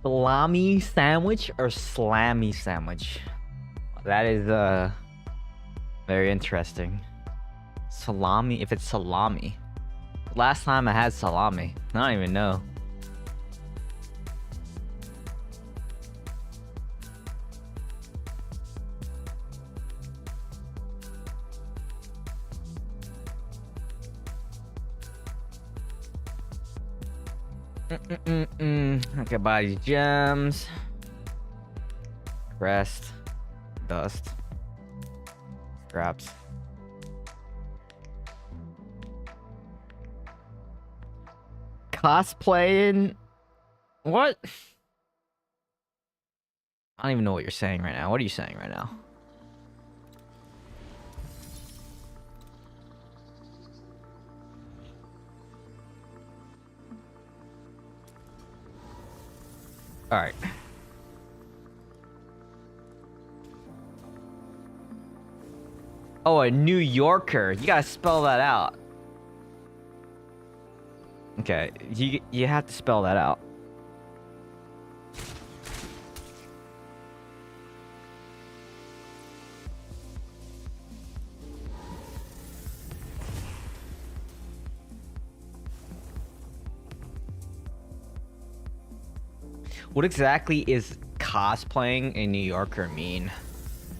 Salami sandwich or slammy sandwich? That is very interesting. Salami, if it's salami. Last time I had salami, I don't even know. I could buy these gems. Crest. Dust. Scraps. Cosplaying? What? I don't even know what you're saying right now. What are you saying right now? All right. Oh, a New Yorker. You gotta spell that out. Okay, you have to spell that out. What exactly is cosplaying a New Yorker mean?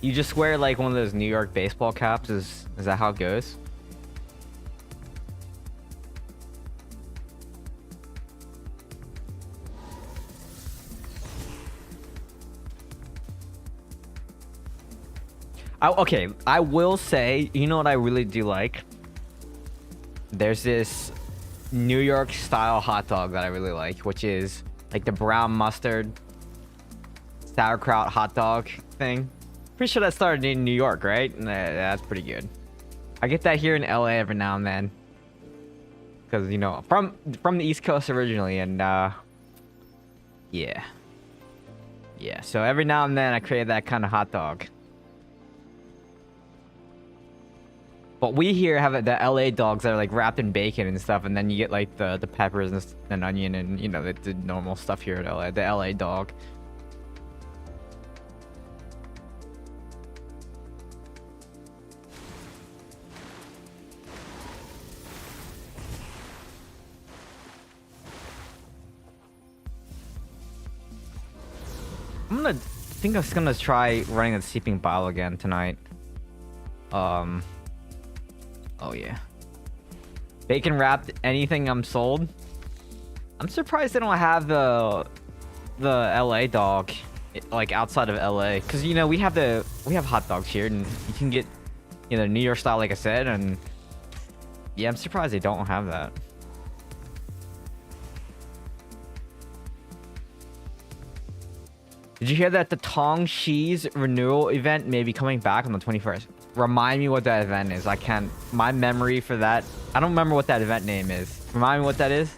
You just wear like one of those New York baseball caps? Is that how it goes? Okay, I will say, you know what I really do like? There's this New York style hot dog that I really like, which is like the brown mustard sauerkraut hot dog thing. Pretty sure that started in New York, right? That's pretty good. I get that here in LA every now and then. Because, you know, from the East Coast originally, and yeah. Yeah, so every now and then I crave that kind of hot dog. But we here have the LA dogs that are like wrapped in bacon and stuff, and then you get like the peppers and onion and, you know, the normal stuff here at LA, the LA dog. I think I'm gonna try running the Seeping Bile again tonight. Oh yeah. Bacon wrapped anything I'm sold. I'm surprised they don't have the LA dog like outside of LA, because, you know, we have hot dogs here, and you can get, you know, New York style, like I said, and yeah, I'm surprised they don't have that. Did you hear that the Tong Shi's renewal event may be coming back on the 21st? Remind me what that event is. I can't... My memory for that... I don't remember what that event name is. Remind me what that is.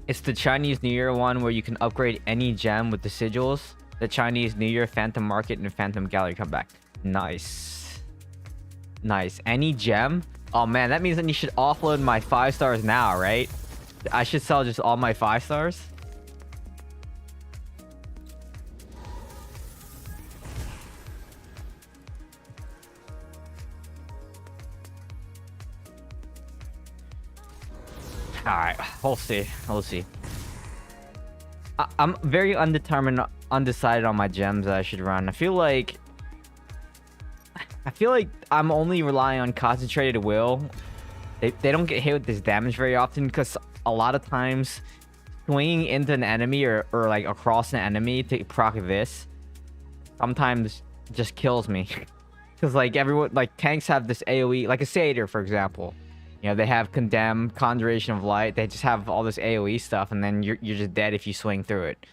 It's the Chinese New Year one where you can upgrade any gem with the sigils. The Chinese New Year, Phantom Market, and Phantom Gallery come back. Nice. Nice. Any gem? Oh man, that means then you should offload my 5 stars now, right? I should sell just all my 5 stars? Alright, we'll see. We'll see. I'm very undecided on my gems that I should run. I feel like I'm only relying on concentrated will. They don't get hit with this damage very often, because a lot of times swinging into an enemy or like across an enemy to proc this sometimes just kills me. Because like everyone, like tanks have this AoE, like a Satyr for example. You know, they have Condemn, Conjuration of Light. They just have all this AoE stuff, and then you're just dead if you swing through it.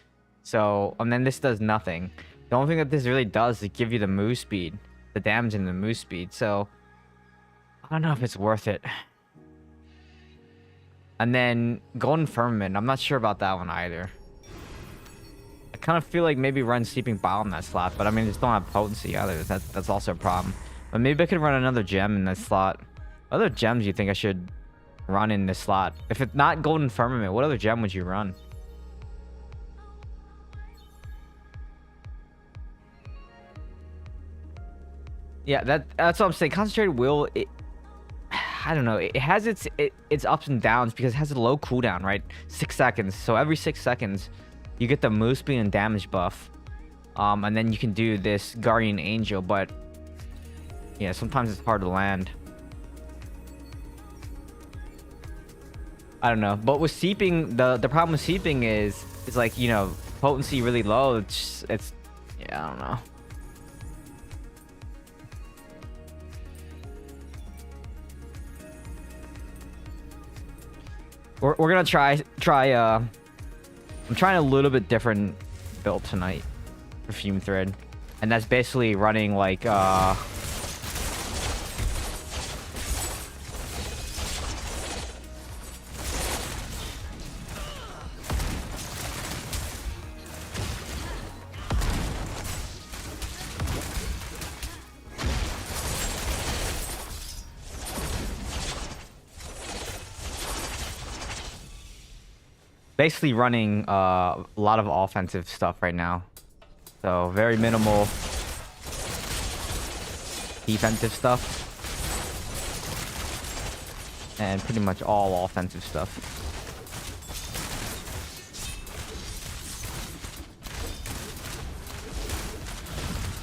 So, and then this does nothing. The only thing that this really does is give you the move speed, the damage and the move speed. So, I don't know if it's worth it. And then Golden Firmament, I'm not sure about that one either. I kind of feel like maybe run Sleeping Bile in that slot, but I mean, just don't have potency either. That's also a problem. But maybe I could run another gem in this slot. What other gems you think I should run in this slot? If it's not Golden Firmament, what other gem would you run? Yeah, that's what I'm saying. Concentrated Will, I don't know. It has its ups and downs because it has a low cooldown, right? 6 seconds. So every 6 seconds, you get the move speed and damage buff. And then you can do this Guardian Angel, but yeah, sometimes it's hard to land. I don't know. But with seeping, the problem with seeping is like, you know, potency really low. It's yeah, I don't know. We're gonna try I'm trying a little bit different build tonight for Fume Thread, and that's basically running like basically running a lot of offensive stuff right now. So very minimal defensive stuff. And pretty much all offensive stuff.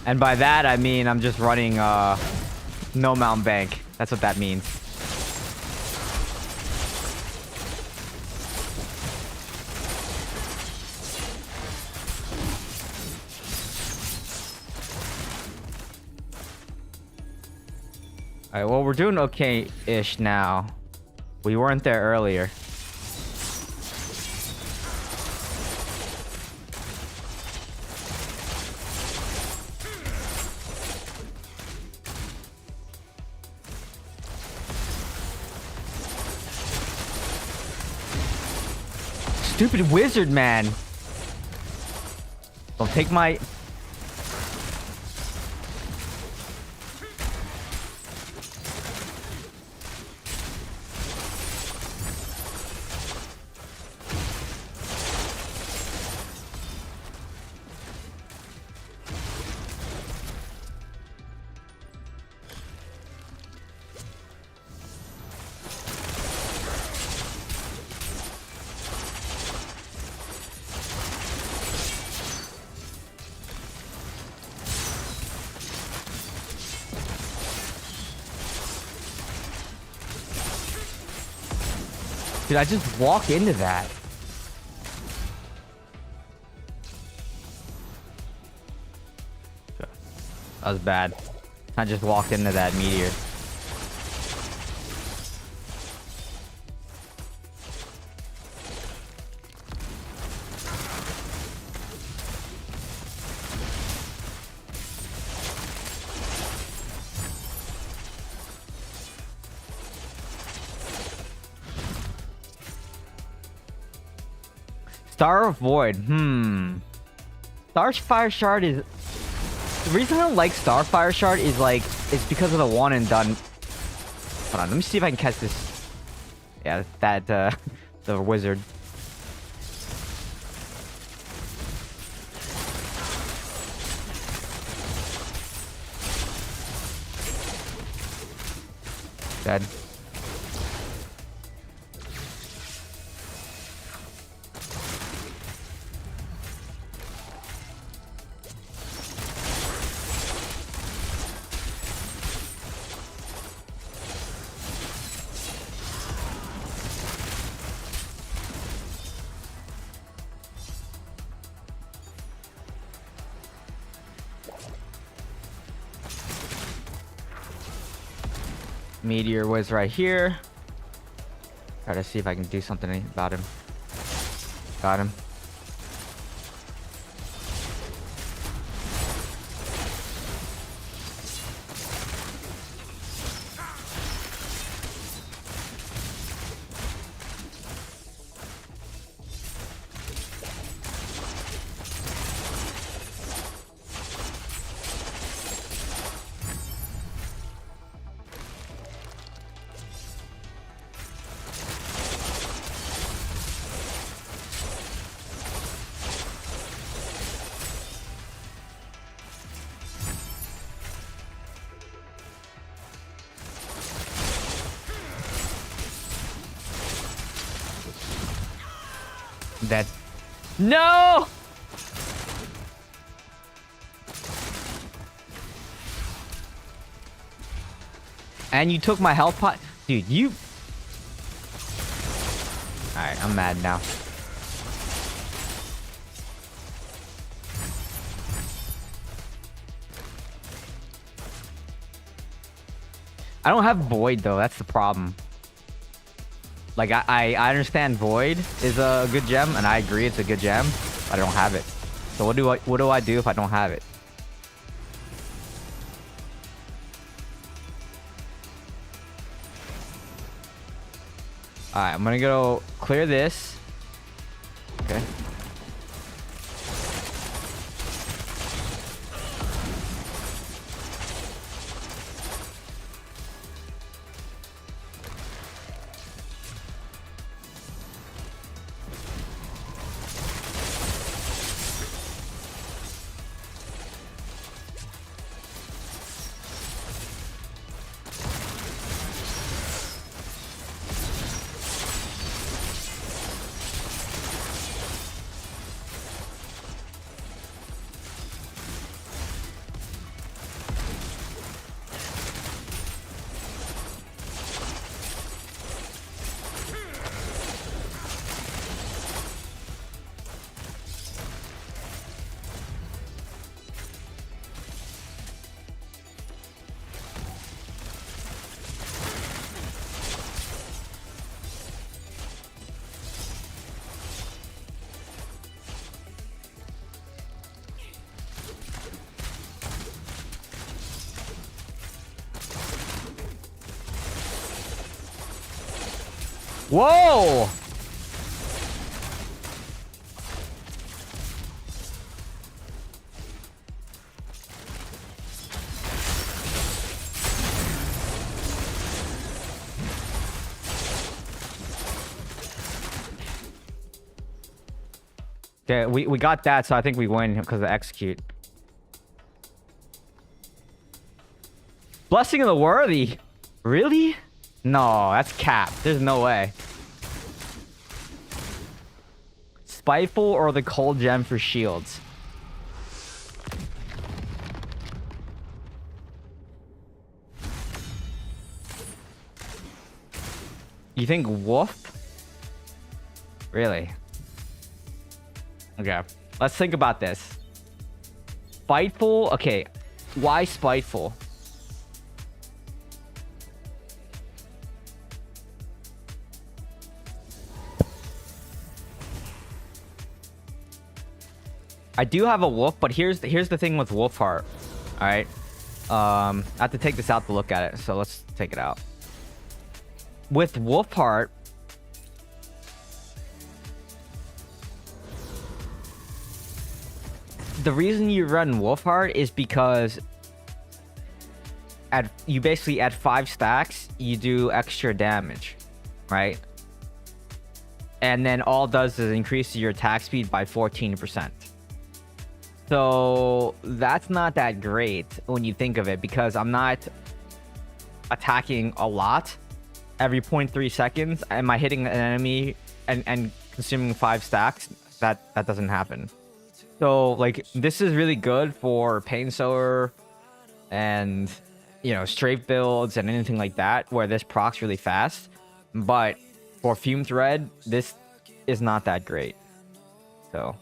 And by that I mean I'm just running no Mount Bank. That's what that means. Alright, well, we're doing okay-ish now. We weren't there earlier. Stupid wizard, man! Don't take my... Did I just walk into that? That was bad. I just walked into that meteor. Star of Void. Starfire Shard is... The reason I don't like Starfire Shard is like... It's because of the one and done... Hold on, let me see if I can catch this. Yeah, that, the wizard. Dead. Meteor was right here. Try to see if I can do something about him. Got him. That. No! And you took my health pot. Dude, you... Alright, I'm mad now. I don't have Void, though. That's the problem. Like, I understand Void is a good gem, and I agree it's a good gem, but I don't have it. So what do I do if I don't have it? Alright, I'm gonna go clear this. Okay. Whoa! Okay, we got that, so I think we win because of execute. Blessing of the Worthy? Really? No, that's cap. There's no way. Spiteful or the cold gem for shields? You think wolf? Really? Okay. Let's think about this. Spiteful? Okay. Why spiteful? I do have a wolf, but here's the thing with wolf heart. All right. I have to take this out to look at it, so let's take it out. With wolf heart, the reason you run wolf heart is because you basically add 5 stacks, you do extra damage, right? And then all it does is increase your attack speed by 14%. So that's not that great when you think of it, because I'm not attacking a lot every 0.3 seconds. Am I hitting an enemy and consuming 5 stacks? That doesn't happen. So like this is really good for Pain Sower and, you know, strafe builds and anything like that where this procs really fast. But for Fume Thread, this is not that great. So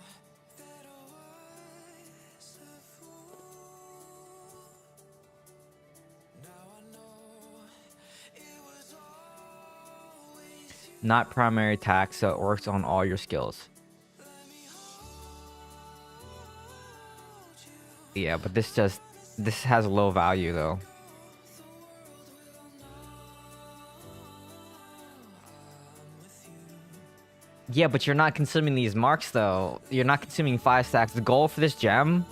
not primary attack, so it works on all your skills. Yeah, but this has low value though. Yeah, but you're not consuming these marks though. You're not consuming 5 stacks. The goal for this gem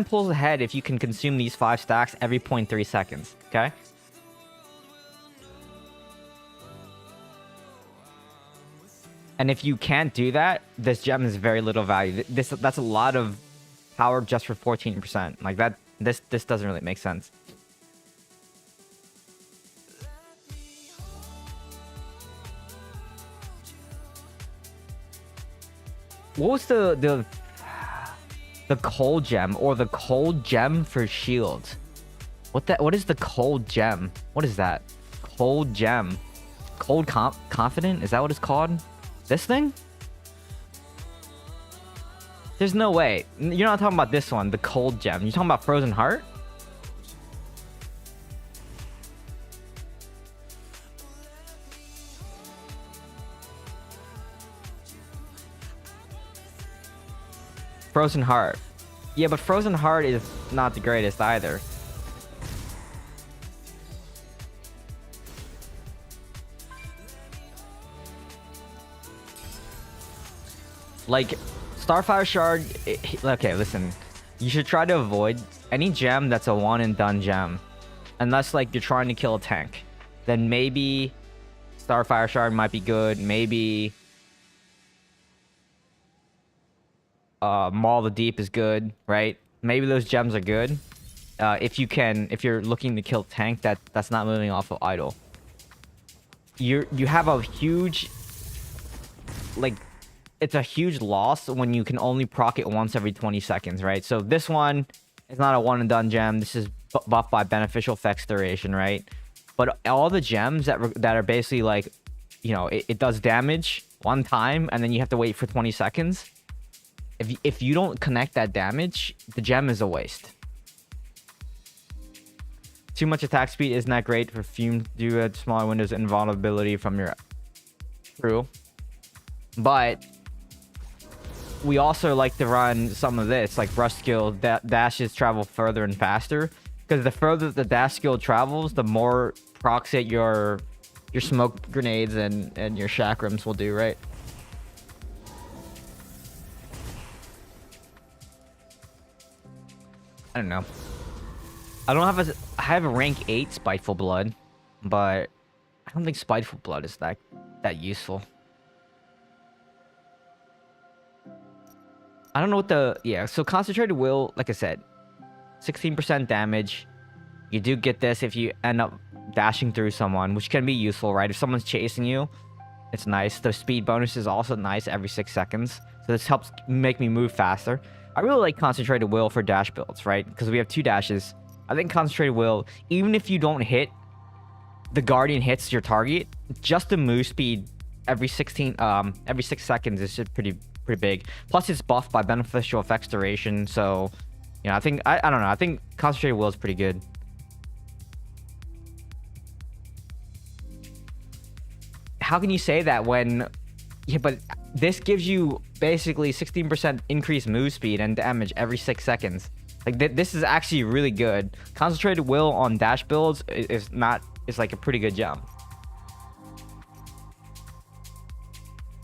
pulls ahead if you can consume these 5 stacks every 0.3 seconds. Okay. And if you can't do that, this gem is very little value. That's a lot of power just for 14%. Like that, this doesn't really make sense. What was the cold gem or the cold gem for shields? What is the cold gem? What is that? Cold gem. Cold confident? Is that what it's called? This thing? There's no way. You're not talking about this one, the cold gem. You're talking about Frozen Heart? Frozen Heart. Yeah, but Frozen Heart is not the greatest either. Like, Starfire Shard... okay, listen. You should try to avoid any gem that's a one and done gem. Unless, like, you're trying to kill a tank. Then maybe Starfire Shard might be good. Maybe... Maul the Deep is good, right? Maybe those gems are good. If you're looking to kill tank that's not moving off of idle. You have a huge, like, it's a huge loss when you can only proc it once every 20 seconds, right? So this one is not a one and done gem. This is buffed by beneficial effects duration, right? But all the gems that are basically like, you know, it does damage one time and then you have to wait for 20 seconds. If you don't connect that damage, the gem is a waste. Too much attack speed isn't that great for fume due to smaller windows and vulnerability from your crew. But we also like to run some of this, like rush skill dashes travel further and faster. Because the further the dash skill travels, the more procs it your smoke grenades and your chakrams will do, right? I don't know. I have a rank 8 Spiteful Blood, but I don't think Spiteful Blood is that useful. I don't know what so Concentrated Will, like I said, 16% damage. You do get this if you end up dashing through someone, which can be useful, right? If someone's chasing you, it's nice. The speed bonus is also nice every 6 seconds. So this helps make me move faster. I really like Concentrated Will for dash builds, right? Because we have 2 dashes. I think Concentrated Will, even if you don't hit, the Guardian hits your target, just the move speed every 6 seconds is just pretty big. Plus it's buffed by beneficial effects duration, so you know, I think I don't know. I think Concentrated Will is pretty good. How can you say that when... Yeah, but this gives you basically 16% increased move speed and damage every 6 seconds. Like, this is actually really good. Concentrated Will on dash builds is like a pretty good gem.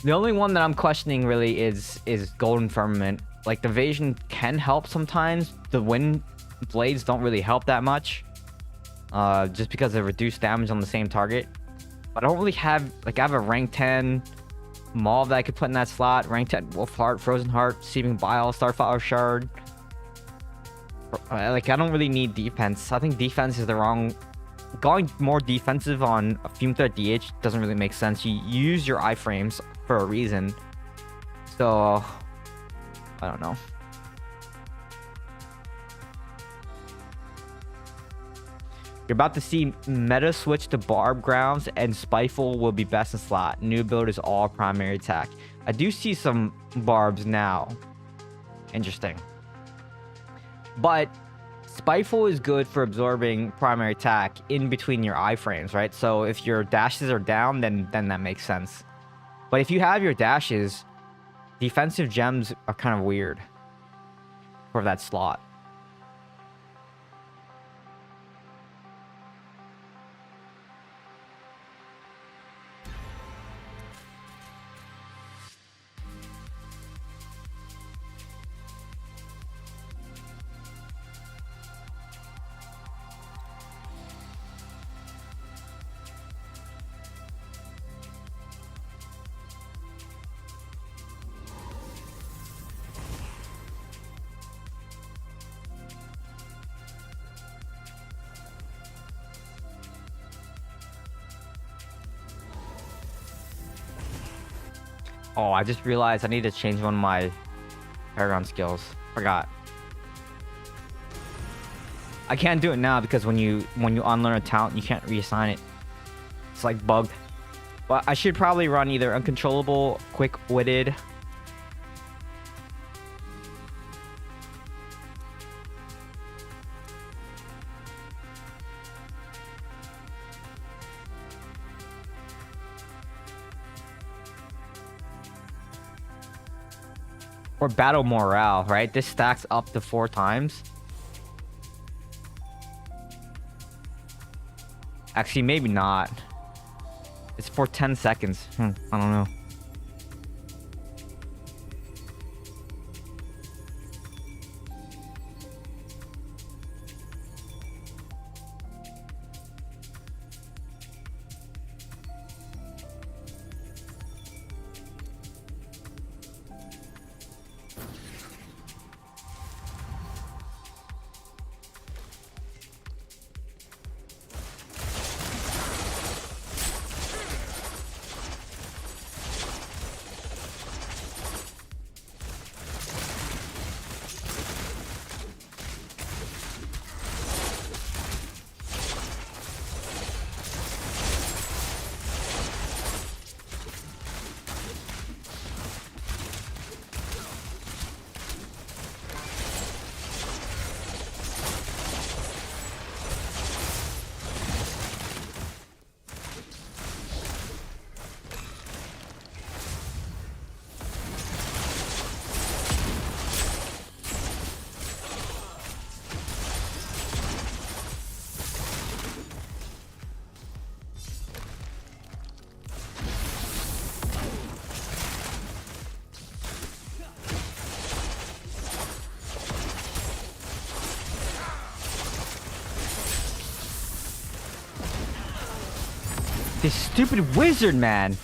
The only one that I'm questioning really is Golden Firmament. Like, the Evasion can help sometimes. The Wind Blades don't really help that much. Just because of reduced damage on the same target. But I don't really have... Like, I have a rank 10... Maul that I could put in that slot. Rank 10 Wolf Heart, Frozen Heart, Seeping Bile, Starfire Shard. Like, I don't really need defense. I think defense is the wrong... Going more defensive on a Fume Threat DH doesn't really make sense. You use your iframes for a reason. So... I don't know. You're about to see meta switch to Barb Grounds, and Spiteful will be best in slot. New build is all primary attack. I do see some Barbs now. Interesting. But Spiteful is good for absorbing primary attack in between your iframes, right? So if your dashes are down, then that makes sense. But if you have your dashes, defensive gems are kind of weird for that slot. Oh, I just realized I need to change one of my Paragon skills. Forgot. I can't do it now because when you unlearn a talent, you can't reassign it. It's like bugged. But I should probably run either uncontrollable, quick-witted, or battle morale, right? This stacks up to 4 times. Actually, maybe not. It's for 10 seconds. I don't know. This stupid wizard, man.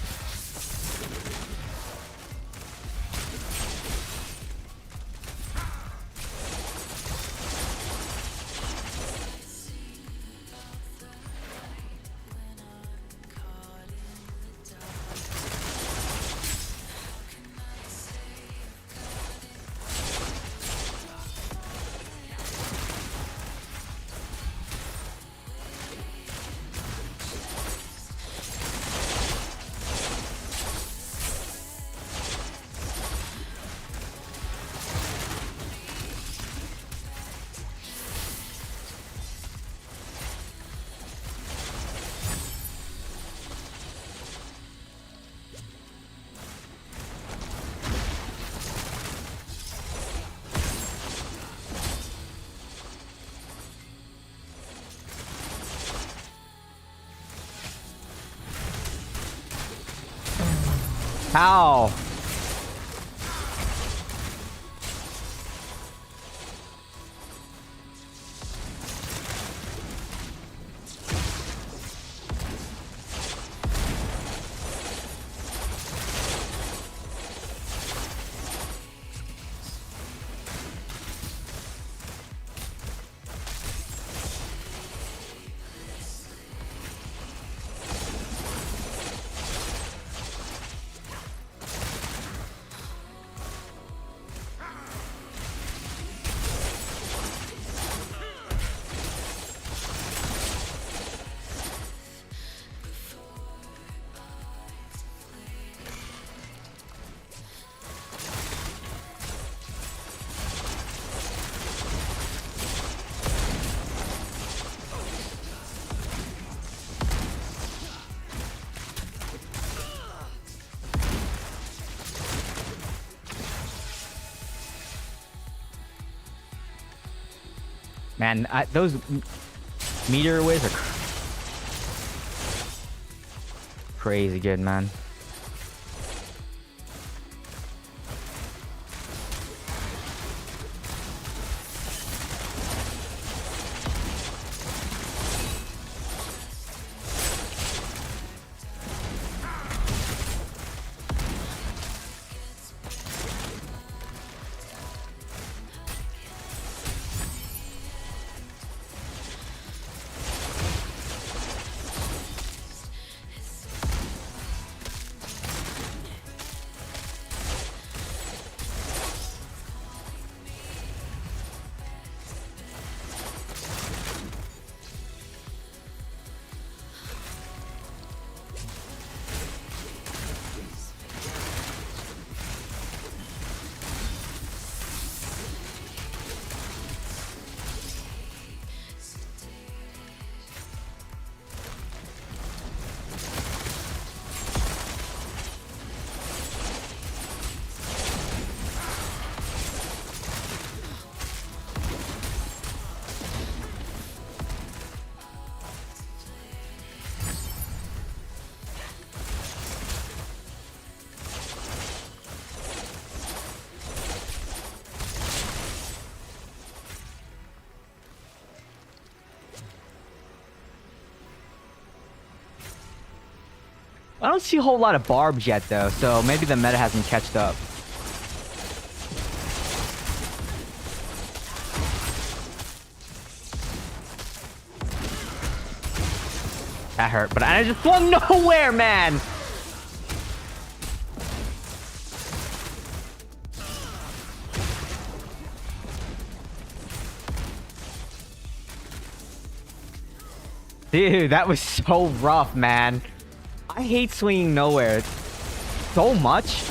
How? Man, those meteor waves are crazy good, man. don't see a whole lot of barbs yet though, so maybe the meta hasn't catched up. That hurt, but I just went nowhere, man. Dude, that was so rough, man. I hate swinging nowhere so much.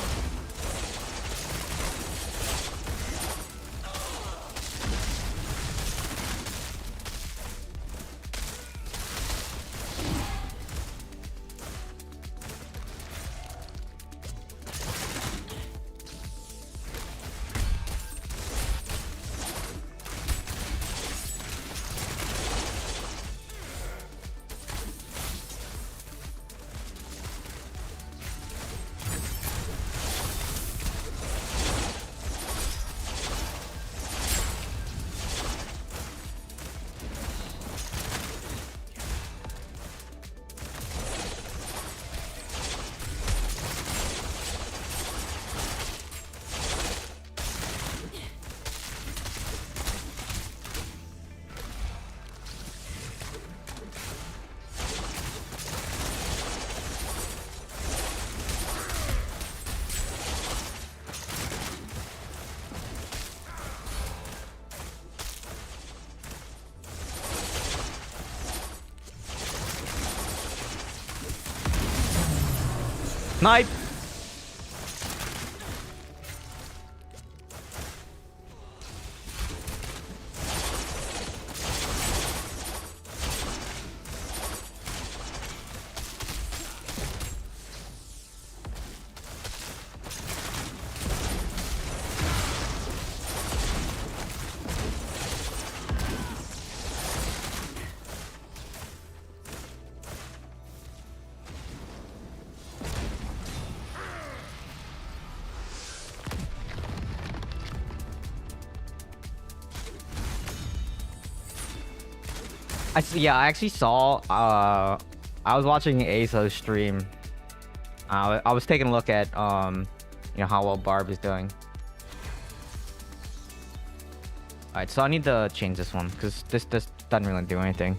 Snipe. Yeah, I actually saw, I was watching Azo's stream. I was taking a look at, you know, how well Barb is doing. Alright, so I need to change this one, because this doesn't really do anything.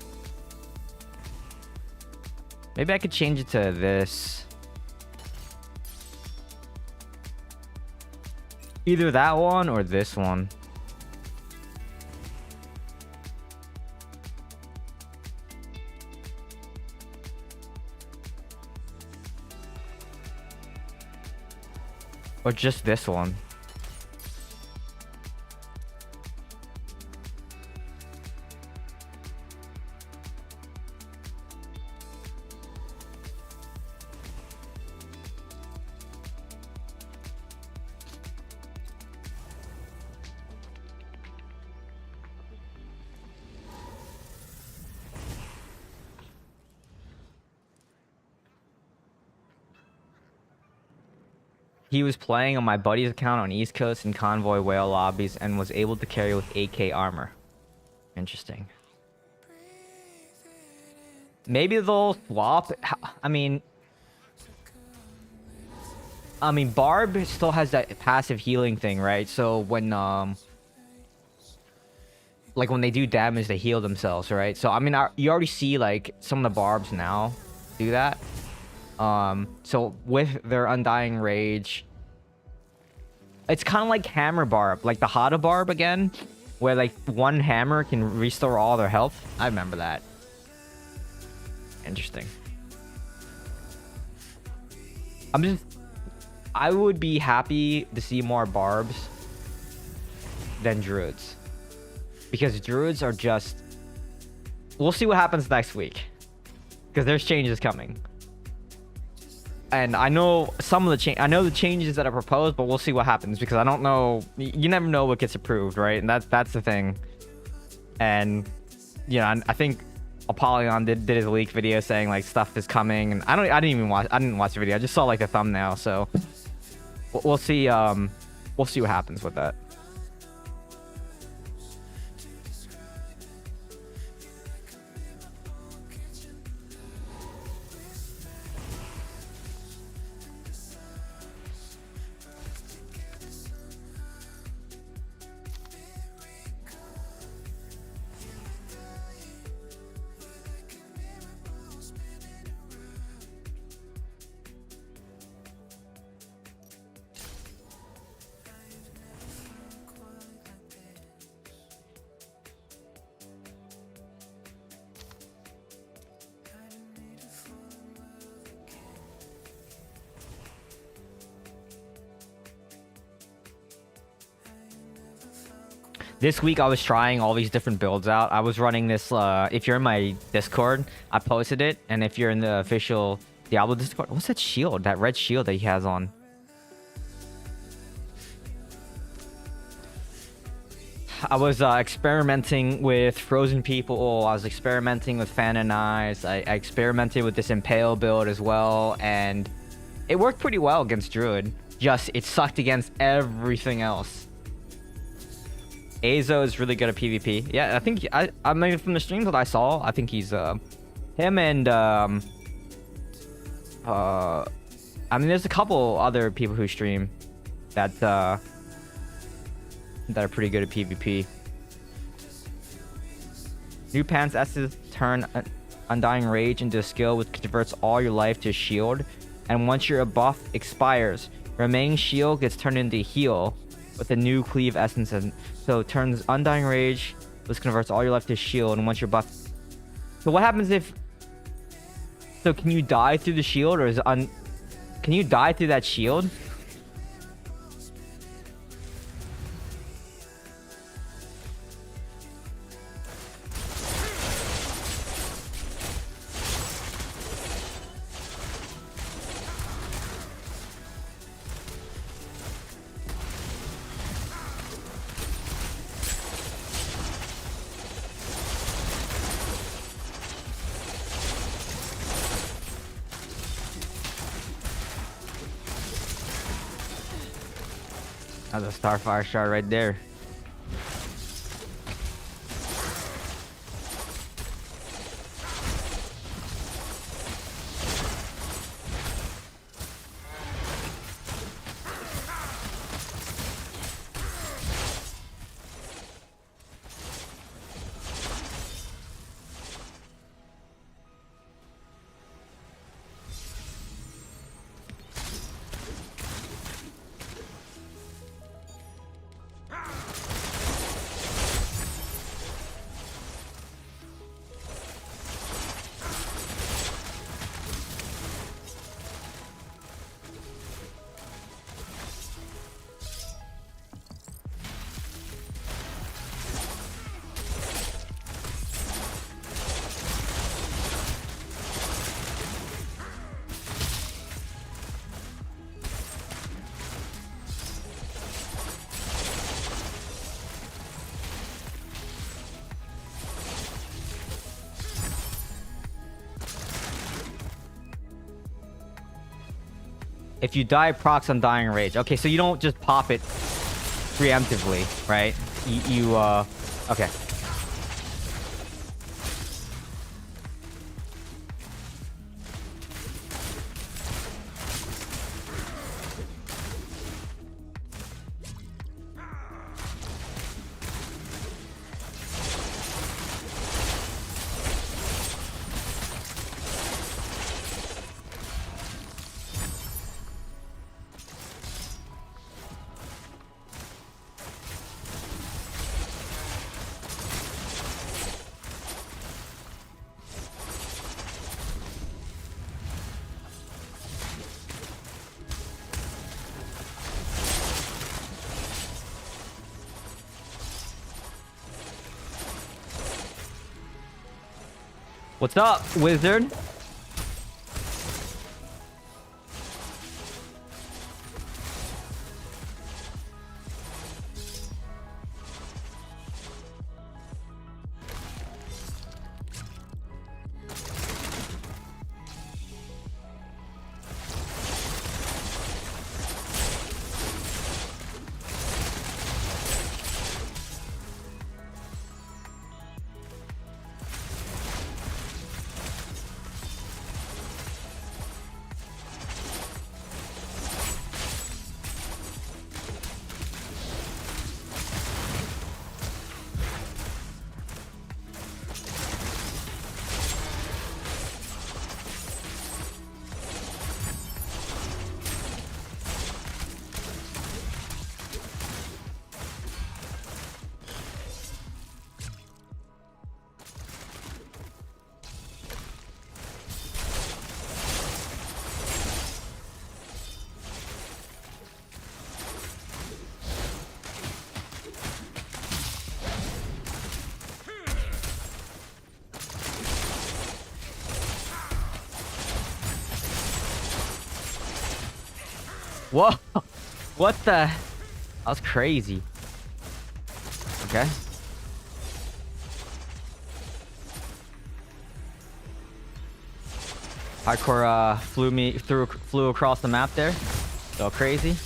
Maybe I could change it to this. Either that one or this one. Or just this one. He was playing on my buddy's account on East Coast in Convoy whale lobbies and was able to carry with AK armor. Interesting. Maybe they'll swap. I mean, Barb still has that passive healing thing, right? So when like when they do damage, they heal themselves, right? So I mean, you already see like some of the Barbs now do that. So with their Undying Rage, it's kind of like Hammer Barb, like the Hada Barb again, where like one hammer can restore all their health. I remember that. Interesting. I would be happy to see more Barbs than Druids, because Druids are just, we'll see what happens next week, because there's changes coming. And I know some of the the changes that are proposed, but we'll see what happens, because I don't know. You never know what gets approved, right? And that's the thing. And yeah, I think Apollyon did his leak video saying like stuff is coming, and I didn't watch the video. I just saw like the thumbnail. So we'll see. We'll see what happens with that. This week I was trying all these different builds out. I was running this, if you're in my Discord, I posted it. And if you're in the official Diablo Discord, what's that shield? That red shield that he has on? I was experimenting with Frozen People. I was experimenting with Fan and Eyes. I experimented with this Impale build as well. And it worked pretty well against Druid. Just, it sucked against everything else. Azo is really good at PvP. Yeah, I think I mean from the streams that I saw, I think he's him and I mean there's a couple other people who stream that are pretty good at PvP. New Pants S's turn Undying Rage into a skill which converts all your life to shield, and once your buff expires, remaining shield gets turned into heal with a new cleave essence. And so turns Undying Rage, which converts all your life to shield, and once you're buffed. So what happens if... So can you die through the shield, or is can you die through that shield? That's a Starfire shard right there. If you die, procs Undying Rage. Okay, so you don't just pop it preemptively, right? Okay. What's up, wizard? Whoa! What the? That was crazy. Okay. Hardcore flew across the map there. Go crazy.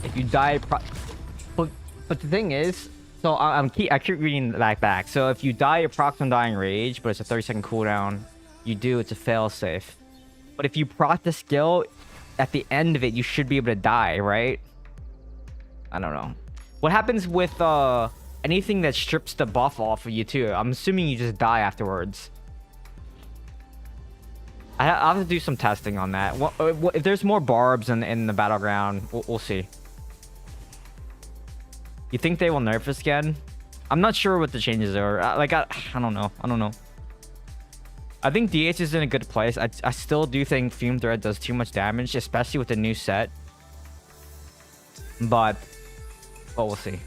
If you die, but the thing is, so I keep reading back. So if you die, procs on dying rage, but it's a 30-second cooldown. You do, it's a fail safe. But if you proc the skill, at the end of it, you should be able to die, right? I don't know. What happens with anything that strips the buff off of you too? I'm assuming you just die afterwards. I'll have to do some testing on that. If there's more barbs in the battleground, we'll see. You think they will nerf this again? I'm not sure what the changes are. I don't know. I don't know. I think DH is in a good place. I still do think Fume Thread does too much damage, especially with the new set. But we'll see.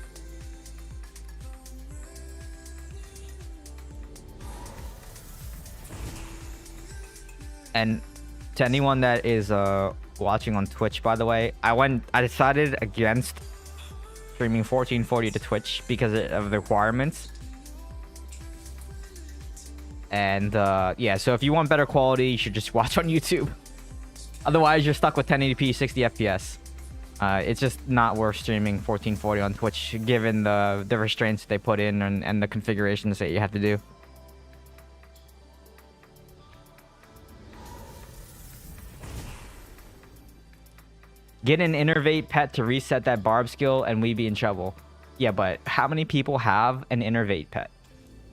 And to anyone that is watching on Twitch, by the way, I decided against streaming 1440 to Twitch because of the requirements. And yeah, so if you want better quality, you should just watch on YouTube. Otherwise, you're stuck with 1080p 60 FPS. It's just not worth streaming 1440 on Twitch given the restraints they put in and the configurations that you have to do. Get an innervate pet to reset that barb skill and we be in trouble. Yeah, but how many people have an innervate pet?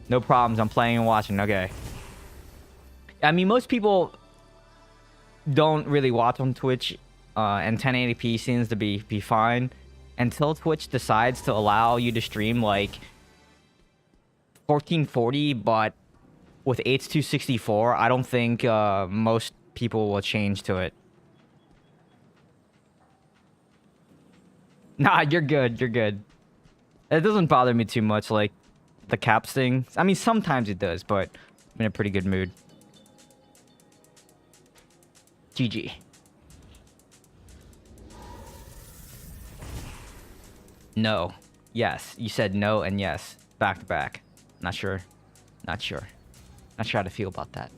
No problems. I'm playing and watching. Okay. I mean, most people don't really watch on Twitch, and 1080p seems to be fine until Twitch decides to allow you to stream like 1440, but with H.264, I don't think most people will change to it. Nah, you're good. You're good. It doesn't bother me too much, like the caps thing. I mean, sometimes it does, but I'm in a pretty good mood. GG. No. Yes. You said no and yes. Back to back. Not sure. Not sure. Not sure how to feel about that.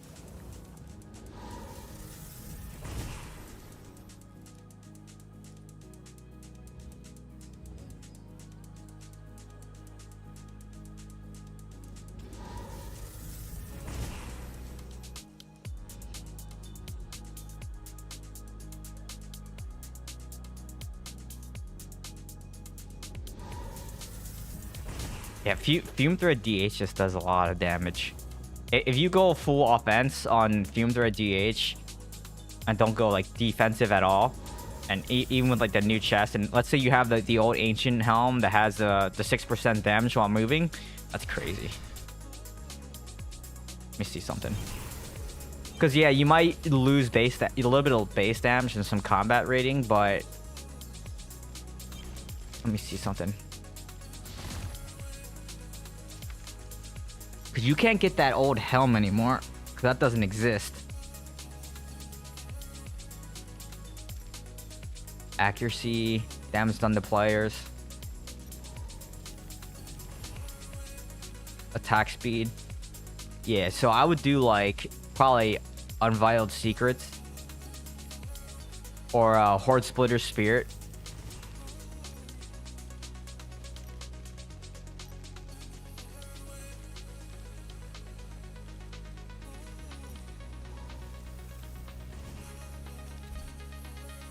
Yeah, Fume Thread DH just does a lot of damage. If you go full offense on Fume Thread DH and don't go like defensive at all, and even with like the new chest, and let's say you have the old ancient helm that has the 6% damage while moving, that's crazy. Let me see something. Because yeah, you might lose a little bit of base damage and some combat rating, but let me see something. Because you can't get that old helm anymore. Because that doesn't exist. Accuracy, damage done to players, attack speed. Yeah, so I would do like probably Unveiled Secrets or Horde Splitter Spirit.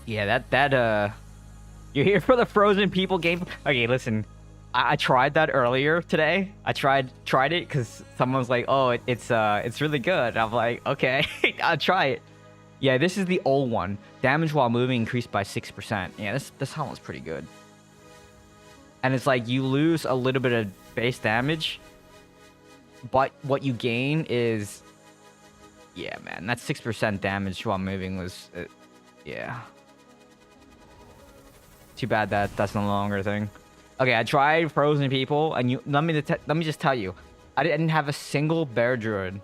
Yeah, you're here for the Frozen People game. Okay, listen. I tried that earlier today. I tried it because someone was like, "Oh, it's really good." I'm like, "Okay, I'll try it." Yeah, this is the old one. Damage while moving increased by 6%. Yeah, this one was pretty good. And it's like you lose a little bit of base damage, but what you gain is, yeah, man, that 6% damage while moving was, yeah. Too bad that's no longer a thing. Okay, I tried Frozen People, and let me just tell you, I didn't have a single bear druid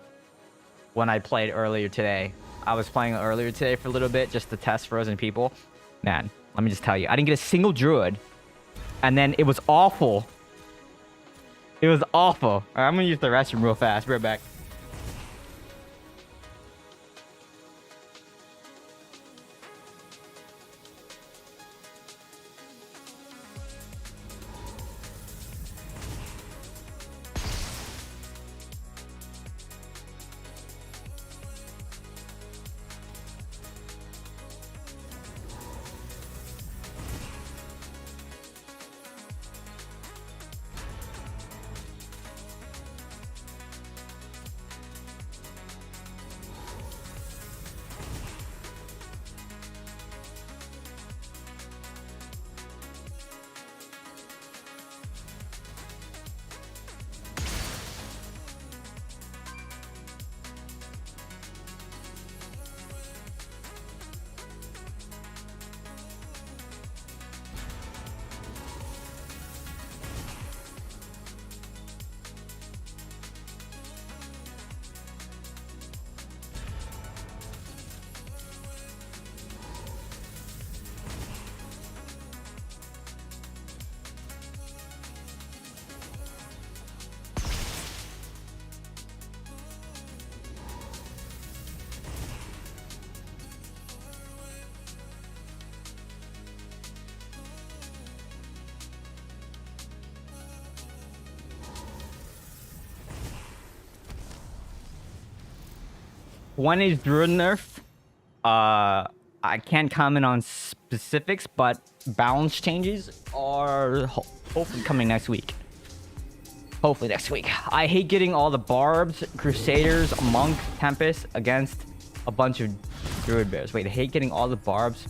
when I played earlier today. I was playing earlier today for a little bit just to test Frozen People. Man, let me just tell you, I didn't get a single druid, and then it was awful. It was awful. All right, I'm gonna use the restroom real fast. Be right back. When is Druid nerf? I can't comment on specifics, but balance changes are hopefully coming next week. Hopefully next week. I hate getting all the Barbs, Crusaders, Monk, Tempest against a bunch of Druid Bears. Wait, I hate getting all the Barbs.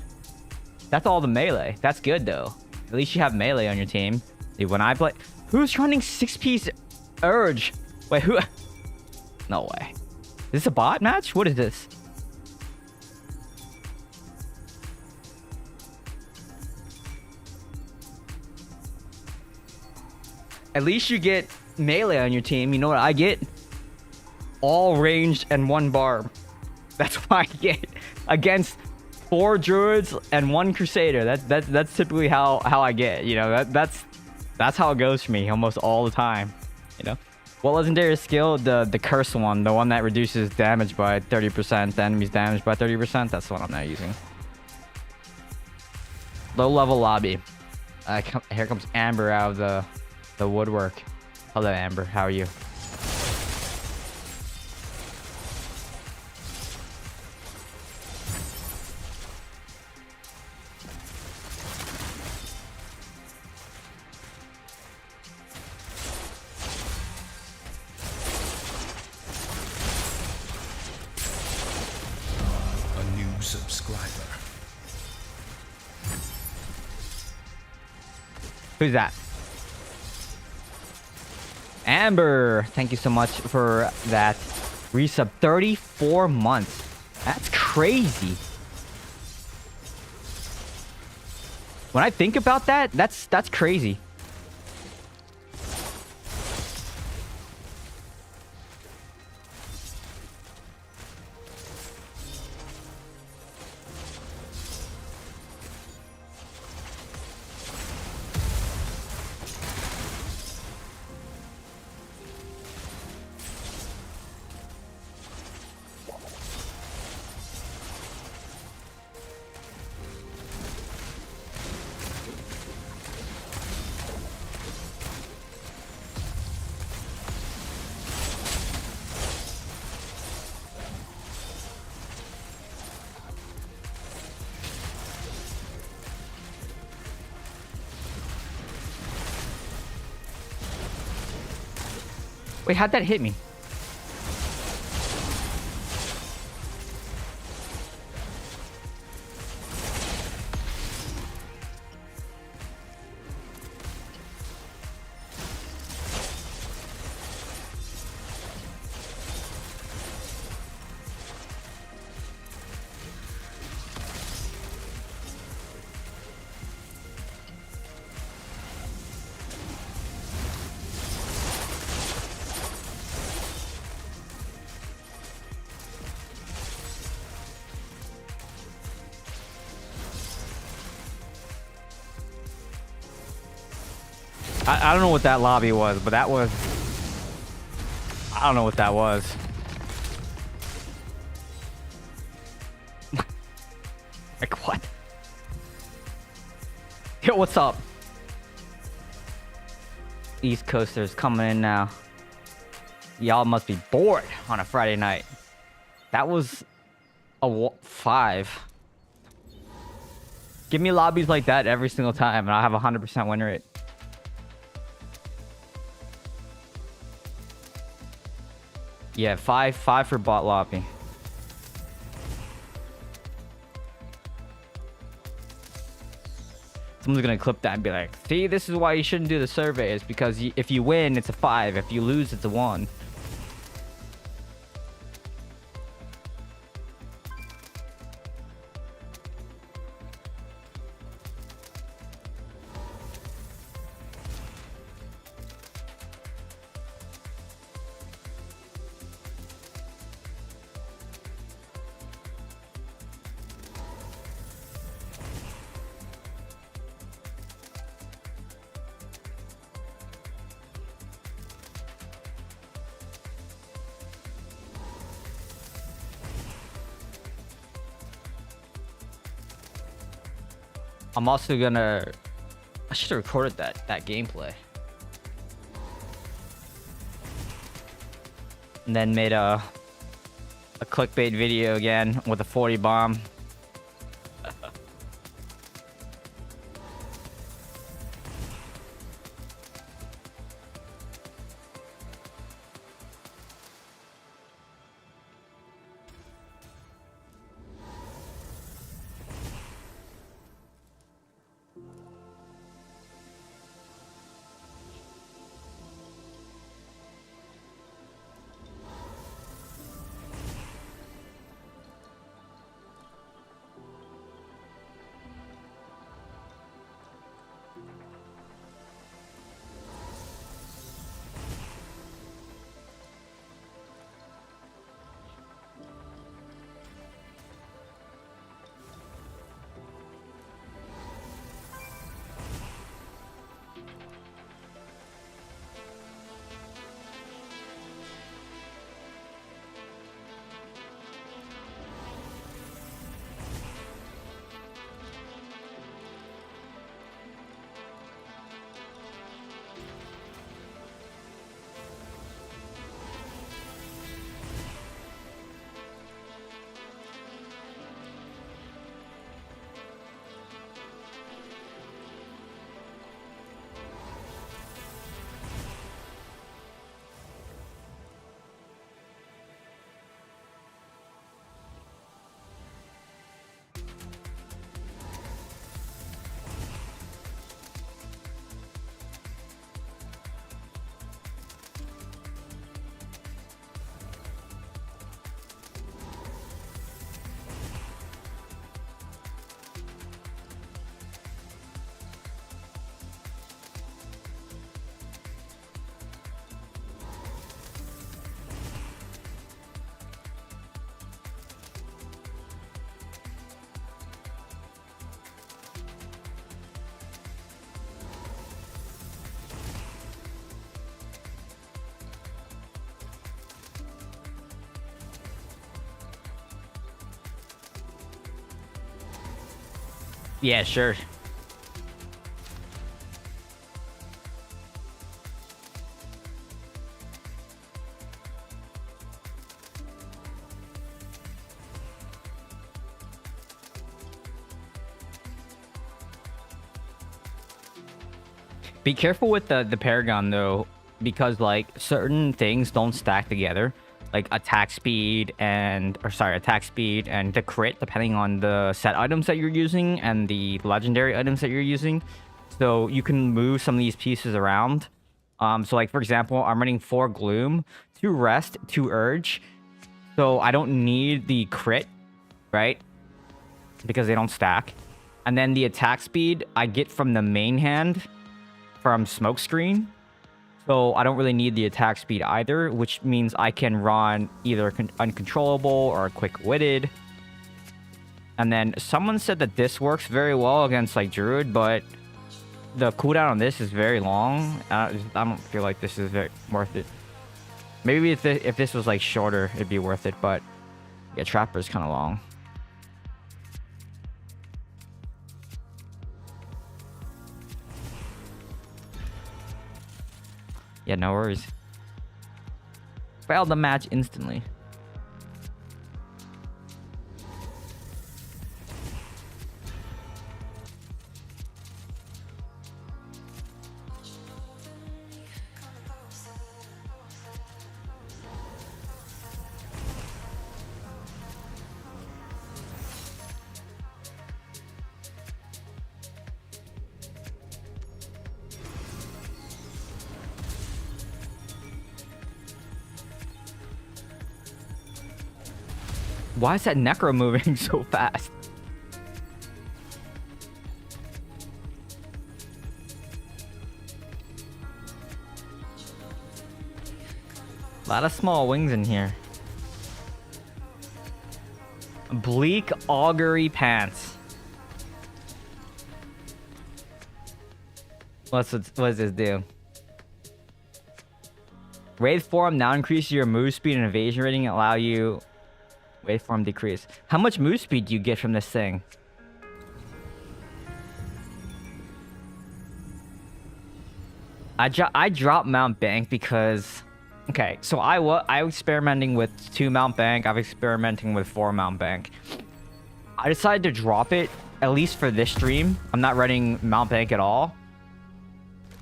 That's all the melee. That's good, though. At least you have melee on your team. Dude, when I play... Who's running 6-piece Urge? Wait, who... No way. Is this a bot match? What is this? At least you get melee on your team. You know what I get? All ranged and 1 barb. That's what I get against 4 druids and 1 crusader. That's typically how I get. You know, that's how it goes for me almost all the time. You know. What legendary skill? The curse one, the one that reduces damage by 30%, the enemy's damage by 30%. That's the one I'm not using. Low level lobby. Here comes Amber out of the woodwork. Hello, Amber. How are you? Subscriber. Who's that? Amber, thank you so much for that resub. 34 months. That's crazy. When I think about that, that's crazy. Wait, how'd that hit me? I don't know what that lobby was, but that was... I don't know what that was. Like, what? Yo, what's up? East Coasters coming in now. Y'all must be bored on a Friday night. That was a 5. Give me lobbies like that every single time, and I'll have a 100% win rate. Yeah, 5 for bot lobby. Someone's gonna clip that and be like, see, this is why you shouldn't do the survey. It's because if you win, it's a 5. If you lose, it's a 1. I'm also gonna... I should have recorded that gameplay. And then made a clickbait video again with a 40 bomb. Yeah, sure. Be careful with the Paragon though. because like certain things don't stack together, like attack speed and the crit, depending on the set items that you're using and the legendary items that you're using. So you can move some of these pieces around. So like for example, I'm running 4 Gloom, 2 Rest, 2 Urge. So I don't need the crit, right? Because they don't stack. And then the attack speed I get from the main hand from Smokescreen. So I don't really need the attack speed either, which means I can run either Uncontrollable or Quick-Witted. And then someone said that this works very well against like Druid, but the cooldown on this is very long. I don't feel like this is very worth it. Maybe if this was like shorter, it'd be worth it, but yeah, Trapper's kind of long. Yeah, no worries. Failed the match instantly. Why is that Necro moving so fast? A lot of small wings in here. Bleak Augury Pants. What does this do? Wraith form now increases your move speed and evasion rating, allow you... Waveform decrease. How much move speed do you get from this thing? I dropped Mount Bank because... Okay, so I was experimenting with 2 Mount Bank. I'm experimenting with 4 Mount Bank. I decided to drop it, at least for this stream. I'm not running Mount Bank at all.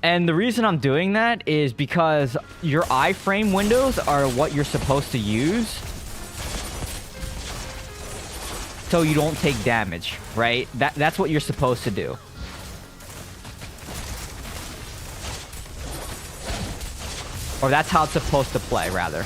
And the reason I'm doing that is because your iframe windows are what you're supposed to use, so you don't take damage, right? That's what you're supposed to do. Or that's how it's supposed to play, rather.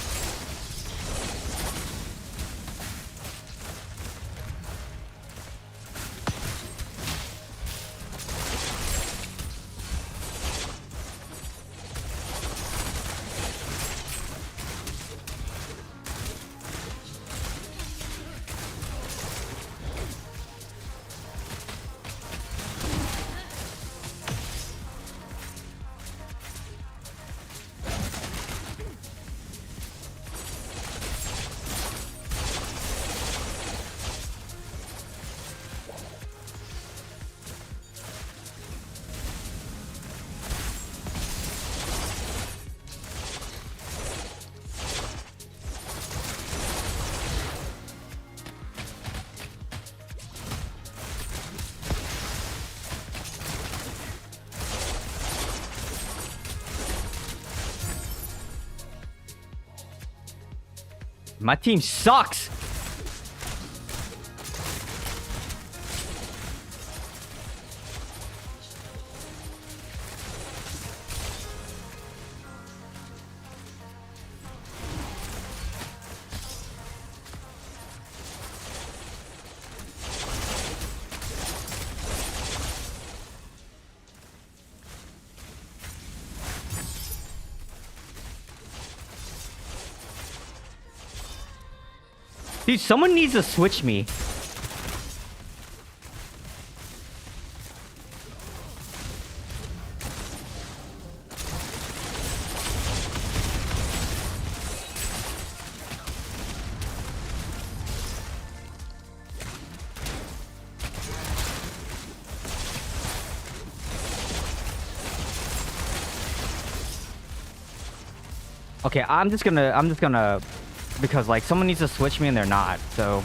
My team sucks. Dude, someone needs to switch me. Okay, I'm just gonna because like someone needs to switch me and they're not, so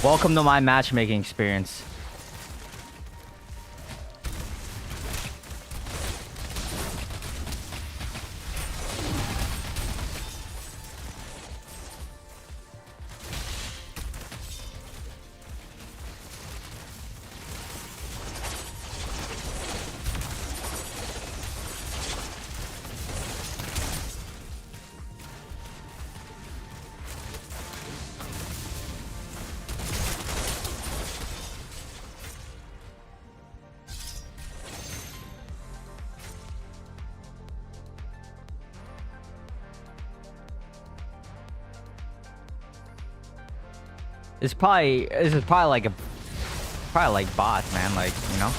Welcome to my matchmaking experience. This is probably like bots, man, like, you know.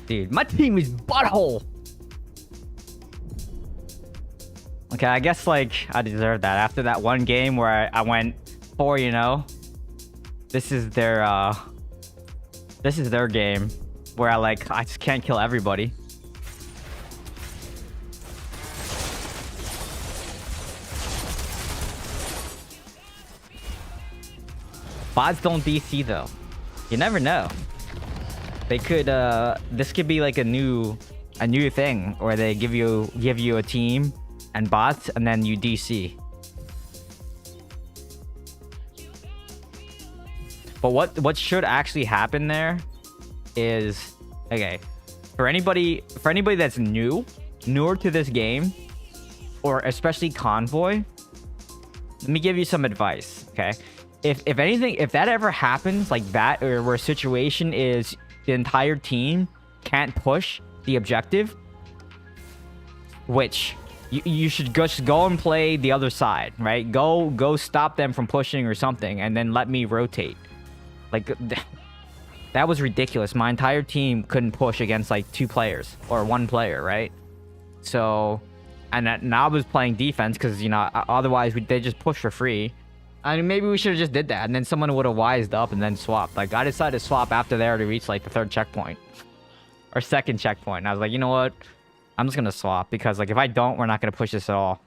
Dude, my team is butthole. Okay, I guess like I deserve that after that one game where I went 4-0. This is their game where I just can't kill everybody. Bots don't DC though. You never know. They could this could be like a new thing where they give you a team and bots and then you DC. But what should actually happen there is, okay, for anybody that's newer to this game, or especially Convoy, let me give you some advice, okay? If anything, if that ever happens like that, or where a situation is the entire team can't push the objective, which you should just go and play the other side, right? Go stop them from pushing or something, and then let me rotate. Like, that was ridiculous. My entire team couldn't push against like 2 players or 1 player, right? So, and I was playing defense because, you know, otherwise they just push for free. I mean, maybe we should have just did that, and then someone would have wised up and then swapped. Like, I decided to swap after they already reached like the 3rd checkpoint or 2nd checkpoint. And I was like, you know what? I'm just gonna swap because like if I don't, we're not gonna push this at all.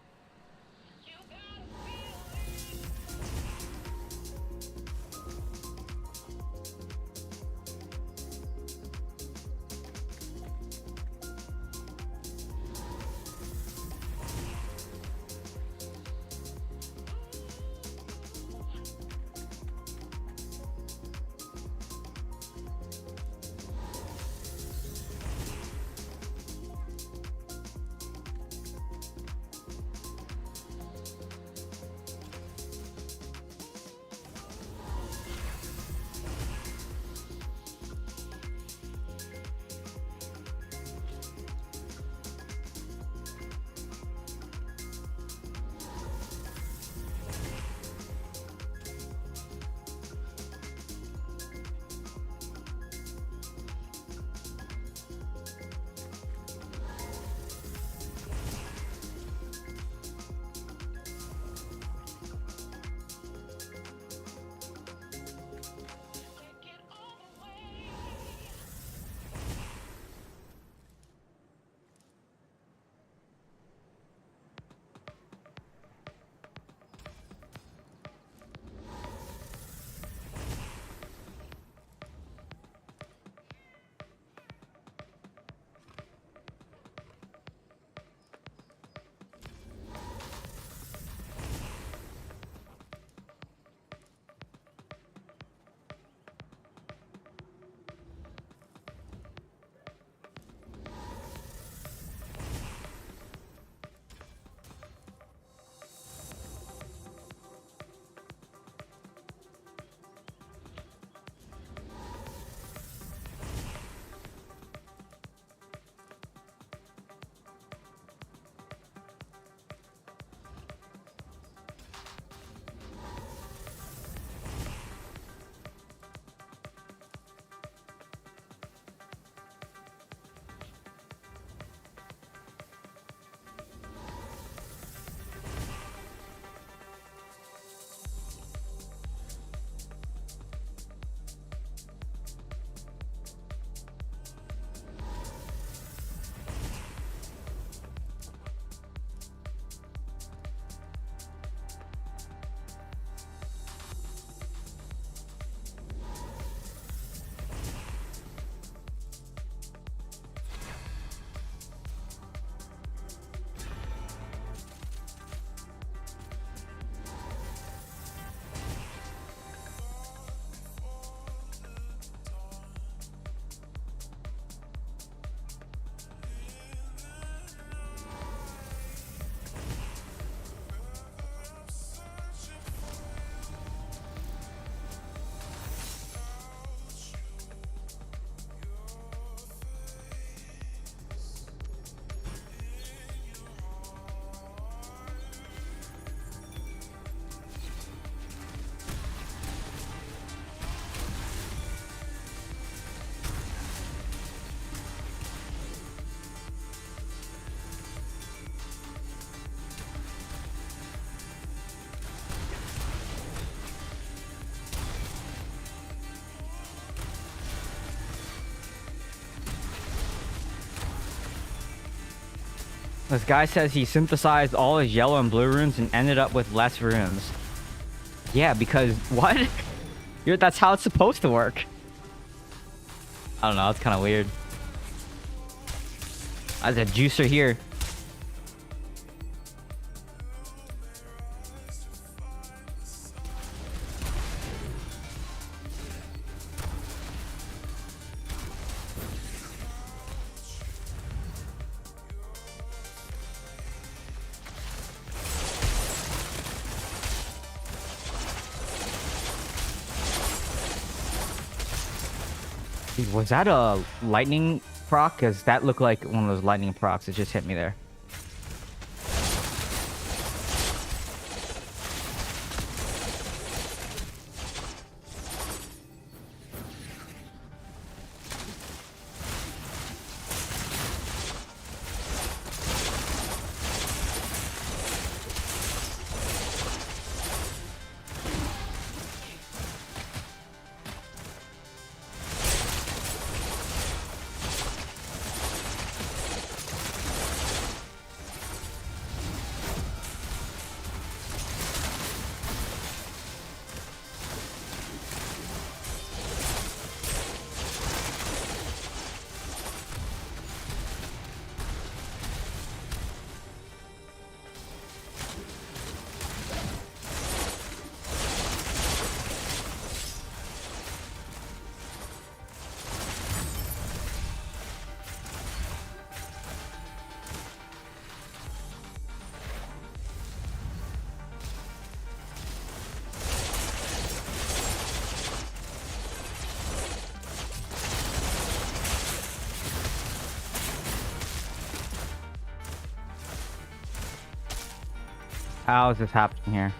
This guy says he synthesized all his yellow and blue runes and ended up with less runes. Yeah, because what? That's how it's supposed to work. I don't know. It's kind of weird. There's a juicer here. Dude, was that a lightning proc? Because that looked like one of those lightning procs that just hit me there. How is this happening here?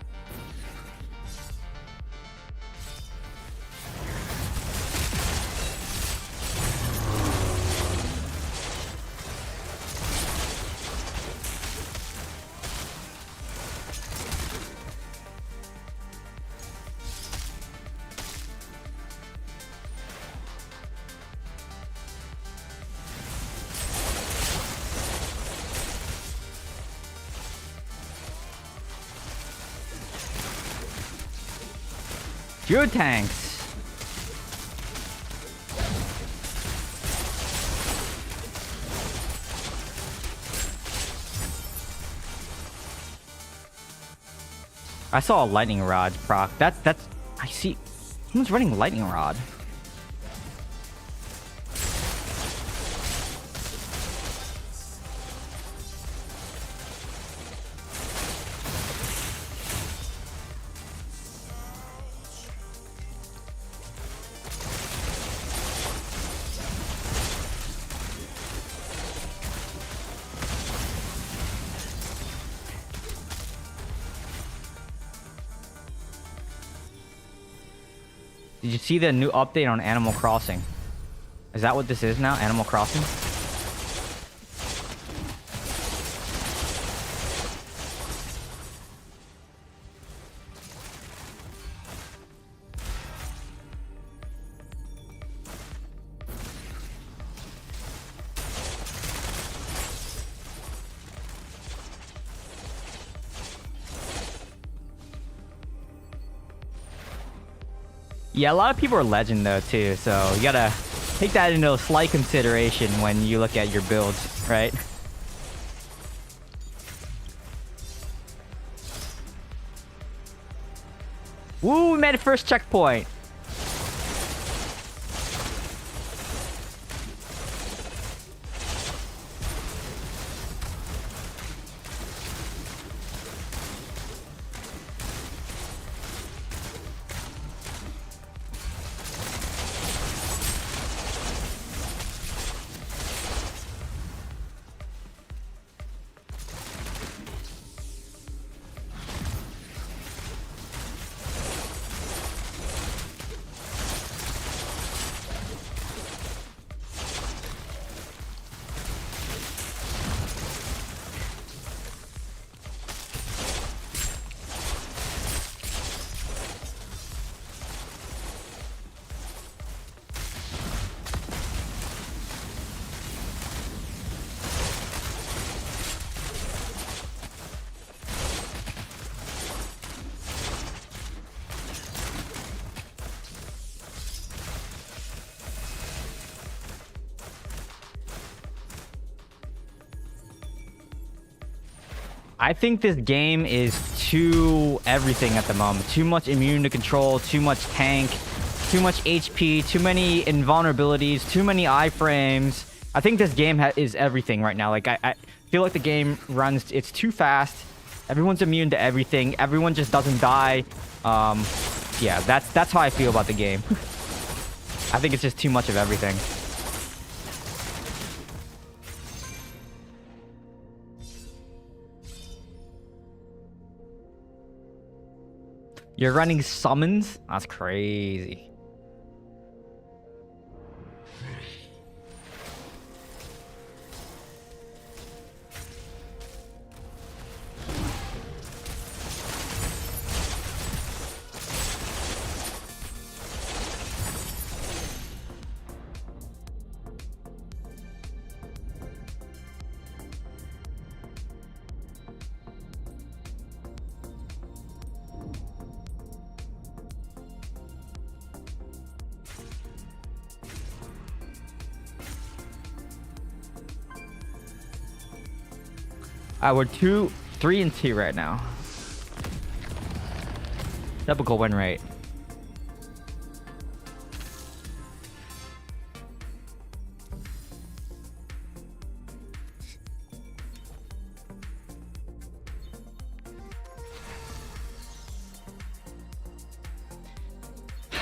Fuel tanks. I saw a lightning rod proc. That's I see someone's running lightning rod. Did you see the new update on Animal Crossing? Is that what this is now? Animal Crossing? Yeah, a lot of people are legend though too, so you gotta take that into slight consideration when you look at your builds, right? Woo, we made a first checkpoint. I think this game is too everything at the moment. Too much immune to control, too much tank, too much HP, too many invulnerabilities, too many iframes. I think this game is everything right now. Like, I feel like the game runs, it's too fast. Everyone's immune to everything. Everyone just doesn't die. Yeah, that's how I feel about the game. I think it's just too much of everything. You're running summons? That's crazy. We're 3-2 right now. Typical win rate.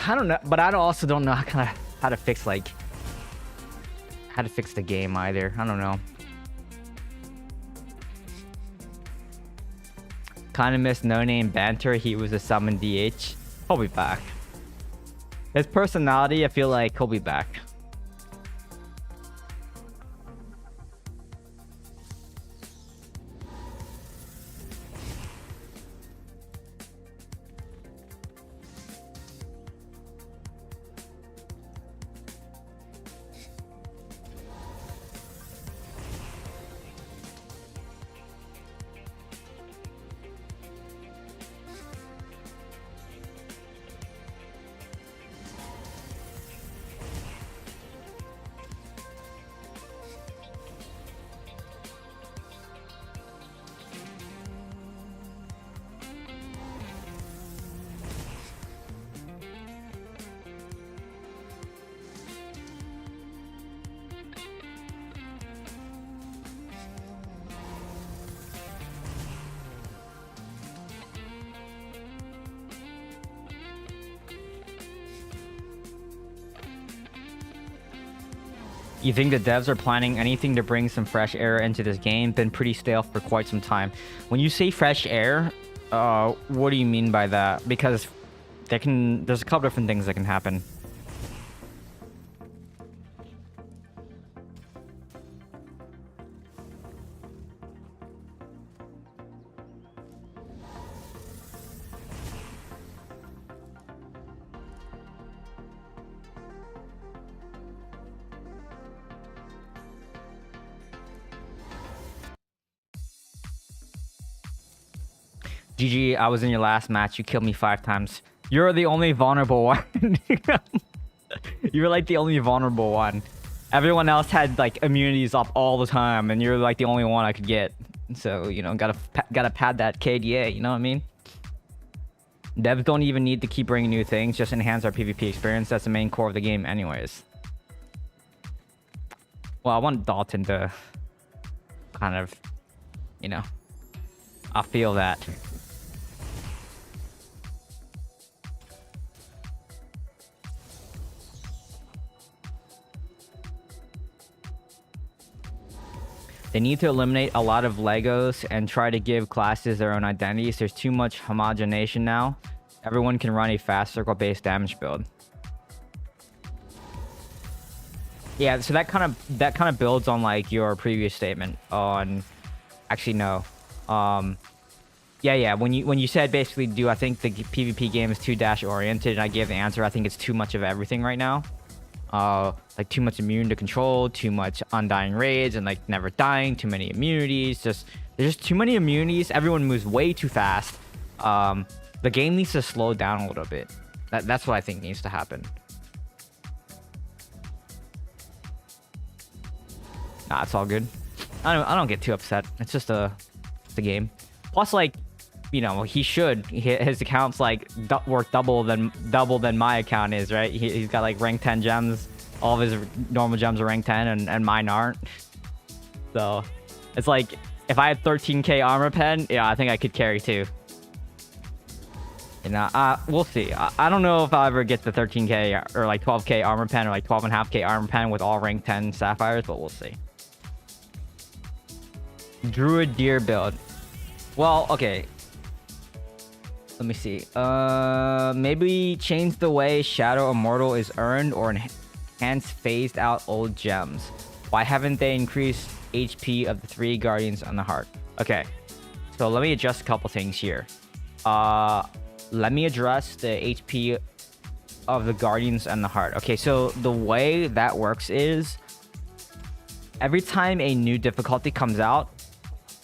I don't know, but I also don't know how to fix the game either. I don't know. Kind of miss No Name banter. He was a summon DH. He'll be back. His personality, I feel like he'll be back. You think the devs are planning anything to bring some fresh air into this game? Been pretty stale for quite some time. When you say fresh air, what do you mean by that? Because there's a couple different things that can happen. GG, I was in your last match. You killed me 5 times. You're the only vulnerable one. You're like the only vulnerable one. Everyone else had like immunities up all the time, and you're like the only one I could get. So, you know, gotta pad that KDA, you know what I mean? Devs don't even need to keep bringing new things, just enhance our PvP experience. That's the main core of the game anyways. Well, I want Dalton to kind of, you know, I feel that. They need to eliminate a lot of Legos and try to give classes their own identities. There's too much homogenation now. Everyone can run a fast circle-based damage build. Yeah, so that kind of builds on like your previous statement on. Actually, no. Yeah. When you said basically, do I think the PvP game is too dash oriented? And I gave the answer. I think it's too much of everything right now. Like too much immune to control, too much undying raids, and like never dying. Too many immunities. There's just too many immunities. Everyone moves way too fast. The game needs to slow down a little bit. That's what I think needs to happen. Nah, it's all good. I don't get too upset. It's just a game. Plus, like, you know, his account's like worth double than my account is, right? He's got like rank 10 gems. All of his normal gems are rank 10, and mine aren't. So it's like, if I had 13k armor pen, yeah, I think I could carry 2. You know, we'll see. I don't know if I'll ever get the 13k or like 12k armor pen or like 12.5k armor pen with all rank 10 sapphires, but we'll see. Druid deer build. Well, okay. Let me see. Maybe change the way Shadow Immortal is earned or enhance phased out old gems. Why haven't they increased HP of the 3 Guardians on the Heart? Okay. So let me adjust a couple things here. Let me address the HP of the Guardians and the Heart. Okay, so the way that works is every time a new difficulty comes out,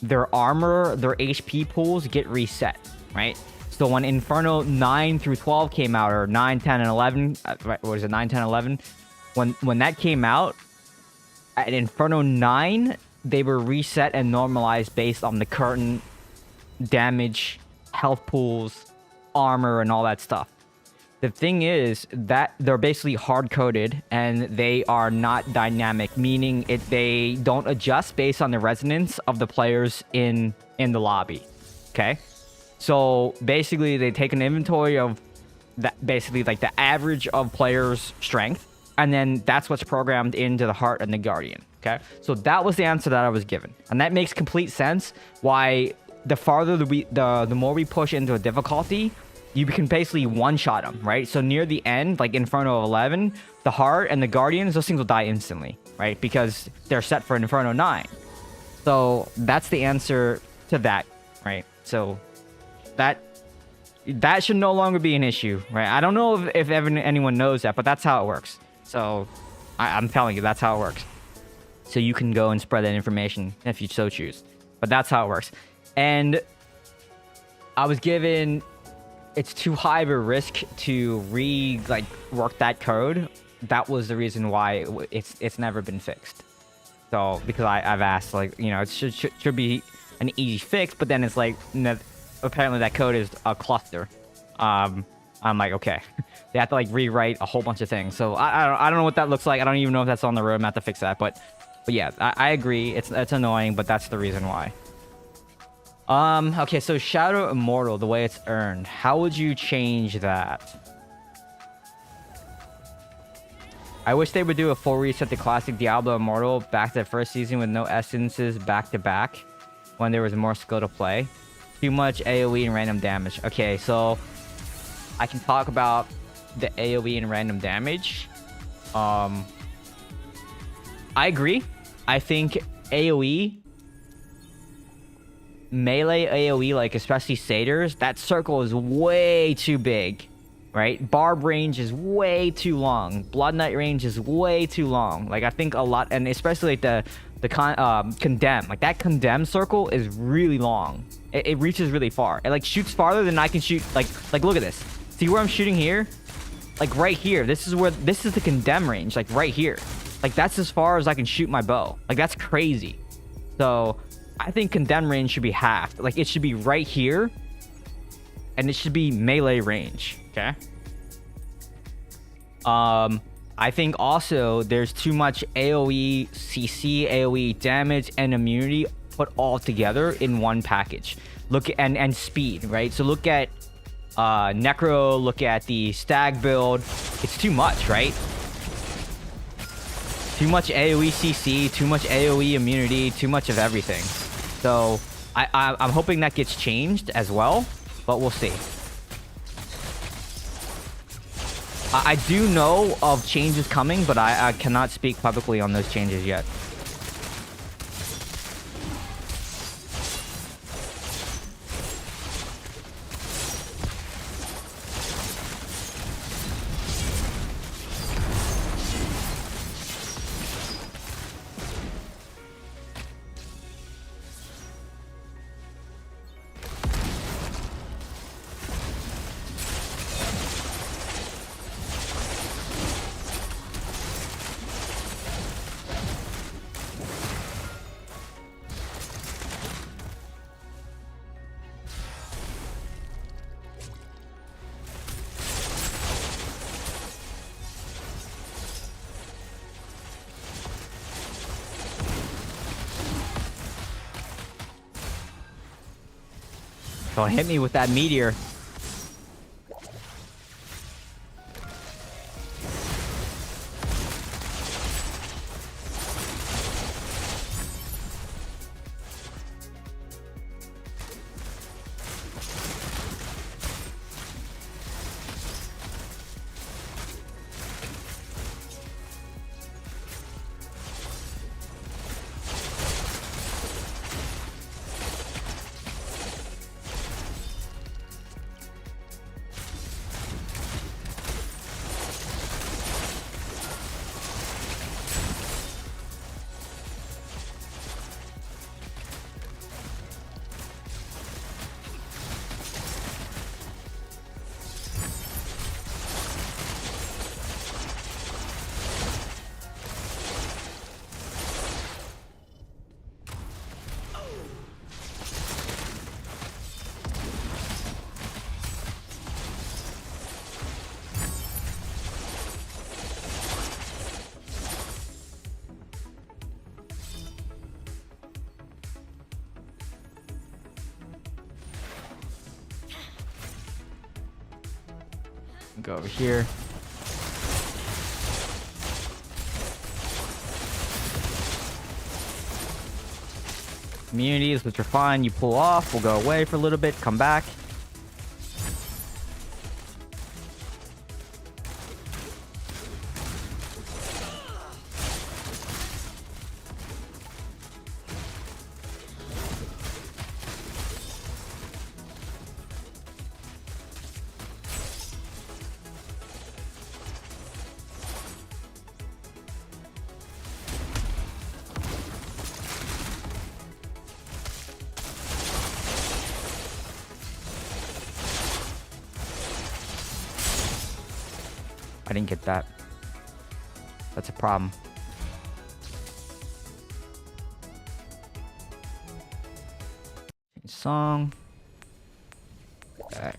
their armor, their HP pools get reset, right? So when Inferno 9 through 12 came out, or 9, 10, and 11, what is it, 9, 10, 11? When that came out, at Inferno 9, they were reset and normalized based on the current damage, health pools, armor, and all that stuff. The thing is that they're basically hard-coded and they are not dynamic, meaning they don't adjust based on the resonance of the players in the lobby. Okay? So basically they take an inventory of that, basically like the average of players' strength, and then that's what's programmed into the Heart and the Guardian. Okay? So that was the answer that I was given. And that makes complete sense why the farther the more we push into a difficulty, you can basically one-shot them, right? So near the end, like Inferno 11, the Heart and the Guardians, those things will die instantly, right? Because they're set for Inferno 9. So that's the answer to that, right? So that should no longer be an issue, right? I don't know if anyone knows that, but that's how it works. So I'm telling you, that's how it works. So you can go and spread that information if you so choose. But that's how it works. And I was given... it's too high of a risk to work that code. That was the reason why it's never been fixed. So because I've asked, like, you know, it should be an easy fix, but then it's like, apparently that code is a cluster. I'm like, okay, they have to like rewrite a whole bunch of things. So I don't know what that looks like. I don't even know if that's on the roadmap to fix that. But yeah, I agree. It's annoying, but that's the reason why. Okay, so Shadow Immortal, the way it's earned, how would you change that? I wish they would do a full reset to classic Diablo Immortal back to the first season with no essences back to back when there was more skill to play. Too much AoE and random damage. Okay, so I can talk about the AoE and random damage. I agree. I think AoE, melee AoE, like especially satyrs, that circle is way too big, right? Barb range is way too long. Blood Knight range is way too long. Like I think a lot, and especially like the condemn, like that condemn circle is really long. It reaches really far. It like shoots farther than I can shoot. Like look at this. See where I'm shooting here? Like right here. This is the condemn range. Like right here. Like that's as far as I can shoot my bow. Like that's crazy. So I think condemn range should be halved. Like it should be right here, and it should be melee range. Okay. I think also there's too much AoE, CC, AoE damage, and immunity put all together in one package. Look at, and speed, right? So look at Necro, look at the Stag build. It's too much, right? Too much AoE CC, too much AoE immunity, too much of everything. So I'm hoping that gets changed as well, but we'll see. I do know of changes coming, but I cannot speak publicly on those changes yet. Don't hit me with that meteor. Go over here. Immunities, which are fine. You pull off. We'll go away for a little bit. Come back. I didn't get that. That's a problem. Song. Back.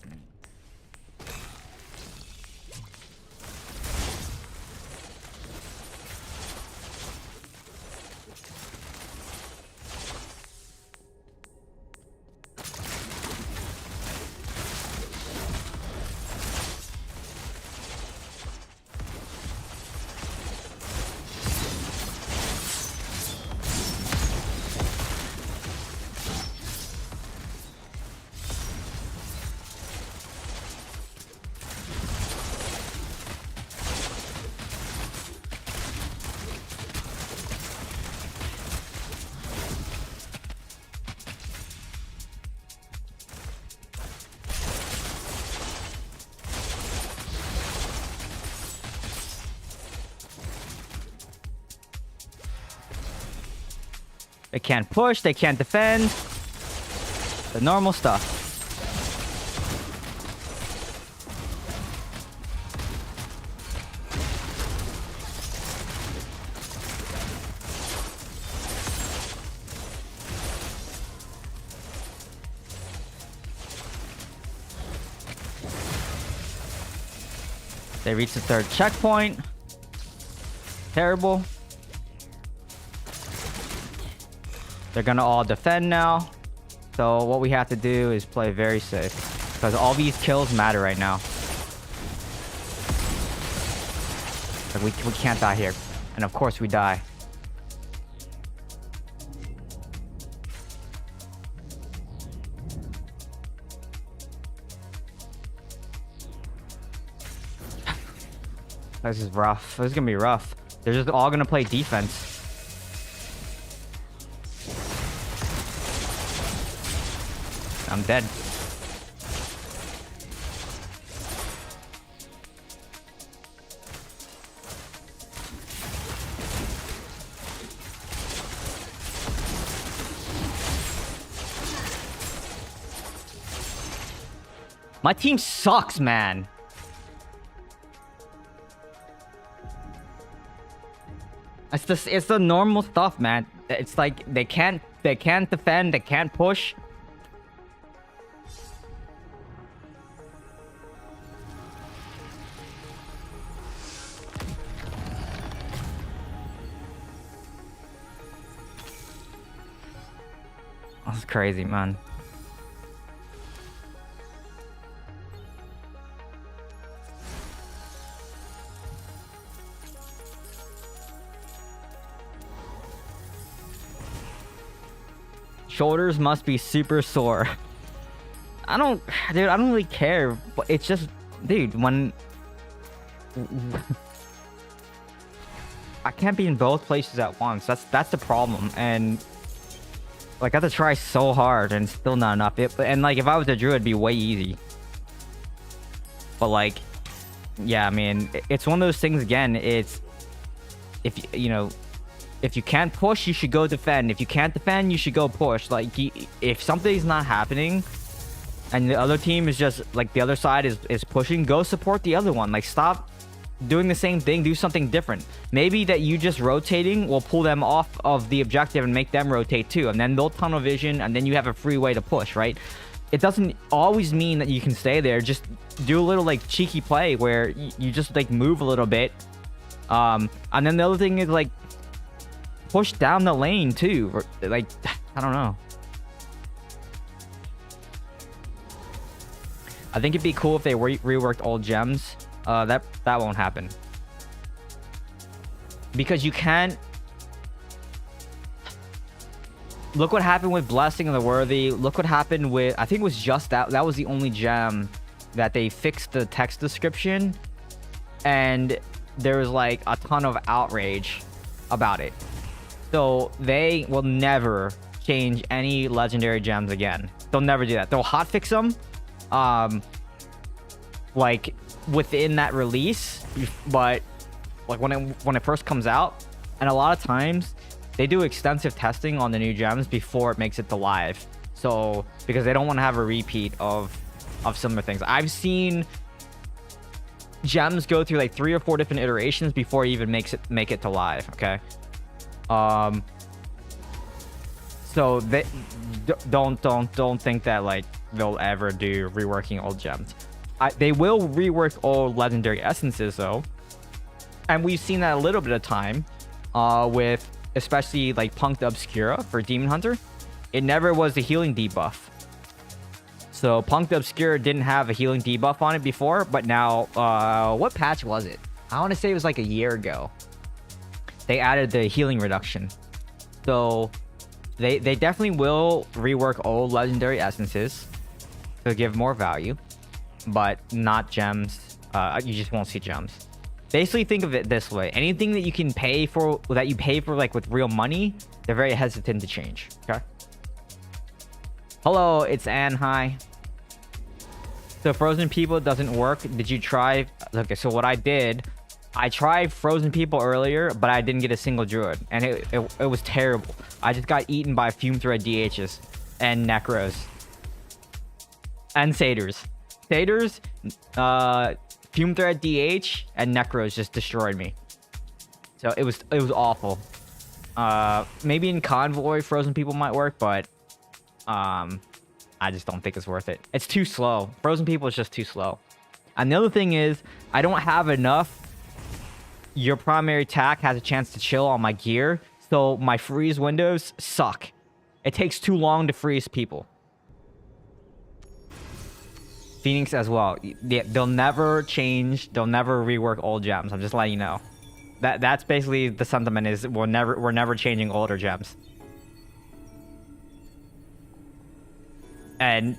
They can't push, they can't defend. The normal stuff. They reach the third checkpoint. Terrible. They're gonna all defend now. So what we have to do is play very safe. Because all these kills matter right now. Like we can't die here. And of course we die. This is rough. This is gonna be rough. They're just all gonna play defense. I'm dead. My team sucks, man. It's the normal stuff, man. It's like they can't defend, they can't push. That's crazy, man. Shoulders must be super sore. I don't really care, but it's just, dude, when I can't be in both places at once. That's the problem, and like I have to try so hard and still not enough. And like if I was a druid, it'd be way easy. But like, yeah, I mean, it's one of those things again. It's if you can't push, you should go defend. If you can't defend, you should go push. Like if something's not happening and the other team is just like the other side is pushing, go support the other one. Like stop doing the same thing, do something different. Maybe that you just rotating will pull them off of the objective and make them rotate too, and then they'll tunnel vision, and then you have a free way to push, right? It doesn't always mean that you can stay there. Just do a little like cheeky play where you just like move a little bit, and then the other thing is like push down the lane too, or, like I don't know. I think it'd be cool if they reworked old gems. That won't happen, because you can't. Look what happened with Blessing of the Worthy. Look what happened with, I think it was just that was the only gem that they fixed the text description, and there was like a ton of outrage about it. So they will never change any legendary gems again. They'll never do that. They'll hotfix them like within that release, but like when it first comes out. And a lot of times they do extensive testing on the new gems before it makes it to live, so because they don't want to have a repeat of similar things. I've seen gems go through like 3 or 4 different iterations before it even make it to live. Okay, so they don't think that like they'll ever do reworking old gems. They will rework old legendary essences though, and we've seen that a little bit of time with especially like Punk the Obscura for Demon Hunter. It never was a healing debuff. So Punk the Obscura didn't have a healing debuff on it before, but now what patch was it? I want to say it was like a year ago. They added the healing reduction. So they definitely will rework old legendary essences to give more value, but not gems. You just won't see gems. Basically, think of it this way: anything that you can pay for, that you pay for like with real money, they're very hesitant to change. Okay. Hello, it's Anne. Hi. So Frozen People doesn't work. Did you try? Okay, so what I did, I tried Frozen People earlier, but I didn't get a single druid, and it was terrible. I just got eaten by Fume Thread DHs and Necros and Satyrs. Fume Thread DH and Necros just destroyed me. So it was awful. Maybe in Convoy Frozen People might work, but I just don't think it's worth it. It's too slow. Frozen People is just too slow. And the other thing is, I don't have enough. Your primary attack has a chance to chill on my gear, so my freeze windows suck. It takes too long to freeze people. Phoenix as well. They'll never change. They'll never rework old gems. I'm just letting you know. That's basically the sentiment. Is we're never changing older gems. And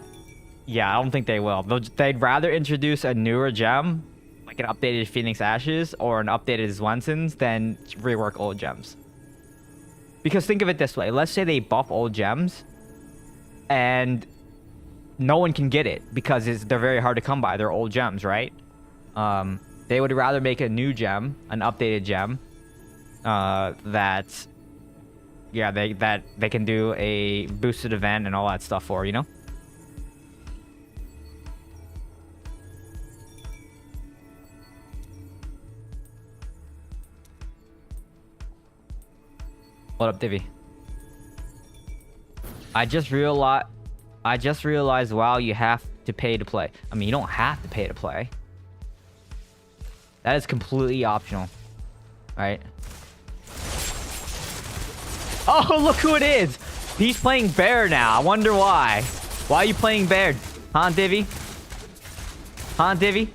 yeah, I don't think they will. They'd rather introduce a newer gem, like an updated Phoenix Ashes or an updated Zwenson's, than rework old gems. Because think of it this way: let's say they buff old gems, and no one can get it because they're very hard to come by. They're old gems, right? They would rather make a new gem, an updated gem, that they can do a boosted event and all that stuff for, you know? What up, Divvy? I just realized, wow, you have to pay to play. I mean, you don't have to pay to play. That is completely optional. Right? Oh, look who it is! He's playing Bear now. I wonder why. Why are you playing Bear? Huh, Divvy? Huh, Divvy?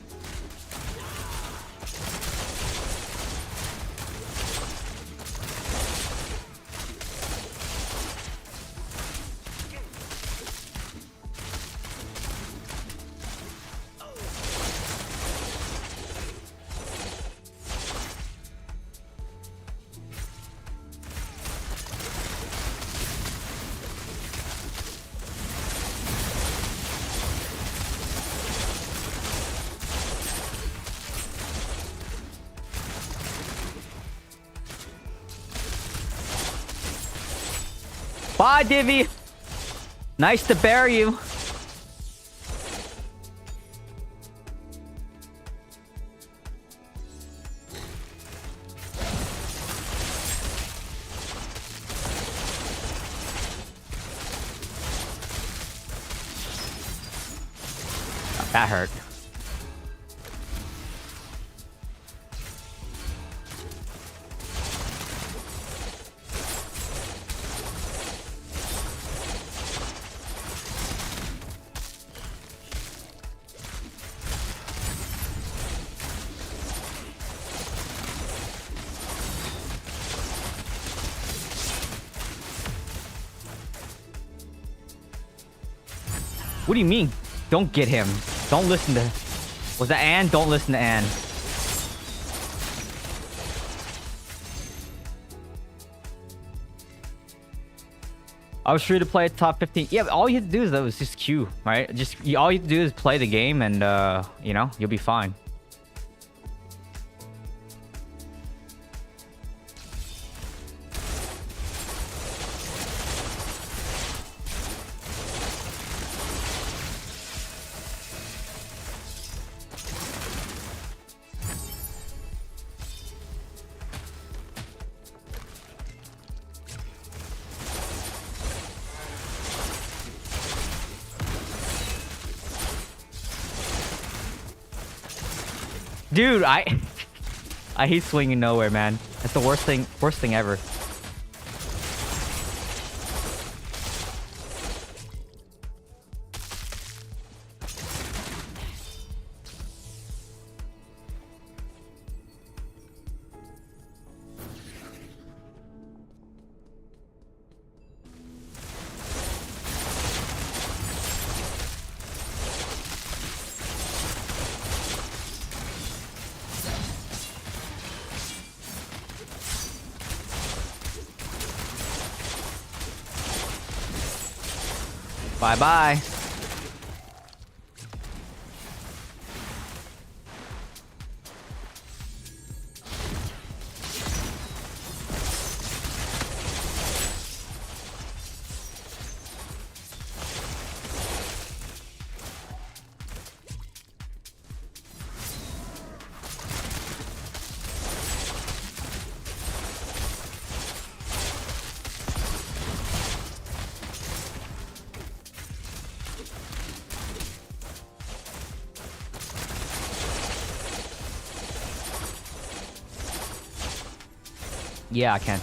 Bye, Divvy. Nice to bear you. That hurt. What do you mean? Don't get him. Don't listen to... Was that Ann? Don't listen to Ann. I was free to play at top 15. Yeah, but all you have to do is though is just queue, right? All you have to do is play the game and you know, you'll be fine. Dude, I hate swinging nowhere, man. That's the worst thing ever. Bye-bye. Yeah, I can.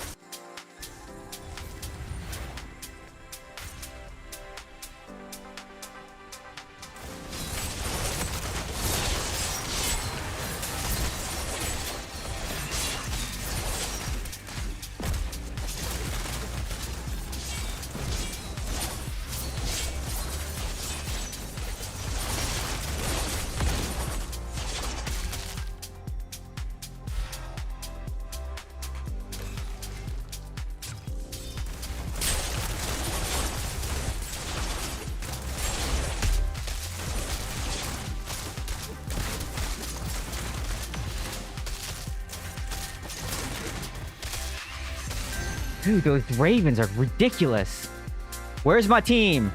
Dude, those Ravens are ridiculous. Where's my team?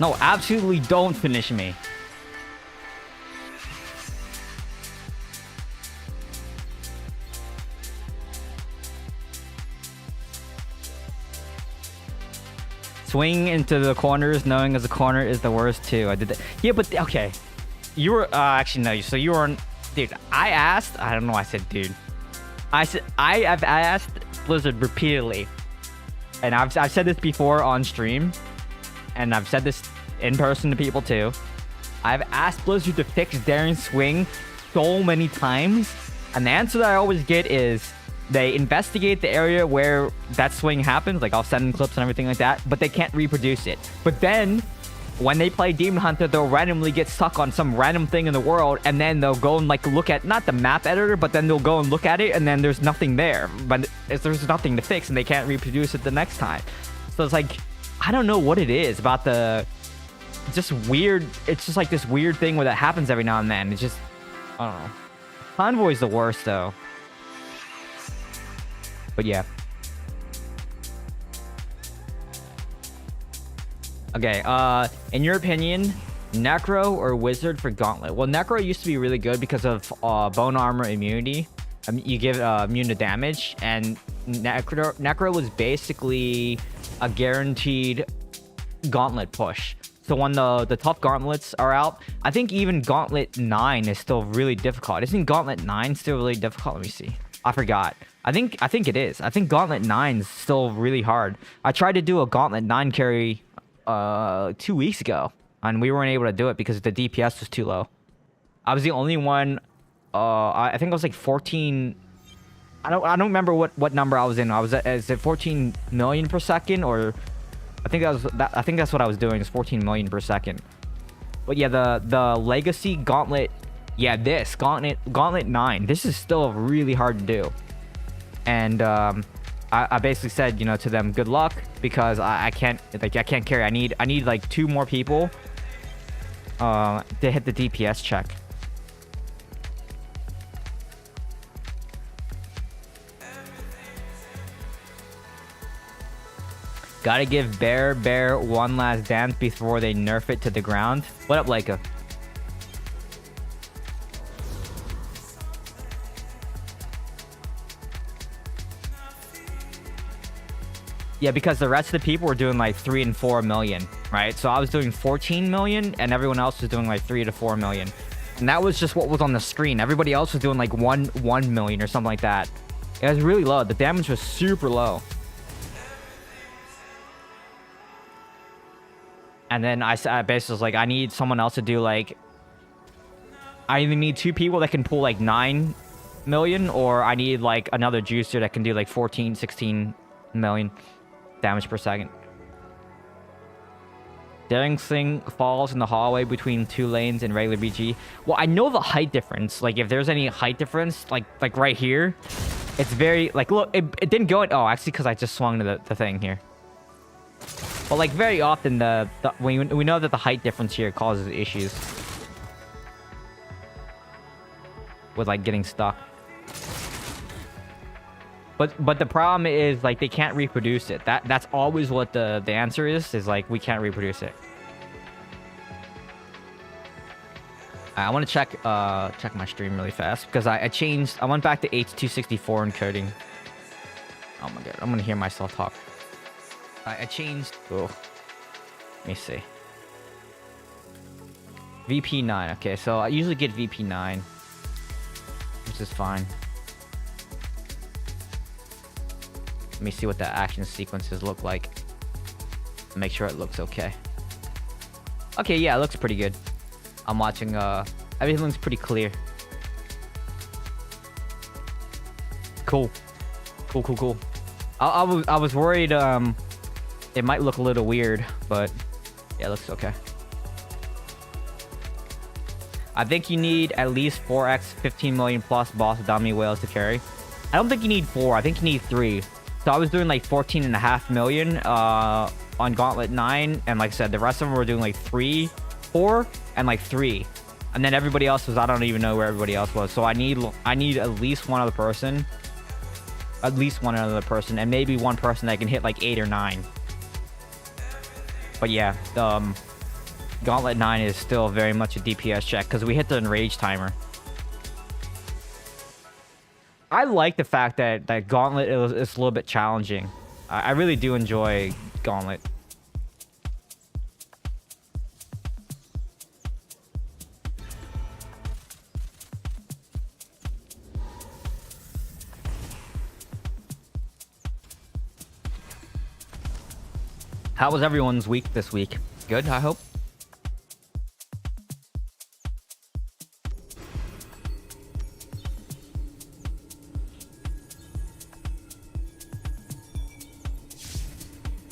No, absolutely don't finish me. Swing into the corners, knowing as a corner is the worst too. I did that. Yeah, but okay. You were actually no. So you were on, dude. I asked. I don't know. Why I said, dude. I said I asked Blizzard repeatedly, and I've said this before on stream, and I've said this in person to people too. I've asked Blizzard to fix daring swing so many times, and the answer that I always get is they investigate the area where that swing happens, like I'll send them clips and everything like that, but they can't reproduce it. But then when they play Demon Hunter, they'll randomly get stuck on some random thing in the world, and then they'll go and like look at not the map editor, but then they'll go and look at it, and then there's nothing there, but there's nothing to fix, and they can't reproduce it the next time. So it's like, I don't know what it is about the just weird. It's just like this weird thing where that happens every now and then. It's just, I don't know. Convoy's the worst though. But yeah. Okay, in your opinion, Necro or Wizard for Gauntlet? Well, Necro used to be really good because of bone armor immunity. You give immune to damage, and Necro was basically a guaranteed Gauntlet push. So when the tough gauntlets are out, I think even Gauntlet 9 is still really difficult. Isn't Gauntlet 9 still really difficult? Let me see. I forgot. I think it is. I think Gauntlet 9 is still really hard. I tried to do a Gauntlet 9 carry 2 weeks ago, and we weren't able to do it because the DPS was too low. I was the only one. I think I was like 14. I don't remember what number I was in. I was at, is it 14 million per second, or I think I think that's what I was doing, is 14 million per second. But yeah, the legacy Gauntlet, yeah, this Gauntlet 9, this is still really hard to do. And I basically said, you know, to them, good luck, because I can't carry. I need like 2 more people to hit the DPS check. Gotta give Bear one last dance before they nerf it to the ground. What up, Leica? Yeah, because the rest of the people were doing like 3 and 4 million, right? So I was doing 14 million, and everyone else was doing like 3 to 4 million. And that was just what was on the screen. Everybody else was doing like 1 million or something like that. It was really low. The damage was super low. And then I basically was like, I need someone else to do like, I either need 2 people that can pull like 9 million, or I need like another juicer that can do like 14, 16 million damage per second. Daring Sling falls in the hallway between 2 lanes in regular BG. Well, I know the height difference. Like if there's any height difference, like right here, it's very like, look, it didn't go in. Oh, actually, because I just swung to the thing here. But like very often we know that the height difference here causes issues with like getting stuck. But the problem is like they can't reproduce it. That's always what the answer is like we can't reproduce it. I want to check my stream really fast because I went back to H264 encoding. Oh my god, I'm gonna hear myself talk. I changed. Oh, let me see. VP9. Okay, so I usually get VP9, which is fine. Let me see what the action sequences look like. Make sure it looks okay. Okay, yeah, it looks pretty good. I'm watching. Everything looks pretty clear. Cool. I was worried. It might look a little weird, but yeah, it looks okay. I think you need at least 4x 15 million plus boss dummy whales to carry. I don't think you need 4. I think you need 3. So I was doing like 14.5 million on Gauntlet 9, and like I said, the rest of them were doing like 3, 4, and like 3. And then everybody else was, I don't even know where everybody else was. So I need at least one other person. At least one other person, and maybe one person that can hit like 8 or 9. But yeah, Gauntlet 9 is still very much a DPS check because we hit the enrage timer. I like the fact that Gauntlet is a little bit challenging. I really do enjoy Gauntlet. How was everyone's week this week? Good, I hope.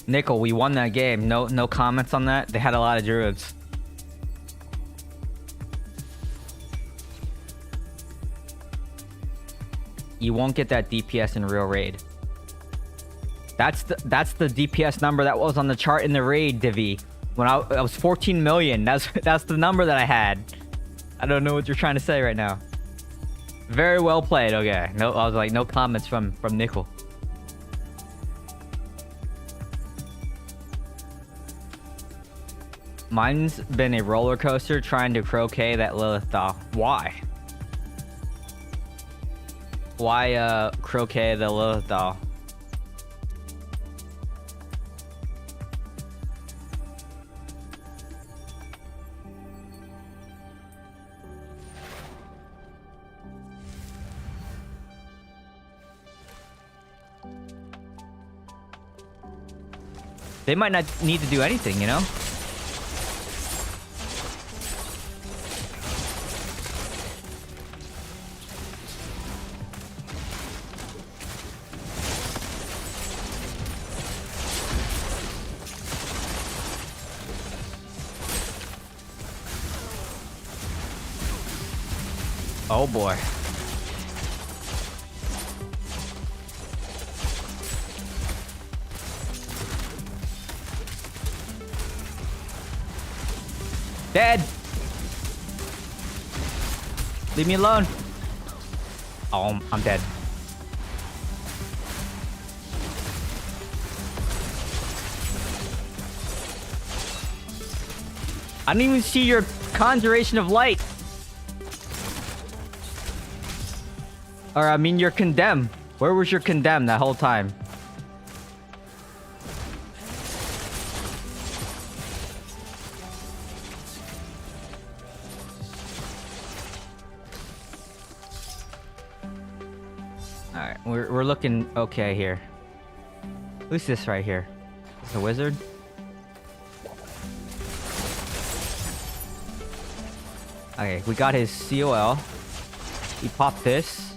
Nickel, we won that game. No comments on that. They had a lot of druids. You won't get that DPS in real raid. That's the DPS number that was on the chart in the raid, Divi. When I was 14 million. That's the number that I had. I don't know what you're trying to say right now. Very well played. Okay. No, I was like, no comments from Nickel. Mine's been a roller coaster trying to croquet that Lilith doll. Why? Why croquet the Lilith doll? They might not need to do anything, you know? Oh boy. Dead. Leave me alone. Oh, I'm dead. I didn't even see your conjuration of light. Or I mean your condemn. Where was your condemn that whole time? Alright, we're looking okay here. Who's this right here? Is this a wizard? Okay, we got his COL. He popped this.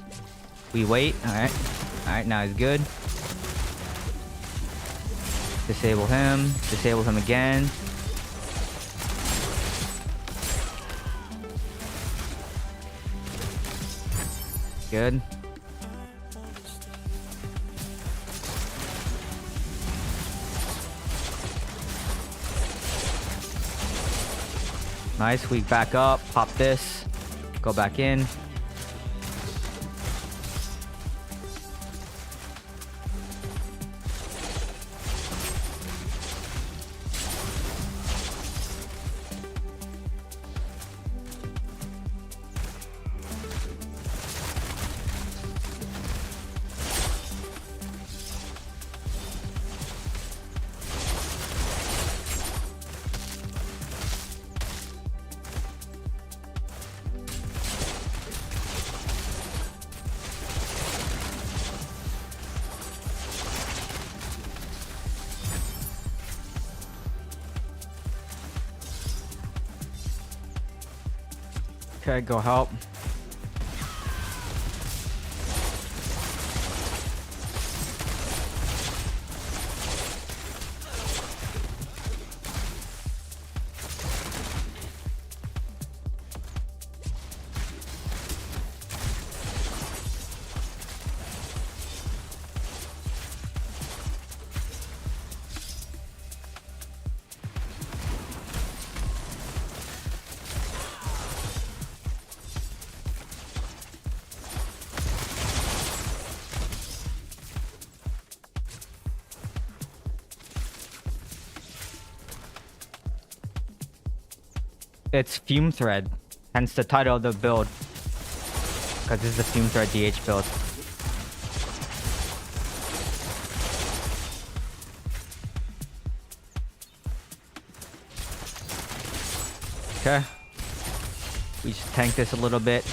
We wait. Alright. Alright, now he's good. Disable him. Disable him again. Good. Nice. We back up. Pop this. Go back in. Okay, go help. it's fume thread, hence the title of the build. Because this is the fume thread DH build. Okay. We just tank this a little bit.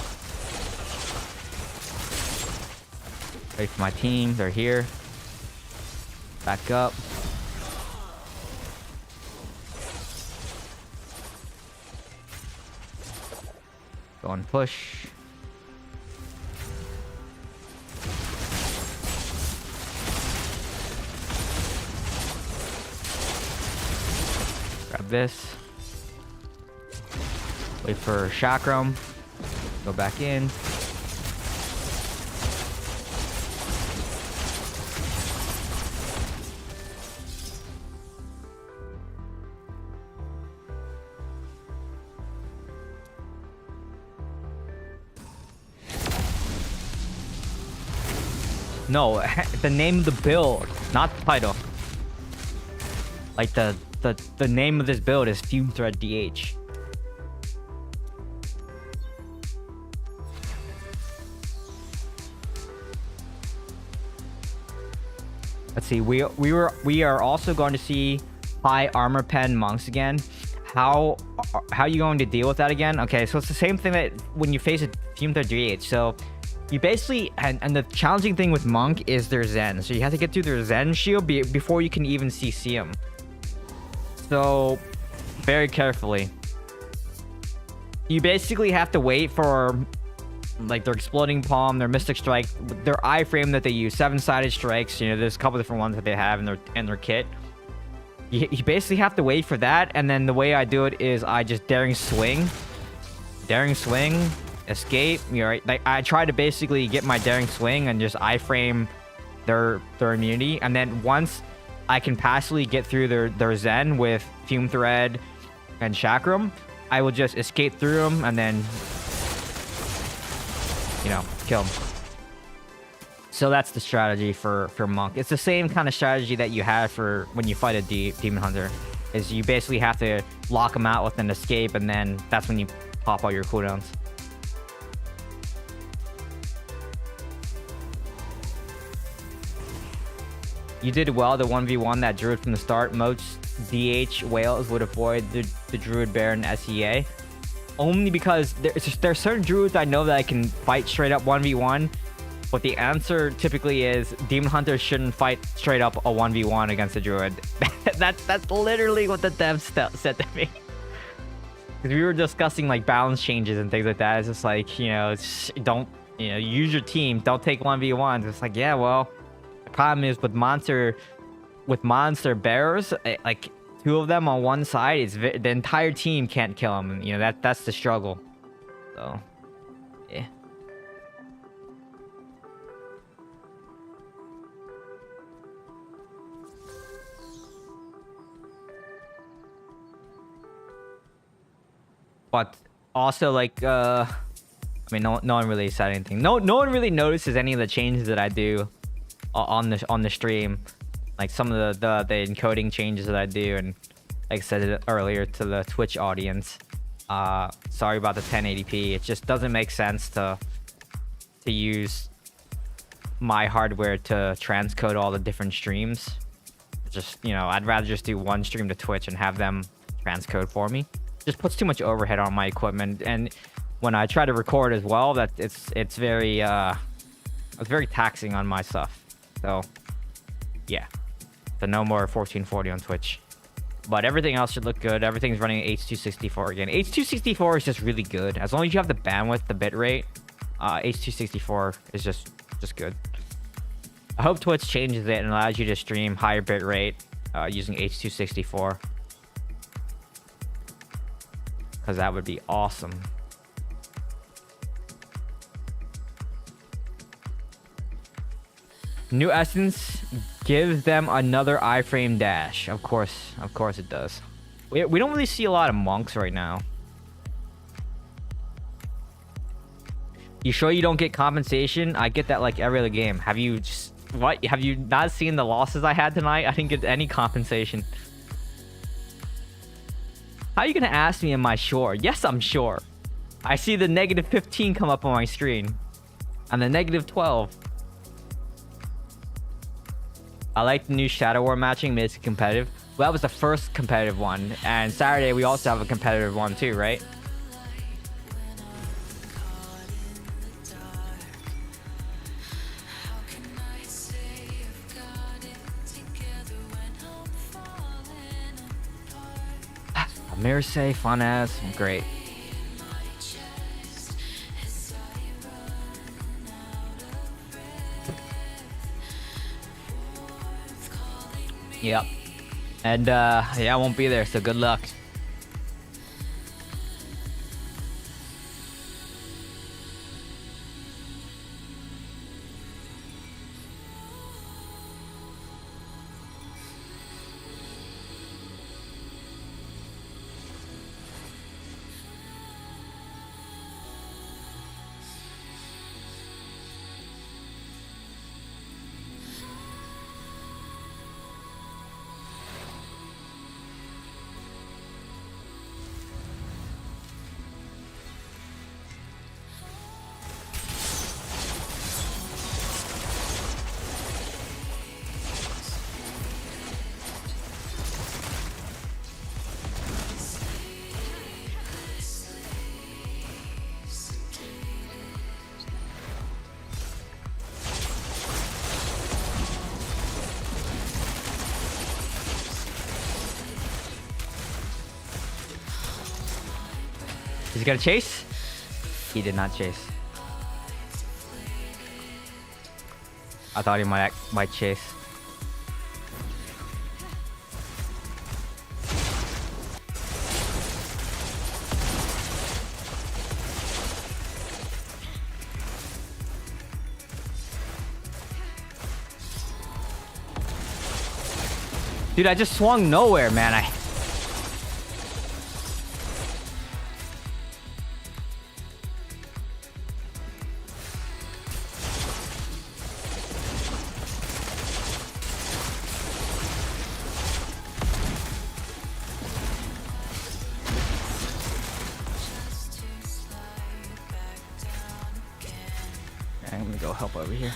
Wait for my team. They're here. Back up. Go and push. Grab this. Wait for Chakram. Go back in. No, the name of the build, not the title. Like the name of this build is Fume Thread DH. Let's see. We are also going to see high armor pen monks again. How are you going to deal with that again? Okay, so it's the same thing that when you face a Fume Thread DH. So you basically, and the challenging thing with monk is their Zen. So you have to get through their Zen shield before you can even CC them. So very carefully. You basically have to wait for like their exploding palm, their mystic strike, their iframe that they use, 7-sided strikes. You know, there's a couple different ones that they have in their kit. You basically have to wait for that, and then the way I do it is I just daring swing, escape. You know, right? Like I try to basically get my daring swing and just iframe their immunity, and then once I can passively get through their Zen with Fume Thread and Chakram, I will just escape through them and then, you know, kill them. So that's the strategy for monk. It's the same kind of strategy that you have for when you fight a demon hunter. Is you basically have to lock them out with an escape, and then that's when you pop all your cooldowns. You did well the 1v1 that druid from the start. Most DH whales would avoid the druid baron SEA. Only because there's certain druids I know that I can fight straight up 1v1. But the answer typically is demon hunters shouldn't fight straight up a 1v1 against a druid. That's literally what the devs said to me. Because we were discussing like balance changes and things like that. It's just like, you know, don't, you know, use your team. Don't take 1v1s. It's like, yeah, well, the problem is with monster bearers, like 2 of them on one side, the entire team can't kill them. You know, that's the struggle. So, yeah. But also, like, I mean, no one really said anything. No one really notices any of the changes that I do on the stream, like some of the encoding changes that I do, and like I said it earlier to the Twitch audience. Sorry about the 1080p. It just doesn't make sense to use my hardware to transcode all the different streams. Just, you know, I'd rather just do one stream to Twitch and have them transcode for me. Just puts too much overhead on my equipment, and when I try to record as well, that it's very taxing on my stuff. So yeah, so no more 1440 on Twitch, but everything else should look good. Everything's running H.264 again. H.264 is just really good as long as you have the bandwidth, the bitrate. H.264 is just good. I hope Twitch changes it and allows you to stream higher bitrate using H.264. Because that would be awesome. New Essence gives them another iframe dash. Of course it does. We don't really see a lot of monks right now. You sure you don't get compensation? I get that like every other game. Have you not seen the losses I had tonight? I didn't get any compensation. How are you gonna ask me, am I sure? Yes, I'm sure. I see the negative 15 come up on my screen. And the negative 12. I like the new Shadow War matching, makes it competitive. Well, that was the first competitive one. And Saturday, we also have a competitive one too, right? Mirsay, fun ass, great. Yep. And yeah, I won't be there, so good luck. Is he gonna chase? He did not chase. I thought he might chase. Dude, I just swung nowhere, man. I'm gonna go help over here.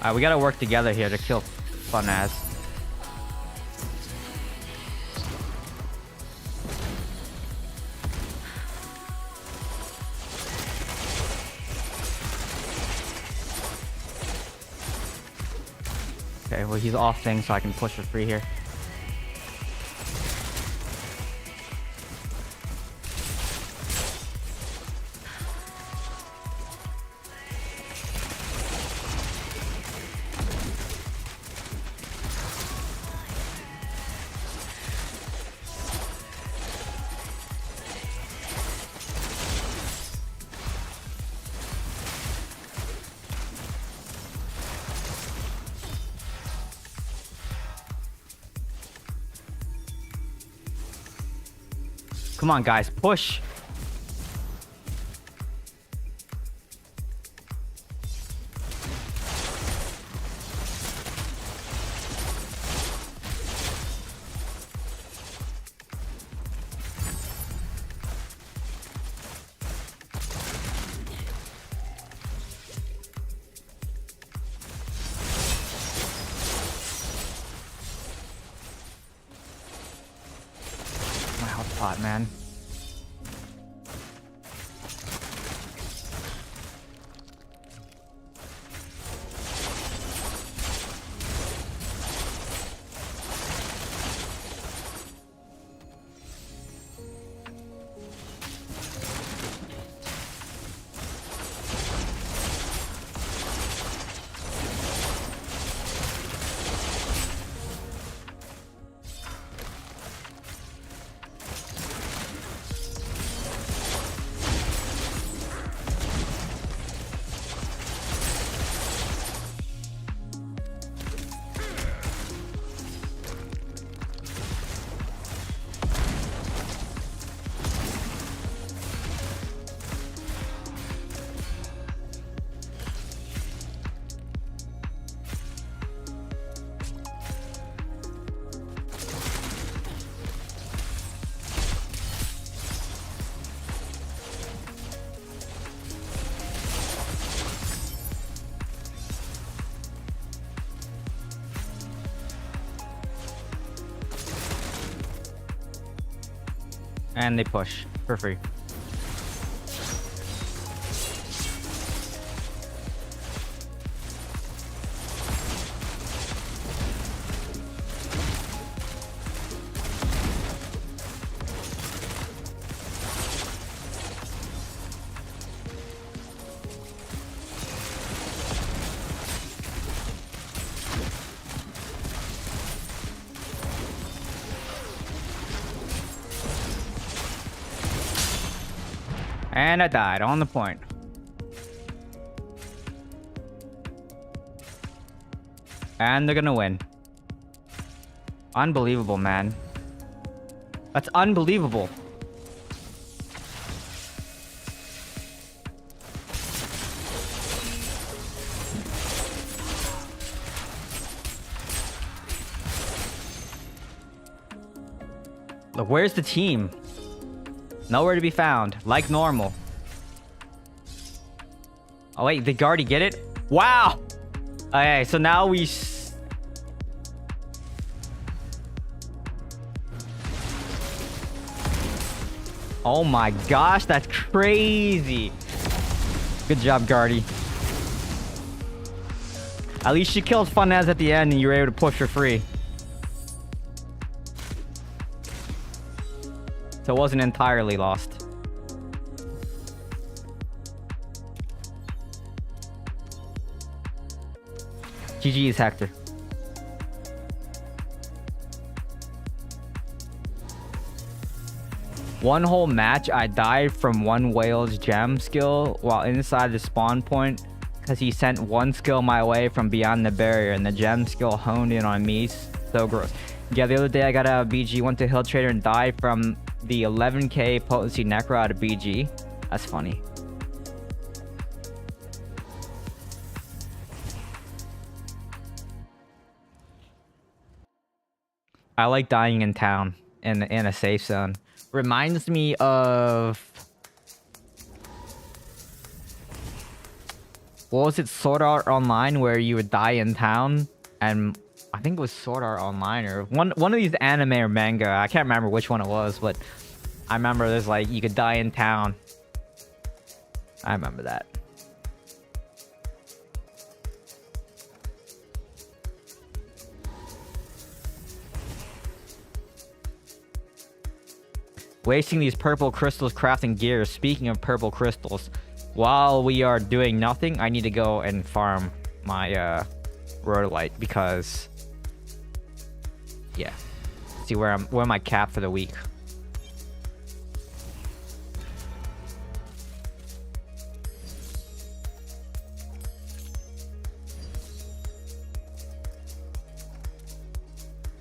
Alright, we gotta work together here to kill fun ass. Okay, well he's off thing, so I can push for free here. Come on, guys, push. My health pot, man. And they push for free. And I died on the point. And they're gonna win. Unbelievable, man. That's unbelievable. Look, where's the team? Nowhere to be found, like normal. Oh wait, did Guardy get it? Wow! Okay, so now we... Oh my gosh, that's crazy. Good job, Guardy. At least you killed Funaz at the end and you were able to push for free. So it wasn't entirely lost. GG's, Hector. One whole match, I died from one whale's gem skill while inside the spawn point because he sent one skill my way from beyond the barrier and the gem skill honed in on me. So gross. Yeah, the other day I got out of BG, went to Hill Trader and died from the 11k potency necro out of BG. That's funny. I like dying in town in a safe zone. Reminds me of... What was it? Sword Art Online, where you would die in town, and I think it was Sword Art Online or one of these anime or manga. I can't remember which one it was, but I remember there's like you could die in town. I remember that. Wasting these purple crystals crafting gear. Speaking of purple crystals, while we are doing nothing, I need to go and farm my rhodolite because yeah. See where am I capped for the week.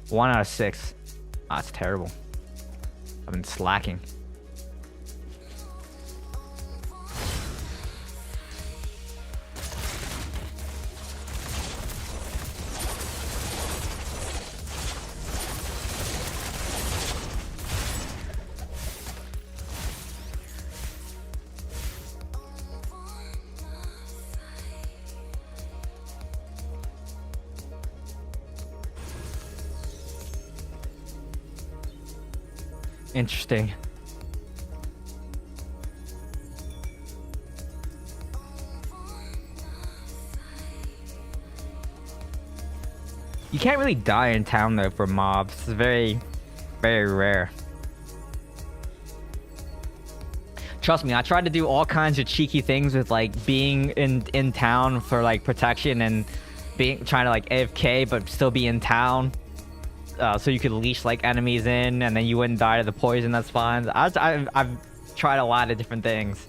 One out of 6. That's terrible. I've been slacking. Interesting. You can't really die in town though for mobs. It's very, very rare. Trust me, I tried to do all kinds of cheeky things with like being in town for like protection and trying to like AFK but still be in town. So you could leash like enemies in and then you wouldn't die to the poison that spawns. I've tried a lot of different things.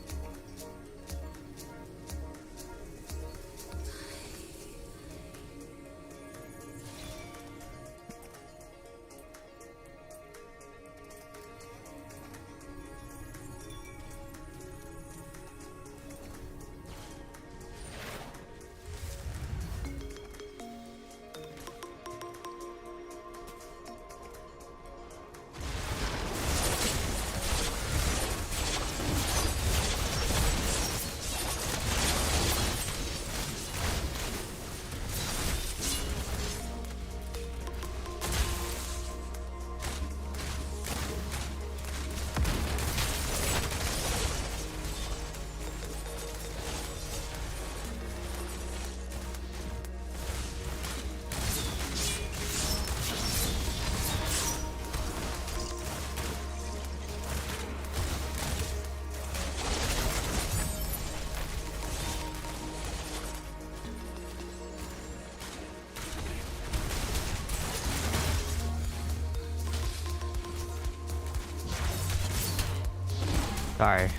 Sorry.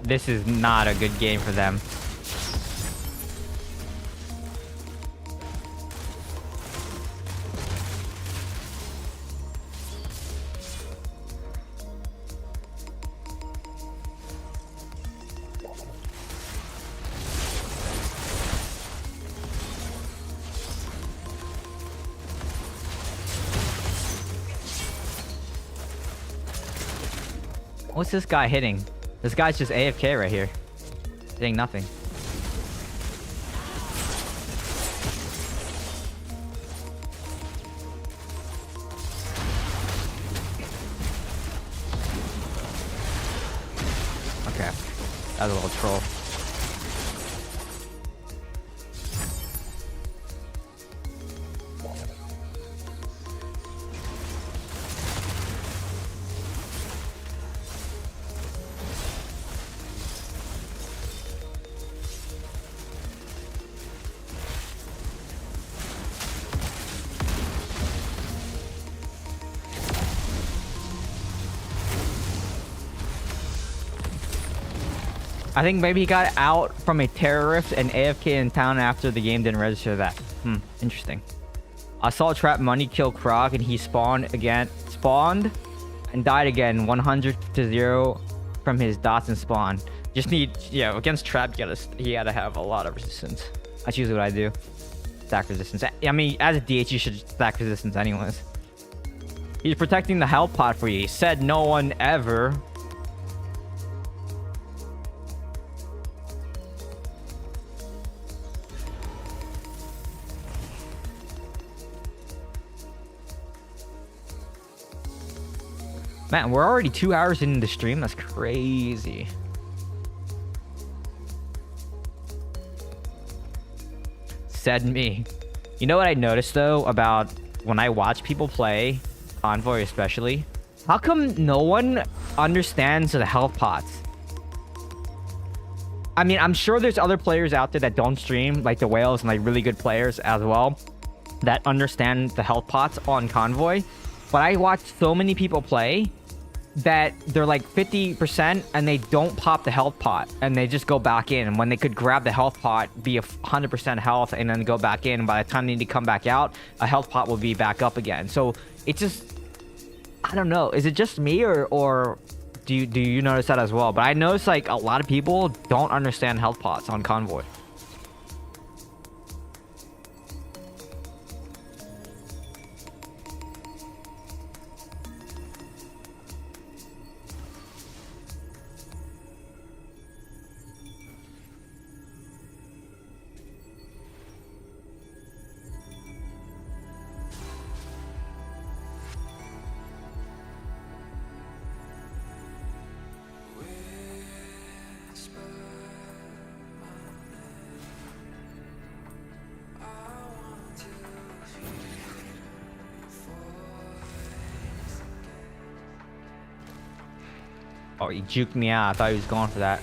This is not a good game for them. What's this guy hitting? This guy's just AFK right here. Hitting nothing. Okay. That was a little troll. I think maybe he got out from a terrorist and AFK in town after the game didn't register that. Interesting. I saw trap money kill Croc and he spawned and died again 100-0 from his dots and spawn. Just need, yeah, against trap he gotta have a lot of resistance. That's usually what I do. Stack resistance. I mean, as a DH you should stack resistance anyways. He's protecting the health pot for you. He said no one ever. Man, we're already 2 hours into the stream. That's crazy. Said me. You know what I noticed though about when I watch people play Convoy especially? How come no one understands the health pots? I mean, I'm sure there's other players out there that don't stream, like the whales and like really good players as well, that understand the health pots on Convoy. But I watch so many people play that they're like 50% and they don't pop the health pot and they just go back in, and when they could grab the health pot, be a 100% health and then go back in, and by the time they need to come back out, a health pot will be back up again. So it just, I don't know, is it just me or do you notice that as well? But I notice like a lot of people don't understand health pots on Convoy. Oh, he juked me out. I thought he was going for that.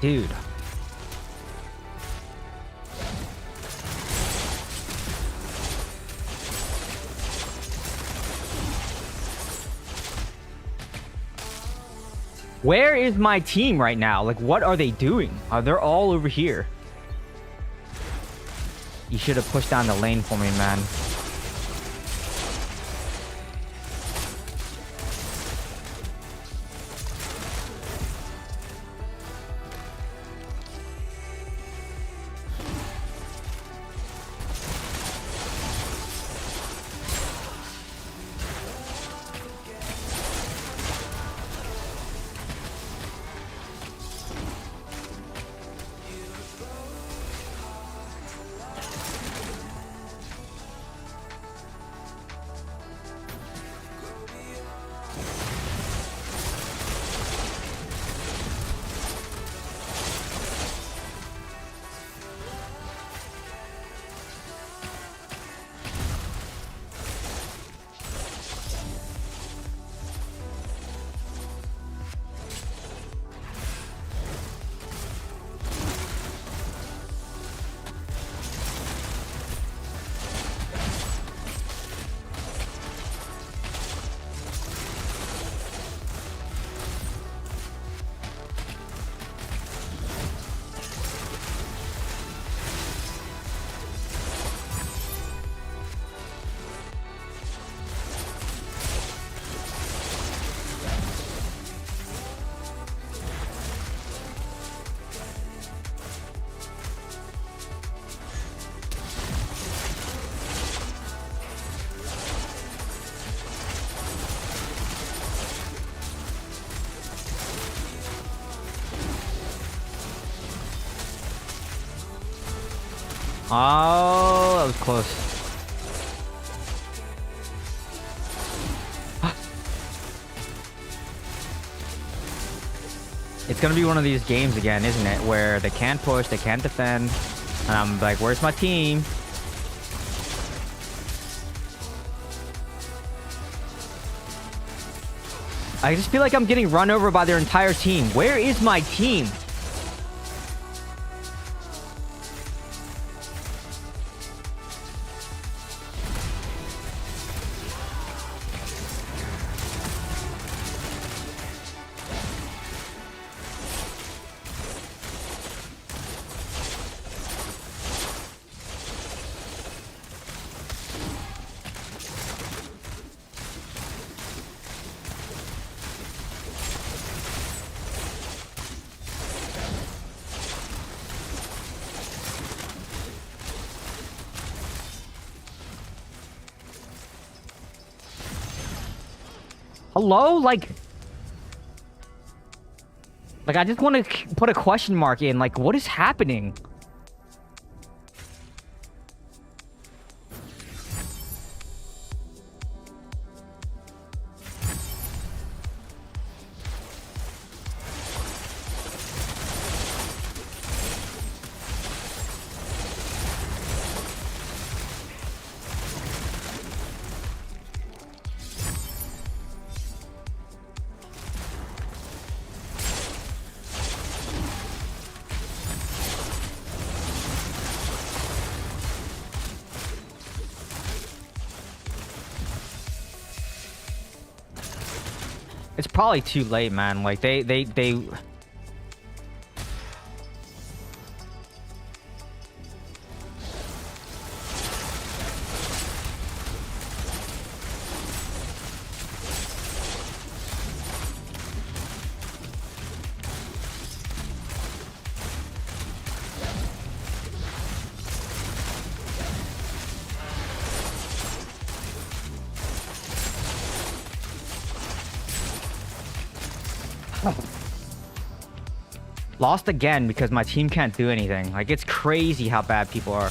Dude. Where is my team right now? Like, what are they doing? They're all over here. You should have pushed down the lane for me, man. Oh, that was close. It's gonna be one of these games again, isn't it? Where they can't push, they can't defend. And I'm like, where's my team? I just feel like I'm getting run over by their entire team. Where is my team? Hello? Like I just want to put a question mark in. Like, what is happening? It's probably too late, man. Like they lost again because my team can't do anything. Like, it's crazy how bad people are.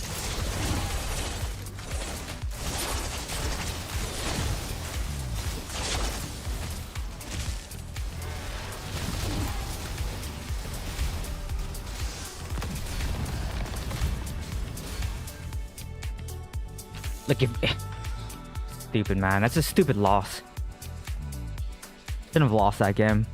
Like, if stupid, man. That's a stupid loss. Shouldn't have lost that game.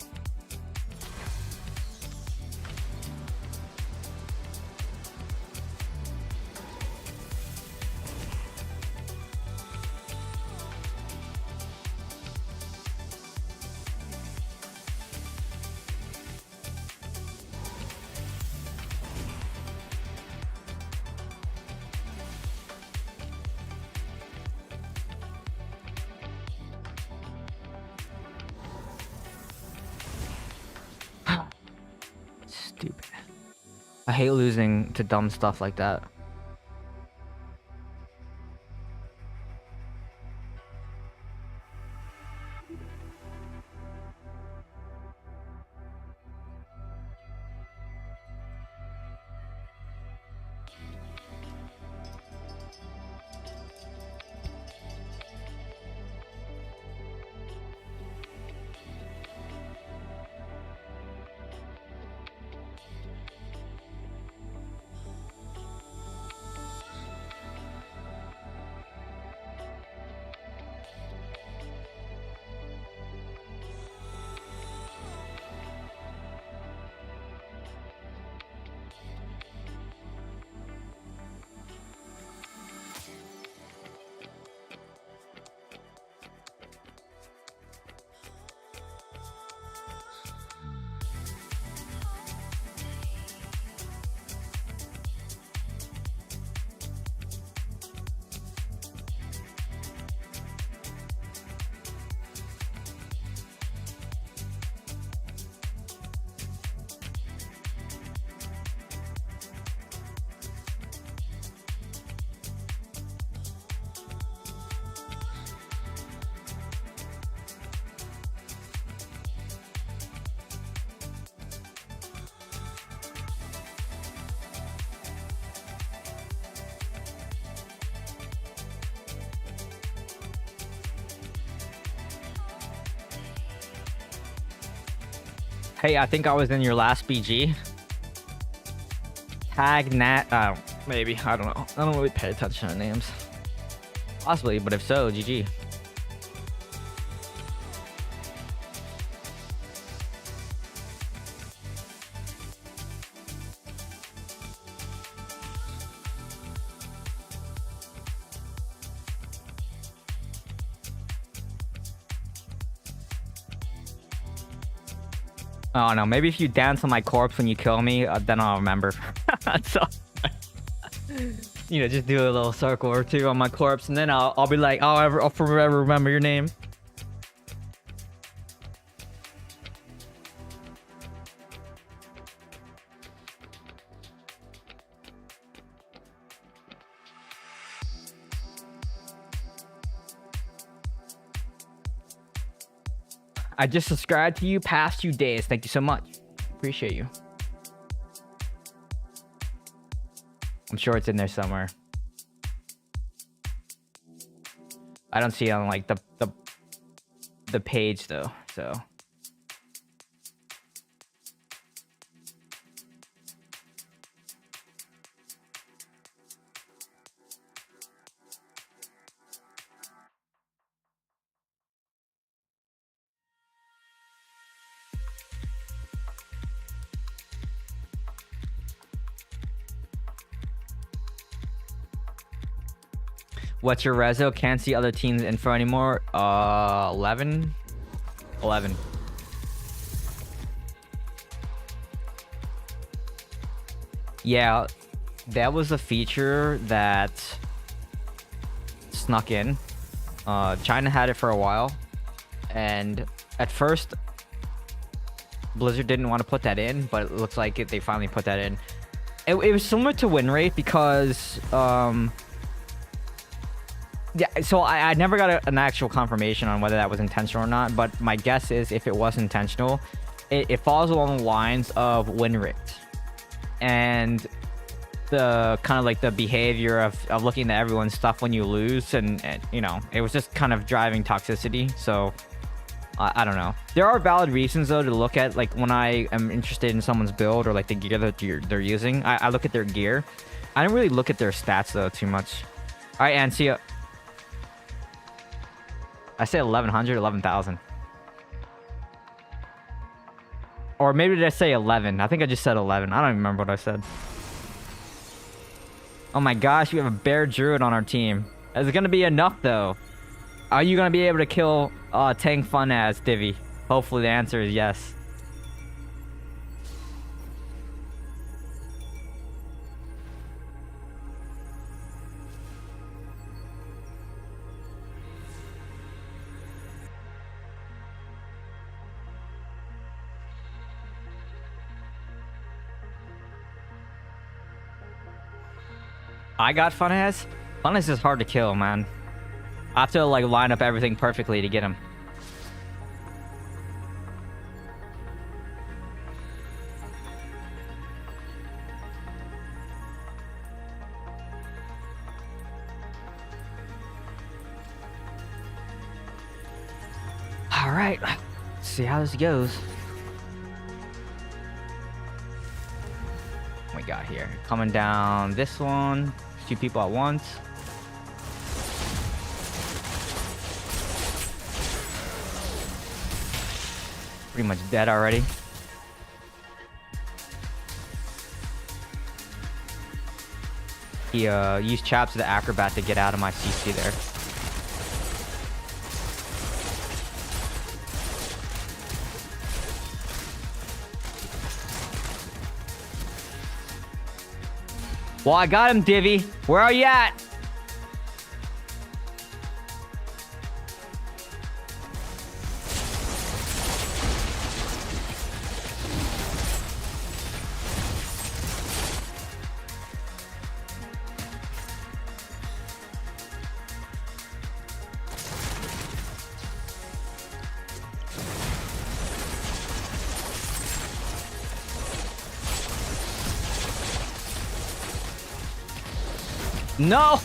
I hate losing to dumb stuff like that. Hey, I think I was in your last BG. Tag Nat. Maybe. I don't know. I don't really pay attention to names. Possibly, but if so, GG. Oh no, maybe if you dance on my corpse when you kill me, then I'll remember. So, you know, just do a little circle or two on my corpse, and then I'll be like, oh, I'll forever remember your name. I just subscribed to you past 2 days. Thank you so much. Appreciate you. I'm sure it's in there somewhere. I don't see it on like the page though, so. What's your rezo? Can't see other teams' info anymore. 11. Yeah, that was a feature that snuck in. China had it for a while, and at first Blizzard didn't want to put that in, but it looks like they finally put that in. It was similar to win rate because yeah, so I never got an actual confirmation on whether that was intentional or not, but my guess is if it was intentional, it falls along the lines of win rate and the kind of like the behavior of looking at everyone's stuff when you lose, and you know, it was just kind of driving toxicity. So I don't know. There are valid reasons though to look at, like when I am interested in someone's build or like the gear that they're using. I look at their gear. I don't really look at their stats though too much. All right, Ansia. I said 1100, 11,000. Or maybe did I say 11? I think I just said 11. I don't even remember what I said. Oh my gosh, we have a bear druid on our team. Is it gonna be enough though? Are you gonna be able to kill Tang Fun as Divi? Hopefully the answer is yes. I got Funes. Funes is hard to kill, man. I have to like line up everything perfectly to get him. All right, let's see how this goes. We got here coming down this one. 2 people at once. Pretty much dead already. He used Chaps the Acrobat to get out of my CC there. Well, I got him, Divvy. Where are you at? No!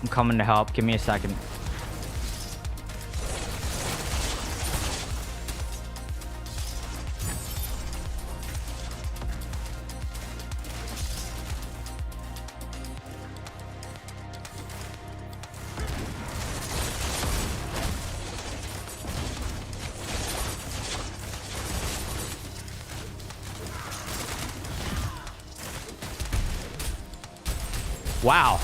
I'm coming to help. Give me a second. Wow.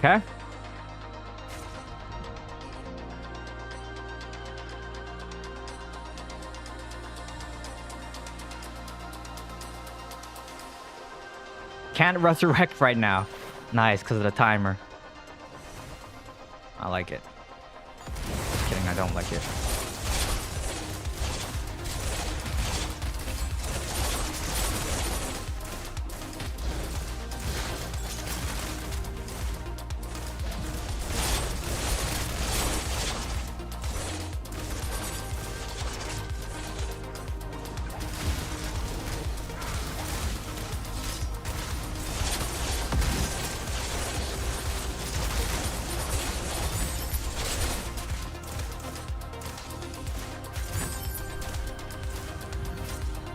Okay. Can't resurrect right now. Nice, because of the timer. I like it. Just kidding, I don't like it.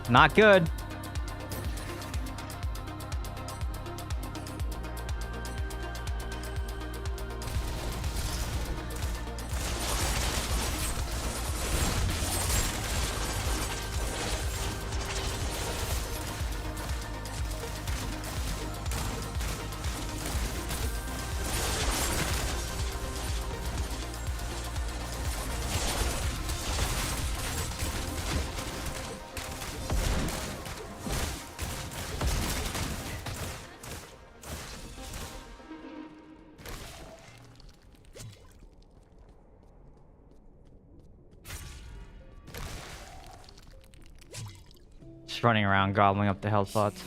Not good. just running around gobbling up the health pots.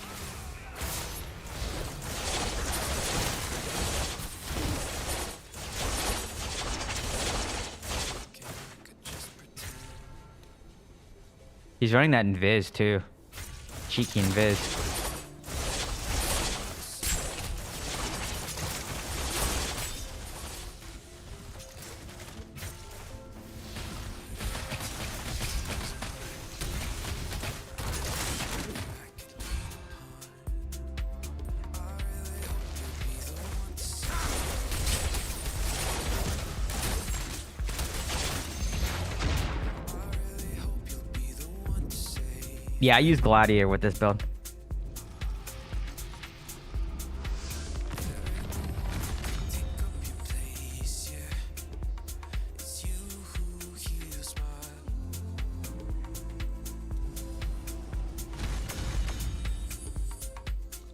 He's running that invis too. Cheeky invis. Yeah, I use Gladiator with this build.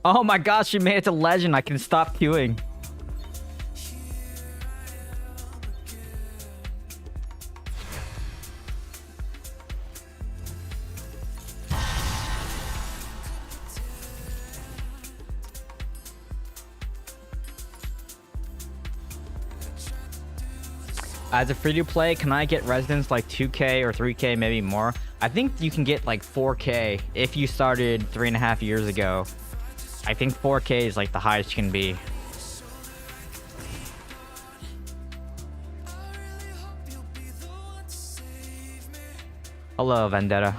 Oh my gosh, she made it to legend. I can stop queuing. As a free-to-play, can I get residence like 2K or 3K, maybe more? I think you can get like 4K if you started 3.5 years ago. I think 4K is like the highest you can be. Hello, Vendetta.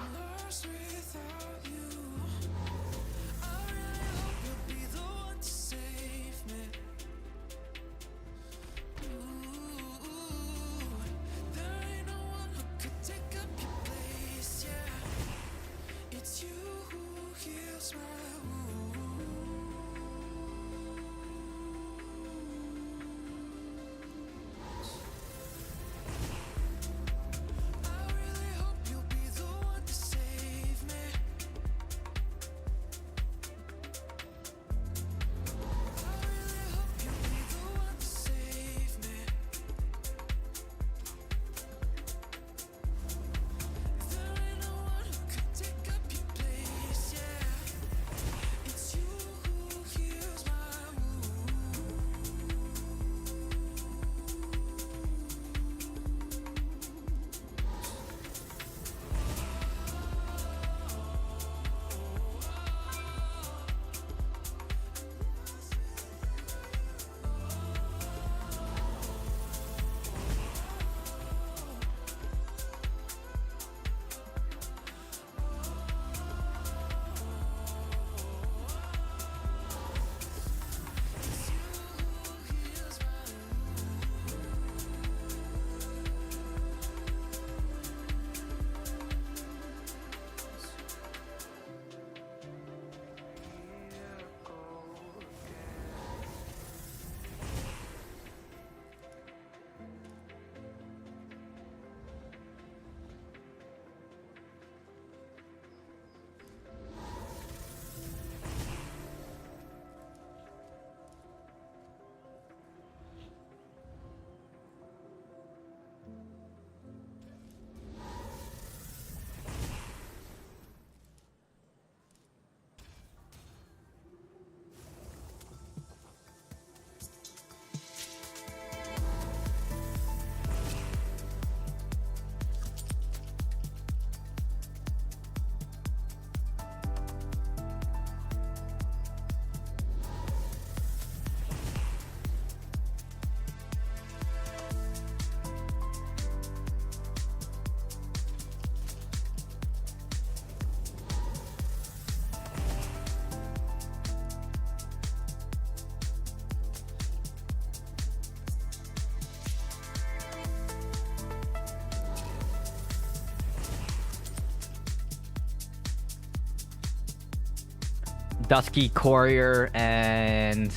Dusky Courier and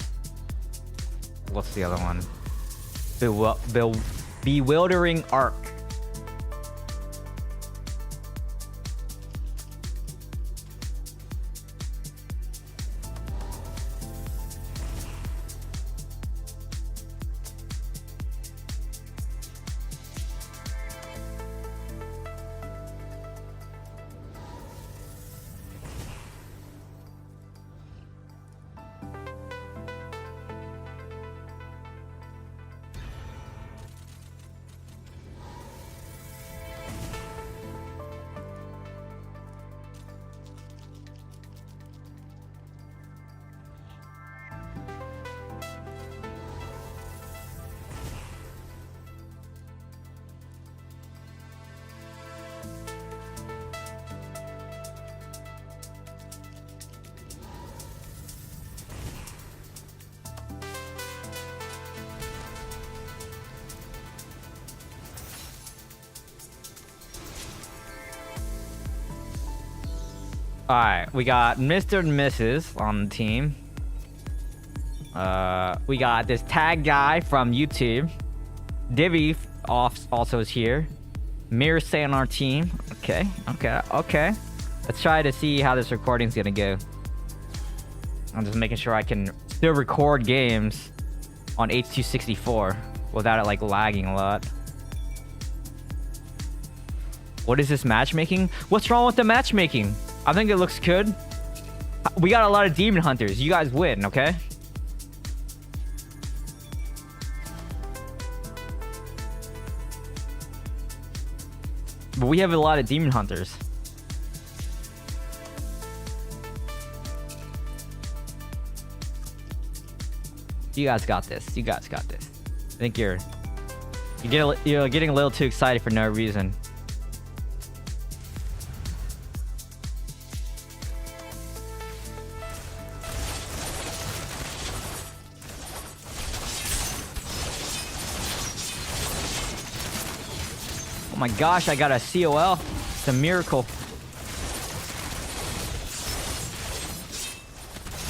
what's the other one? Bewildering Arc. All right, we got Mr. and Mrs. on the team. We got this tag guy from YouTube. Divi also is here. Mirror Say on our team. Okay. Let's try to see how this recording's gonna go. I'm just making sure I can still record games on H.264 without it like lagging a lot. What is this matchmaking? What's wrong with the matchmaking? I think it looks good. We got a lot of demon hunters. You guys win, okay? But we have a lot of demon hunters. You guys got this. You guys got this. I think you're getting a little too excited for no reason. Oh my gosh, I got a COL. It's a miracle.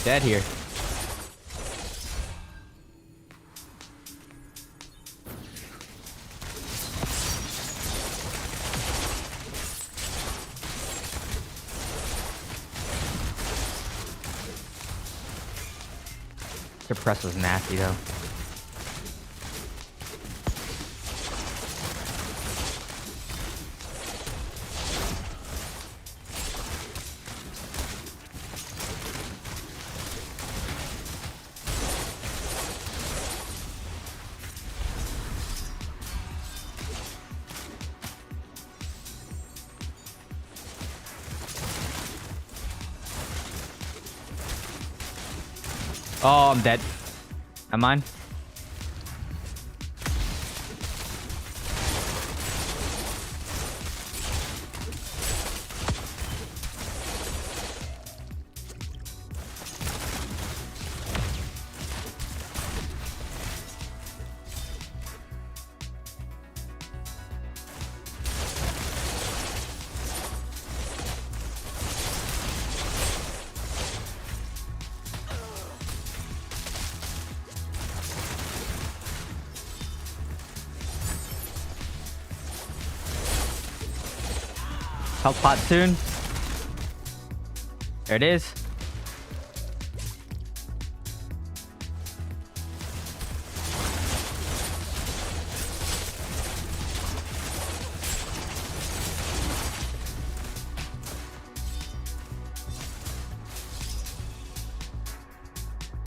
Dead here. The press was nasty though. Oh, I'm dead. Am I? Health pot soon. There it is.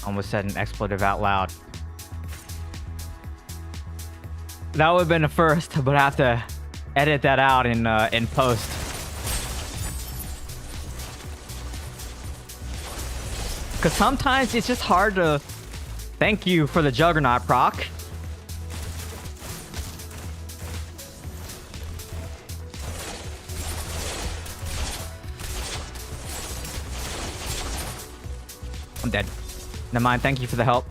Almost said an expletive out loud. That would have been a first, but I have to edit that out in post. Because sometimes it's just hard to thank you for the Juggernaut proc. I'm dead. Never mind, thank you for the help.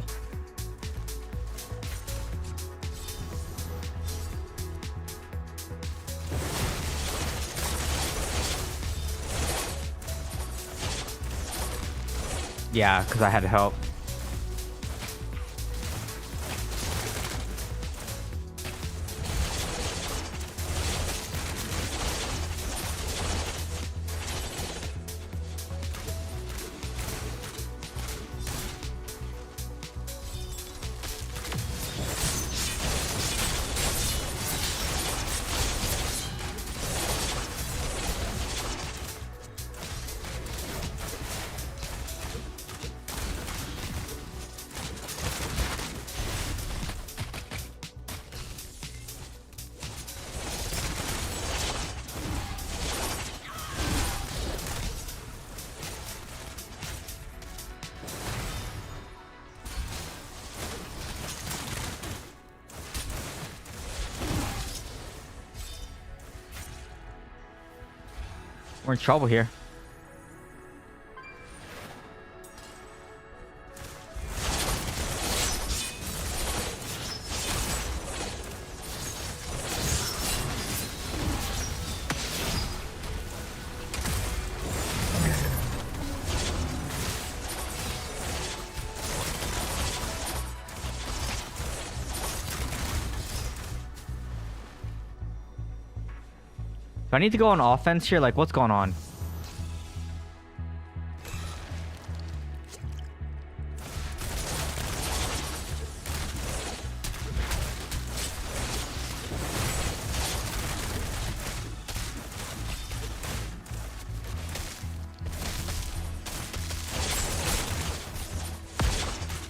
Yeah, because I had to help. We're in trouble here. I need to go on offense here? Like, what's going on?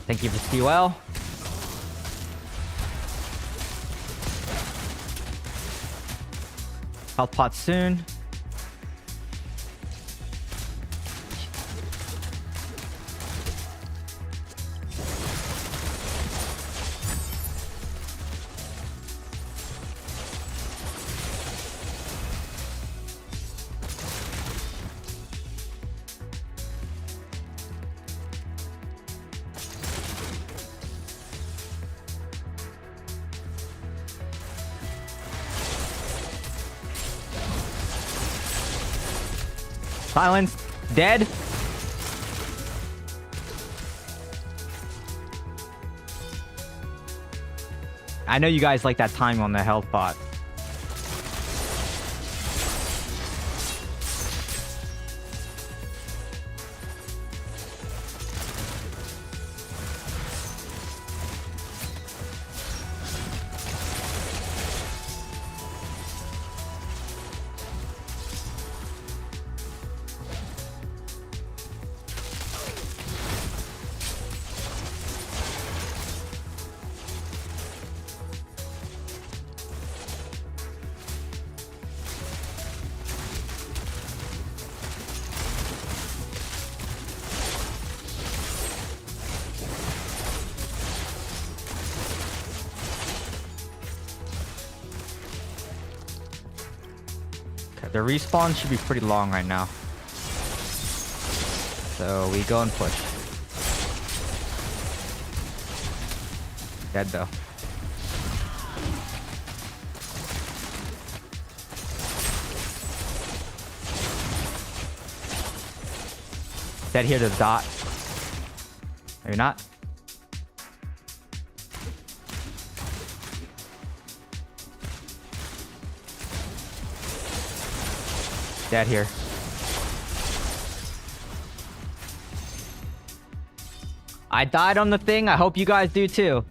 Thank you for COL. Health pot soon. Silence. Dead. I know you guys like that time on the health pot. The respawn should be pretty long right now. So we go and push. Dead though. Dead here to the dot. Maybe not. Dead here. I died on the thing. I hope you guys do too.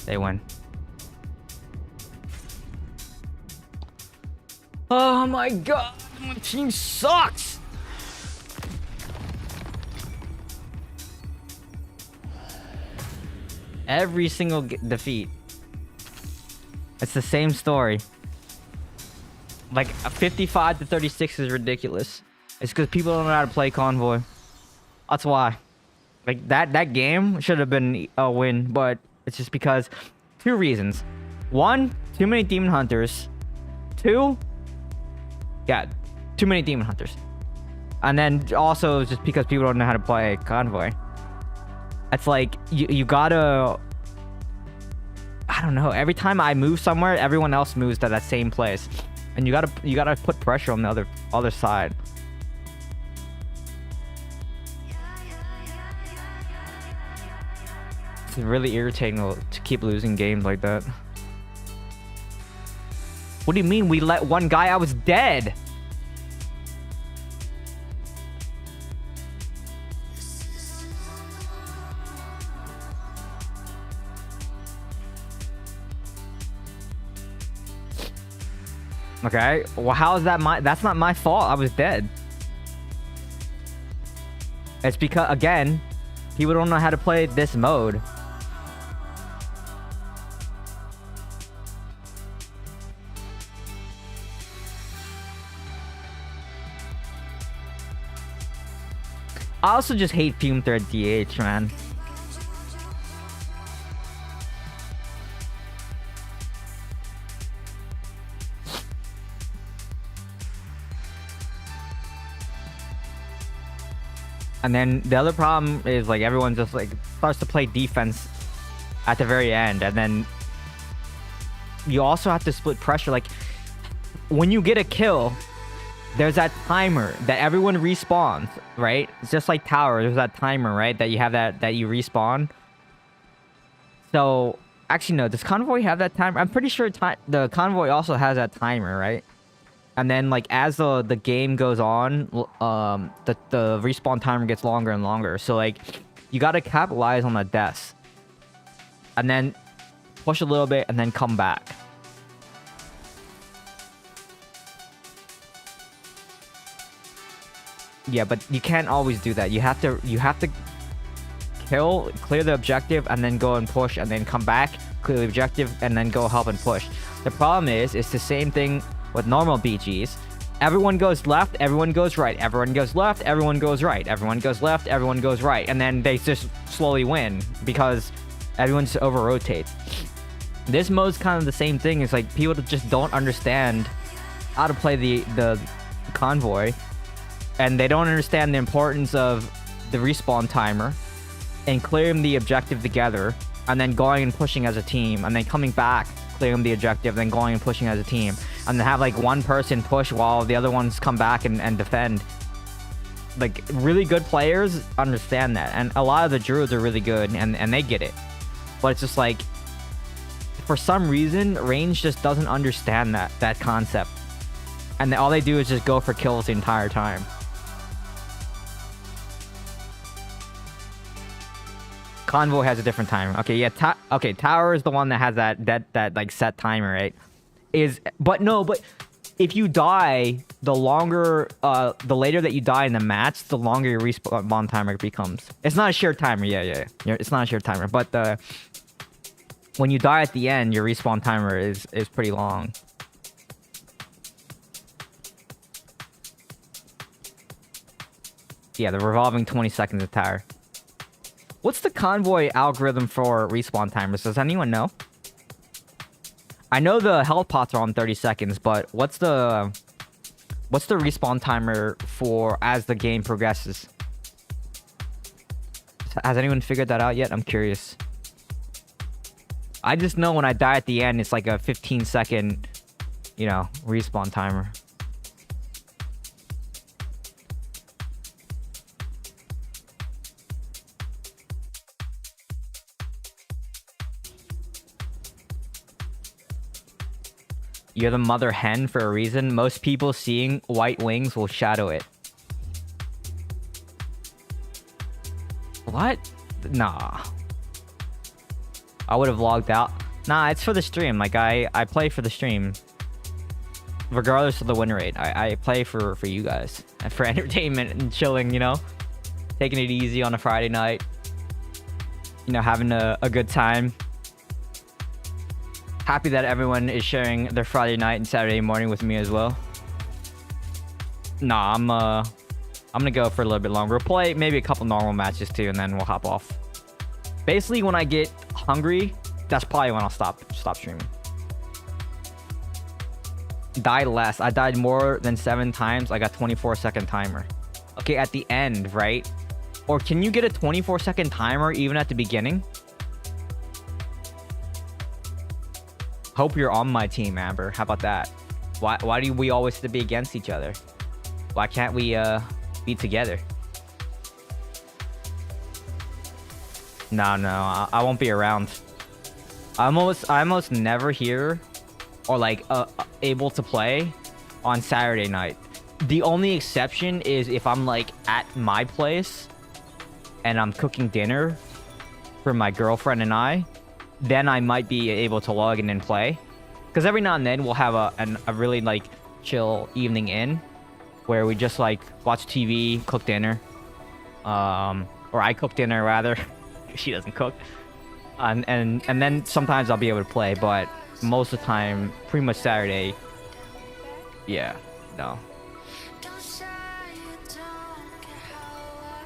They win. Oh my god. My team sucks. Every single defeat. It's the same story. Like, a 55 to 36 is ridiculous. It's because people don't know how to play Convoy. That's why. Like, that game should have been a win, but it's just because... Two reasons. One, too many Demon Hunters. Two... Yeah, too many Demon Hunters. And then also just because people don't know how to play Convoy. It's like, you gotta... I don't know. Every time I move somewhere, everyone else moves to that same place. And you gotta put pressure on the other side. It's really irritating to keep losing games like that. What do you mean we let one guy? I was dead. Okay, well, how is that that's not my fault. I was dead. It's because, again, people don't know how to play this mode. I also just hate Fume Thread DH, man. And then the other problem is, like, everyone just, like, starts to play defense at the very end. And then you also have to split pressure. Like, when you get a kill, there's that timer that everyone respawns, right? It's just like tower. There's that timer, right? That you have that you respawn. So Actually, no. Does Convoy have that timer? I'm pretty sure the Convoy also has that timer, right? And then, like, as the game goes on, the respawn timer gets longer and longer. So, like, you gotta capitalize on the deaths. And then push a little bit and then come back. Yeah, but you can't always do that. You have to clear the objective and then go and push and then come back, clear the objective and then go help and push. The problem is, it's the same thing with normal BGs. Everyone goes left, everyone goes right, everyone goes left, everyone goes right, everyone goes left, everyone goes right, and then they just slowly win because everyone just over rotates. This mode's kind of the same thing. It's like people just don't understand how to play the Convoy, and they don't understand the importance of the respawn timer and clearing the objective together, and then going and pushing as a team, and then coming back, clearing the objective, then going and pushing as a team, and then have like one person push while the other ones come back and defend. Like, really good players understand that, and a lot of the druids are really good, and they get it. But it's just like, for some reason, range just doesn't understand that concept, and all they do is just go for kills the entire time. Convoy has a different timer. Okay, yeah. Okay, tower is the one that has that like set timer, right? But if you die, the later that you die in the match, the longer your respawn timer becomes. It's not a shared timer. Yeah. It's not a shared timer, but when you die at the end, your respawn timer is pretty long. Yeah, the revolving 20 seconds of tower. What's the Convoy algorithm for respawn timers? Does anyone know? I know the health pots are on 30 seconds, but what's the respawn timer for as the game progresses? Has anyone figured that out yet? I'm curious. I just know when I die at the end, it's like a 15-second, respawn timer. You're the mother hen for a reason. Most people seeing white wings will shadow it. What? Nah. I would have logged out. Nah, it's for the stream. Like, I play for the stream. Regardless of the win rate. I play for you guys. And for entertainment and chilling, Taking it easy on a Friday night. Having a good time. Happy that everyone is sharing their Friday night and Saturday morning with me as well. Nah, I'm gonna go for a little bit longer. We'll play maybe a couple normal matches too, and then we'll hop off. Basically, when I get hungry, that's probably when I'll stop streaming. Die less. I died more than 7 times. I got 24-second timer. Okay, at the end, right? Or can you get a 24-second timer even at the beginning? Hope you're on my team, Amber. How about that? Why do we always have to be against each other? Why can't we be together? No, I won't be around. I'm almost never here or like able to play on Saturday night. The only exception is if I'm like at my place and I'm cooking dinner for my girlfriend and I. Then I might be able to log in and play. Because every now and then we'll have a really like chill evening in where we just like watch TV, cook dinner. Or I cook dinner rather. She doesn't cook. And then sometimes I'll be able to play, but most of the time, pretty much Saturday, yeah, no.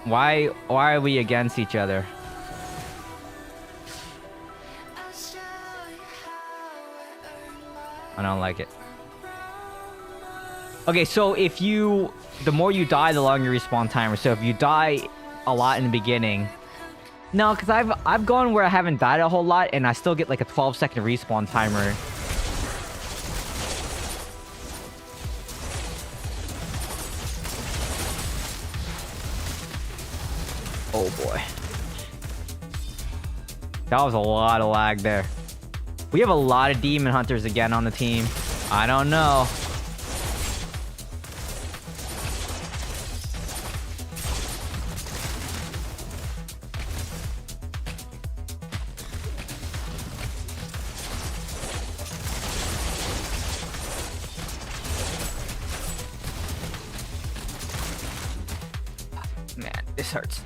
Why are we against each other? I don't like it. Okay, so the more you die, the longer your respawn timer. So if you die a lot in the beginning, no, because I've gone where I haven't died a whole lot, and I still get like a 12-second respawn timer. Oh boy, that was a lot of lag there. We have a lot of demon hunters again on the team. I don't know. Man, this hurts.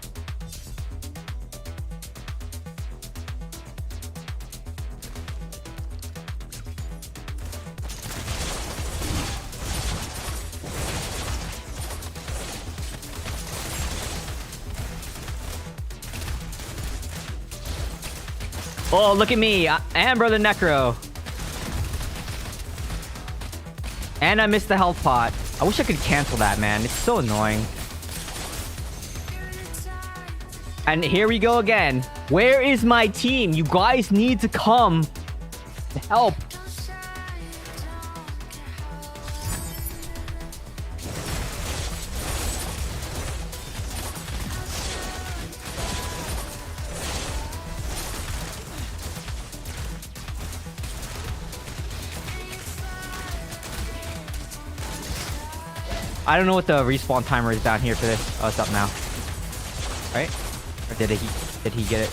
Oh, look at me. And Brother Necro. And I missed the health pot. I wish I could cancel that, man. It's so annoying. And here we go again. Where is my team? You guys need to come to help. I don't know what the respawn timer is down here for this. Oh, it's up now. Right? Or did he get it?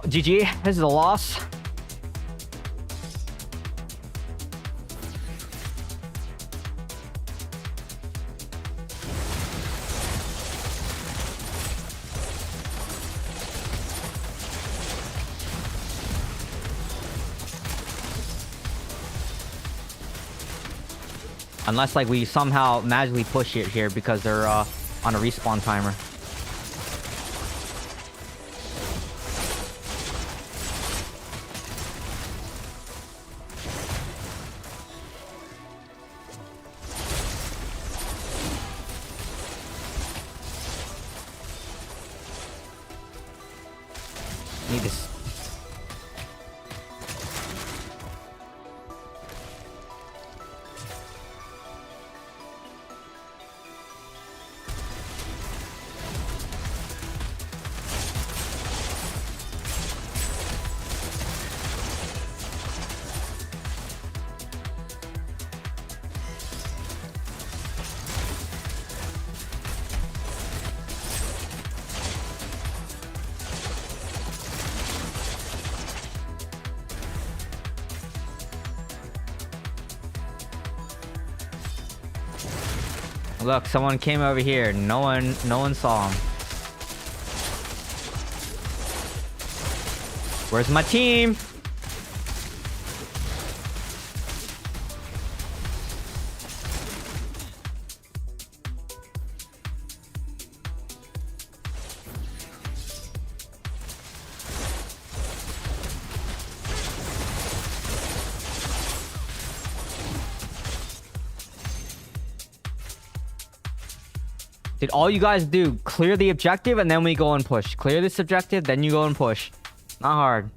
GG. This is a loss. Unless, like, we somehow magically push it here because they're on a respawn timer. Need this. Look, someone came over here. No one saw him. Where's my team? Did all you guys do clear the objective and then we go and push? Clear this objective, then you go and push. Not hard.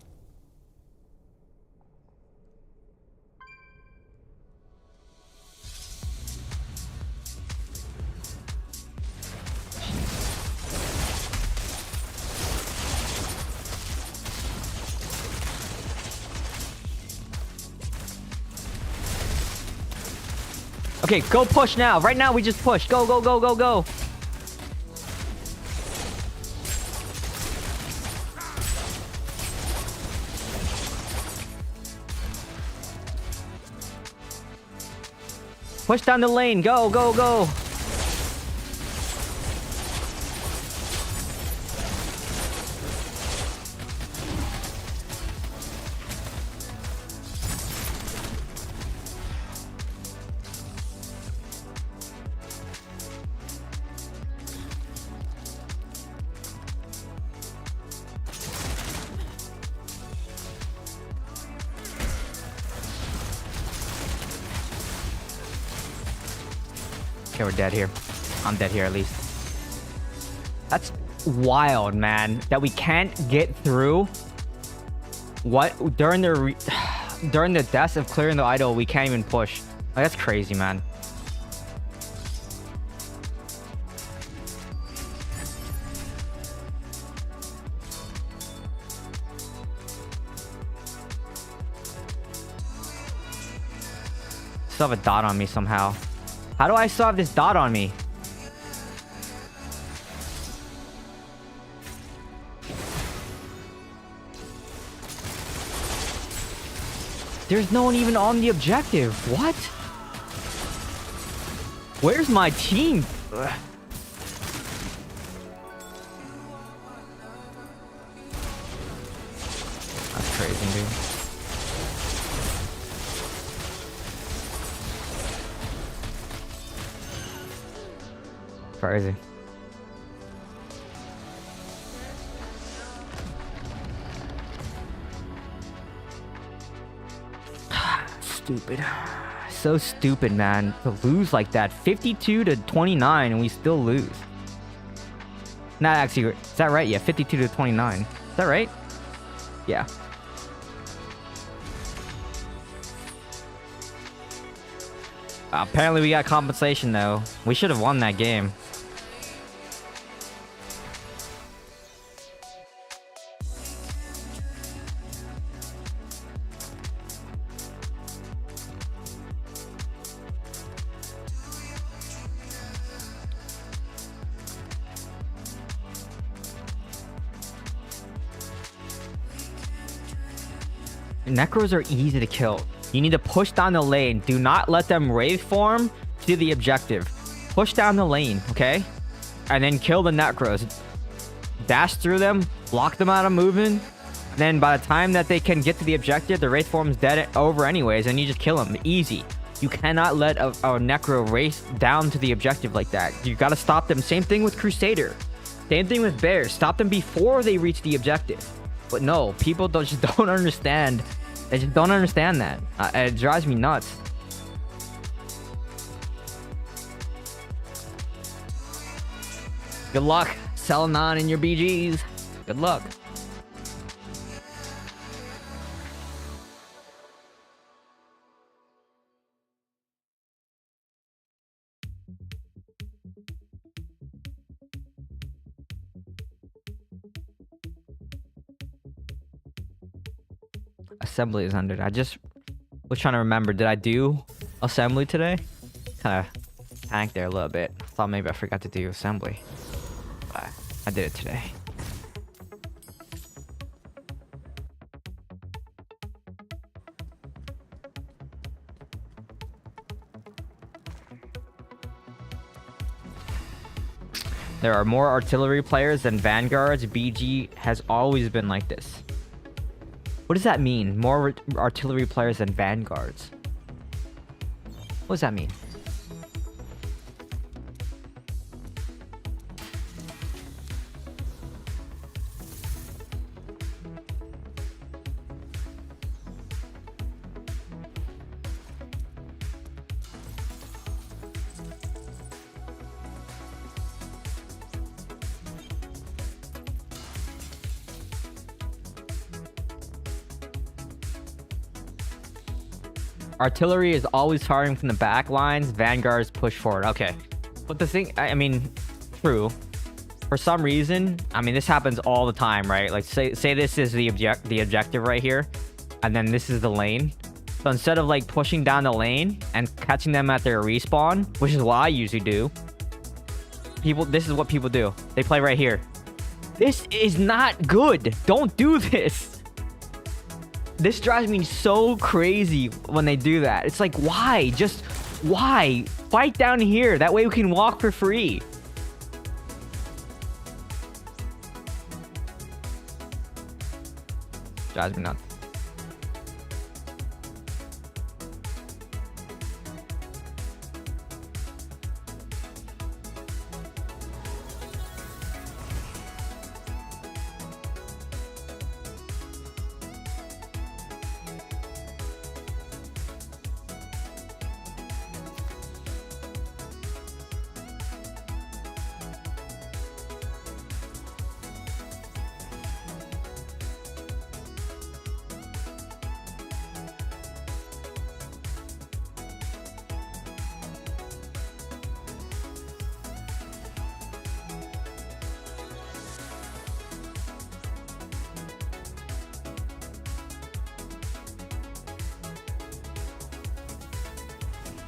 Okay, go push now. Right now we just push. Go, go, go, go, go. Push down the lane. Go, go, go. Okay, we're dead here. I'm dead here at least. That's wild, man. That we can't get through. What during the deaths of clearing the idol, we can't even push. Like, that's crazy, man. Still have a dot on me somehow. How do I still have this dot on me? There's no one even on the objective. What? Where's my team? Ugh. That's crazy, dude. Crazy. Stupid. So stupid, man. To lose like that. 52 to 29 and we still lose. Not actually. Is that right? Yeah, 52 to 29. Is that right? Yeah. Apparently we got compensation though. We should have won that game. Necros are easy to kill. You need to push down the lane. Do not let them wave form to the objective. Push down the lane, okay? And then kill the Necros. Dash through them, block them out of movement. Then by the time that they can get to the objective, the wraith form's dead over anyways, and you just kill them. Easy. You cannot let a Necro race down to the objective like that. You gotta stop them. Same thing with Crusader. Same thing with Bears. Stop them before they reach the objective. But no, people just don't understand. They just don't understand that. It drives me nuts. Good luck selling on in your BGs. Good luck. Assembly is under. I just was trying to remember. Did I do assembly today? Kind of panicked there a little bit. Thought maybe I forgot to do assembly. But I did it today. There are more artillery players than vanguards. BG has always been like this. What does that mean? More artillery players than vanguards. What does that mean? Artillery is always firing from the back lines. Vanguards push forward. Okay. But the thing, I mean, true. For some reason, I mean, this happens all the time, right? Like, say this is the objective right here, and then this is the lane. So instead of like pushing down the lane and catching them at their respawn, which is what I usually do, this is what people do. They play right here. This is not good. Don't do this. This drives me so crazy when they do that. It's like, why? Just why? Fight down here. That way we can walk for free. Drives me nuts.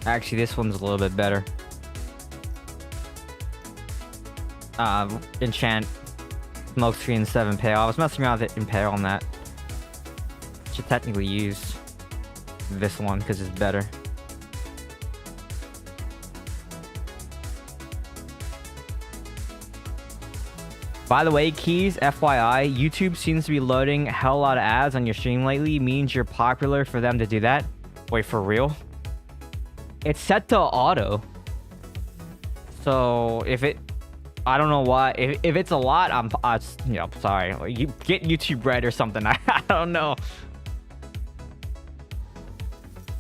Actually, this one's a little bit better. Enchant Smokescreen instead of Impale. I was messing around with Impale on that. Should technically use this one because it's better. By the way, Keys, FYI, YouTube seems to be loading a hell lot of ads on your stream lately. Means you're popular for them to do that. Wait, for real? It's set to auto. So if it, I don't know why. If it's a lot, I'm you know, sorry. You get YouTube Red or something. I don't know.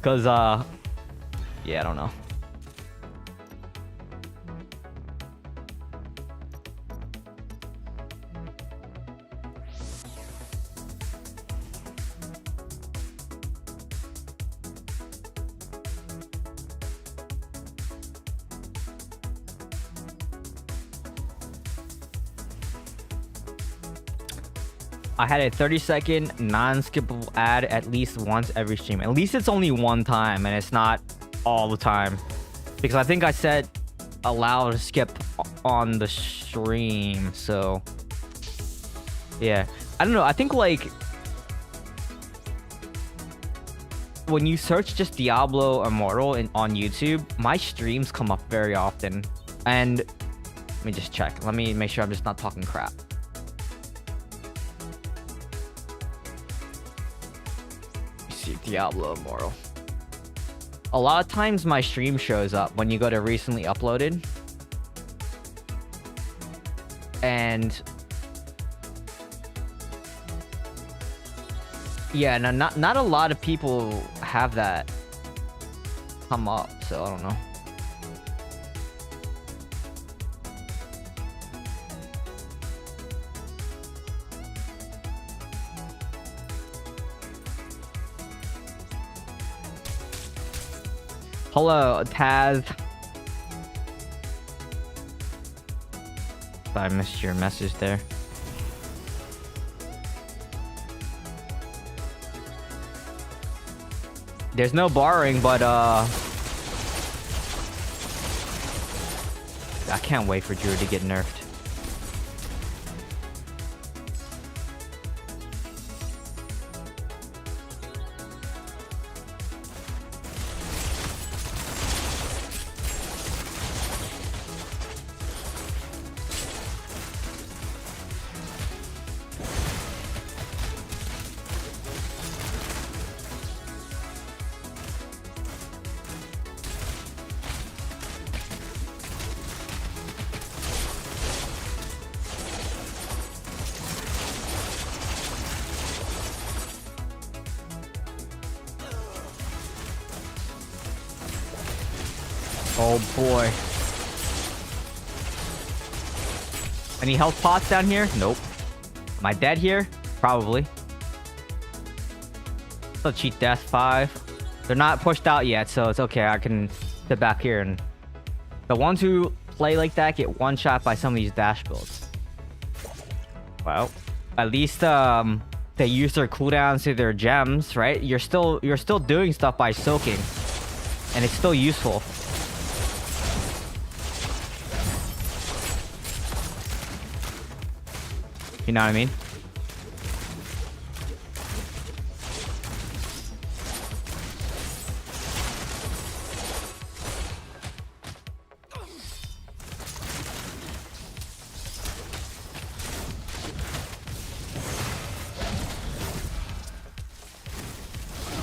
Cause yeah, I don't know. I had a 30-second non-skippable ad at least once every stream. At least it's only one time and it's not all the time. Because I think I said allow to skip on the stream. So yeah, I don't know. I think like when you search just Diablo Immortal on YouTube, my streams come up very often. And let me just check. Let me make sure I'm just not talking crap. Diablo Immortal. A lot of times my stream shows up when you go to recently uploaded. And yeah, no, not a lot of people have that come up, so I don't know. Hello, Taz. I missed your message there. There's no borrowing, but I can't wait for Drew to get nerfed. Oh boy. Any health pots down here? Nope. Am I dead here? Probably. Still cheat death 5. They're not pushed out yet, so it's okay. I can sit back here, and the ones who play like that get one shot by some of these dash builds. Well, at least they use their cooldowns to their gems, right? You're still doing stuff by soaking, and it's still useful. You know what I mean?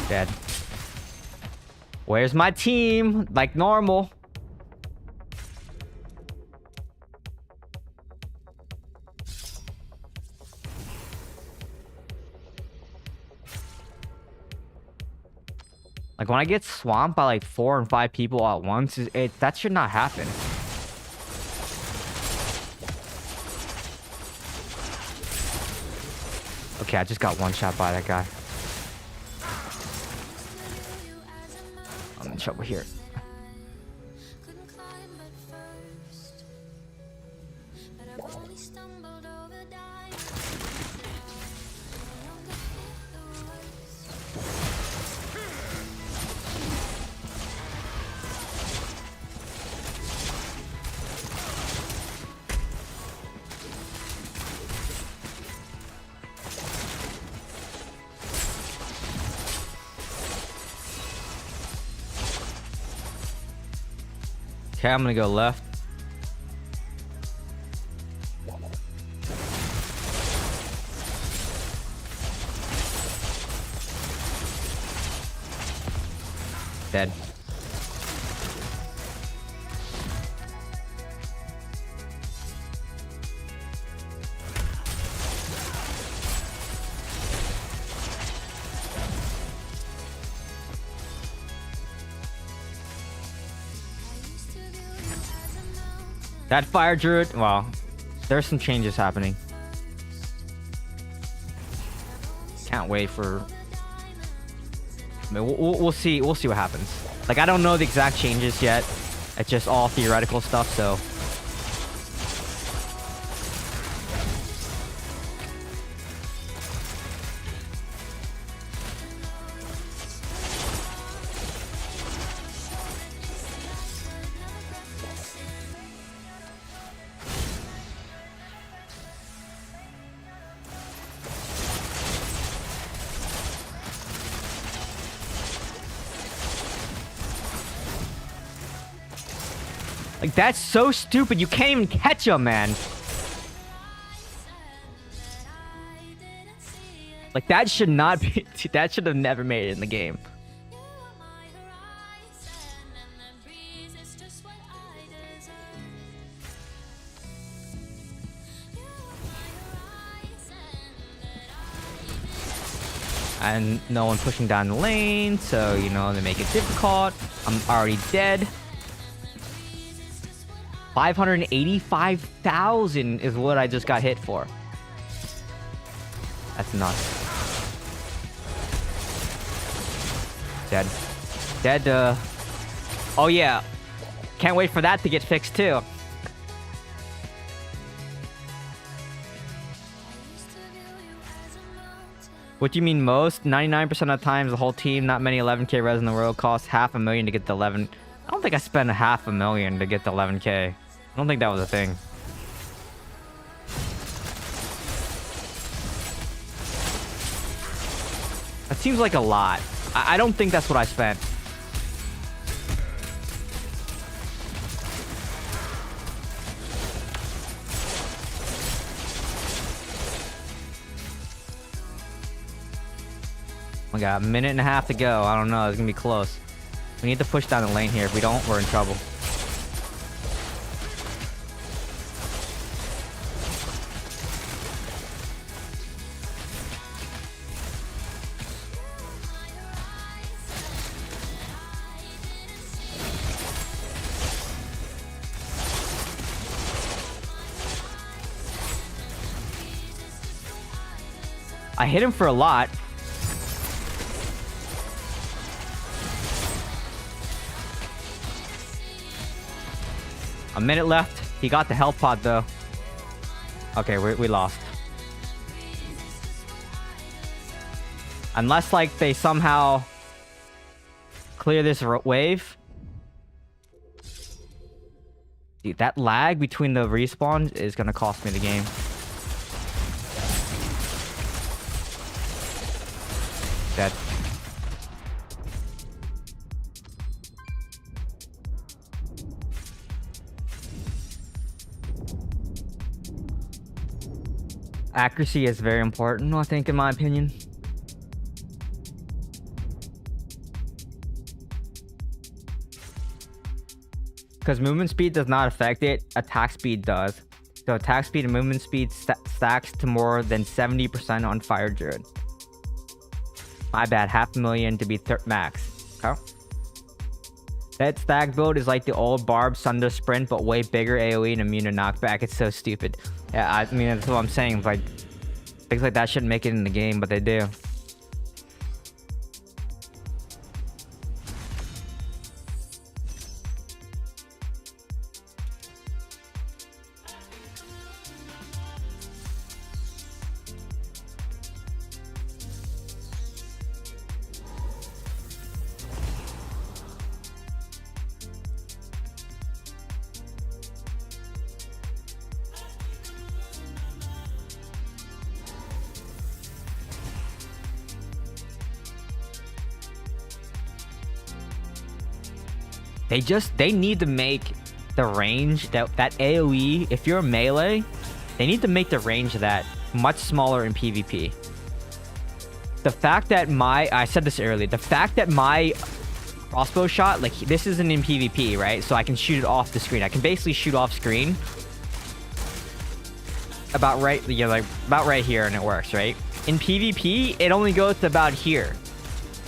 Dead. Where's my team? Like normal. Like when I get swamped by like 4 and 5 people at once, that should not happen. Okay, I just got one shot by that guy. I'm in trouble here. Okay, I'm gonna go left. Dead. That fire druid, well, there's some changes happening. Can't wait for. I mean, we'll see. We'll see what happens. Like, I don't know the exact changes yet. It's just all theoretical stuff. So. Like, that's so stupid. You can't even catch him, man. Like, that should not be. That should have never made it in the game. And no one pushing down the lane, so, you know, they make it difficult. I'm already dead. 585,000 is what I just got hit for. That's nuts. Dead. Dead, Oh, yeah. Can't wait for that to get fixed, too. What do you mean most? 99% of the times, the whole team, not many 11k res in the world, costs $500,000 to get the 11. I don't think I spent $500,000 to get the 11k. I don't think that was a thing. That seems like a lot. I don't think that's what I spent. We got a minute and a half to go. I don't know. It's gonna be close. We need to push down the lane here. If we don't, we're in trouble. I hit him for a lot. A minute left. He got the health pod though. Okay, we lost. Unless like they somehow clear this wave. Dude, that lag between the respawns is gonna cost me the game. Dead. Accuracy is very important, I think, in my opinion. Because movement speed does not affect it, attack speed does. So attack speed and movement speed stacks to more than 70% on Fire Druid. My bad, $500,000 to be max. Okay. That stack build is like the old Barb Sunder Sprint, but way bigger AoE and immune to knockback. It's so stupid. Yeah, I mean, that's what I'm saying. Like, things like that shouldn't make it in the game, but they do. They need to make the range, that AoE, if you're melee, they need to make the range of that much smaller in PvP. The fact that I said this earlier, the fact that my crossbow shot, like, this isn't in PvP, right? So I can shoot it off the screen. I can basically shoot off screen about right here, and it works, right? In PvP, it only goes to about here,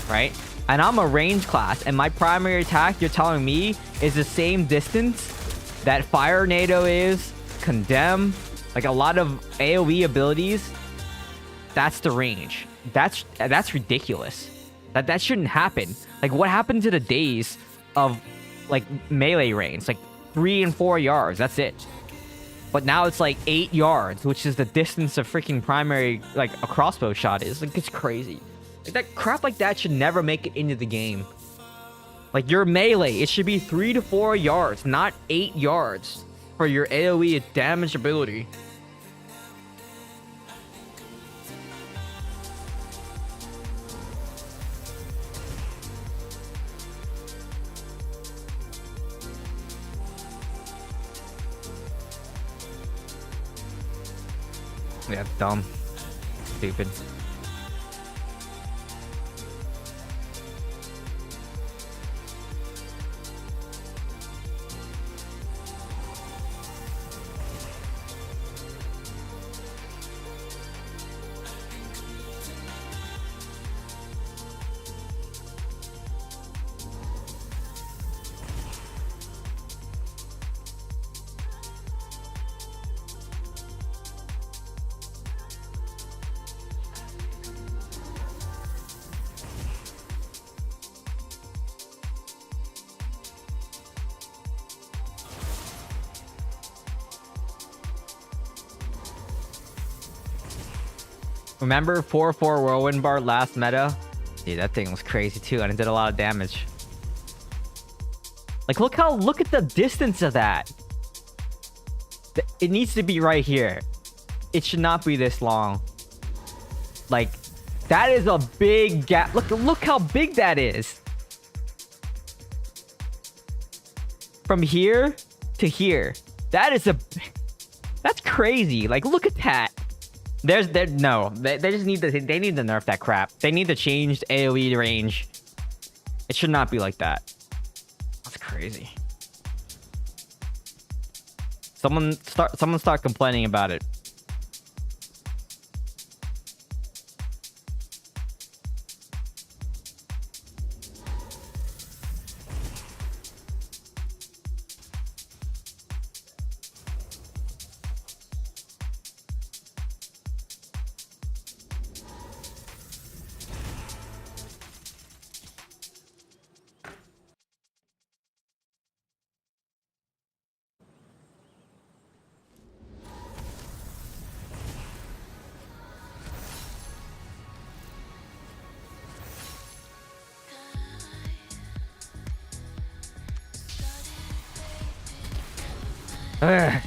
right? And I'm a range class, and my primary attack, you're telling me, is the same distance that Fire NATO is, Condemn, like a lot of AoE abilities. That's the range. That's ridiculous. That shouldn't happen. Like, what happened to the days of, like, melee range? Like, 3 and 4 yards. That's it. But now it's like 8 yards, which is the distance of freaking primary, like, a crossbow shot is. Like, it's crazy. Like, that crap like that should never make it into the game. Like, your melee, it should be 3 to 4 yards, not 8 yards for your AoE damage ability. Yeah, dumb. Stupid. Remember 4-4 Whirlwind Bar last meta? Dude, that thing was crazy too, and it did a lot of damage. Like, look at the distance of that. It needs to be right here. It should not be this long. Like, that is a big gap. Look how big that is. From here to here. That's crazy. Like, look at that. They just need they need to nerf that crap. They need to change the AoE range. It should not be like that. That's crazy. Someone start complaining about it. Ugh.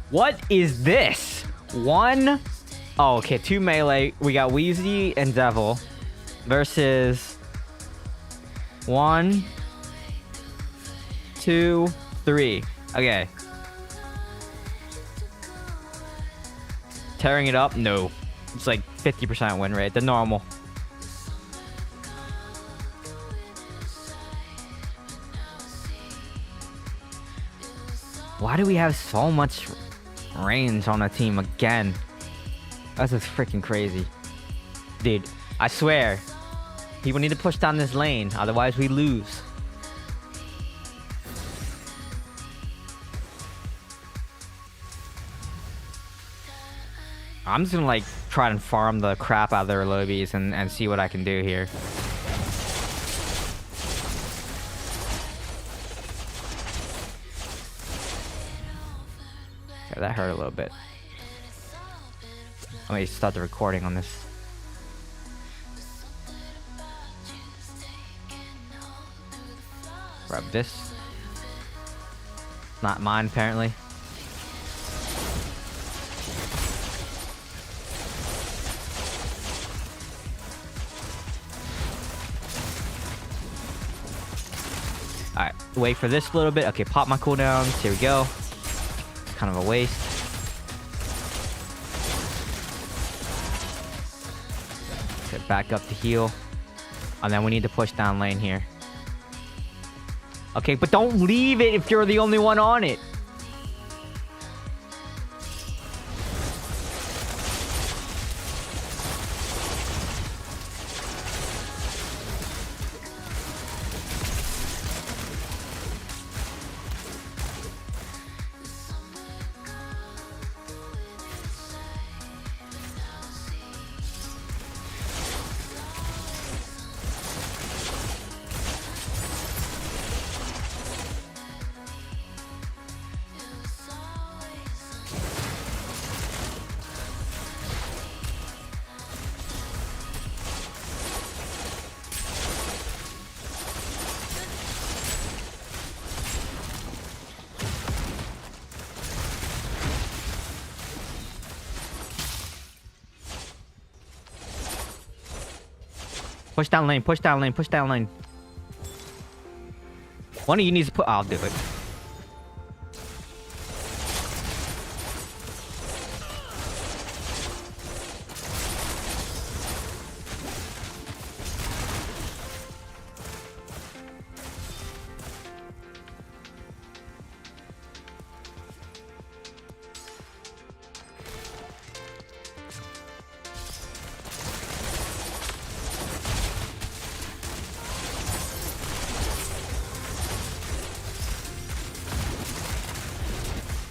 What is this? One? Oh, okay, 2 melee. We got Wheezy and Devil versus 1, 2, 3. Okay. Tearing it up? No. It's like 50% win rate. The normal. Why do we have so much range on a team again? That's just freaking crazy. Dude, I swear. People need to push down this lane. Otherwise, we lose. I'm just gonna like try and farm the crap out of their lobbies and see what I can do here. Okay, that hurt a little bit. Let me start the recording on this. Grab this. Not mine, apparently. All right, wait for this a little bit. Okay, pop my cooldowns. Here we go. Kind of a waste. Okay, back up to heal. And then we need to push down lane here. Okay, but don't leave it if you're the only one on it. Push down lane, push down lane, push down lane. One of you needs to put... I'll do it.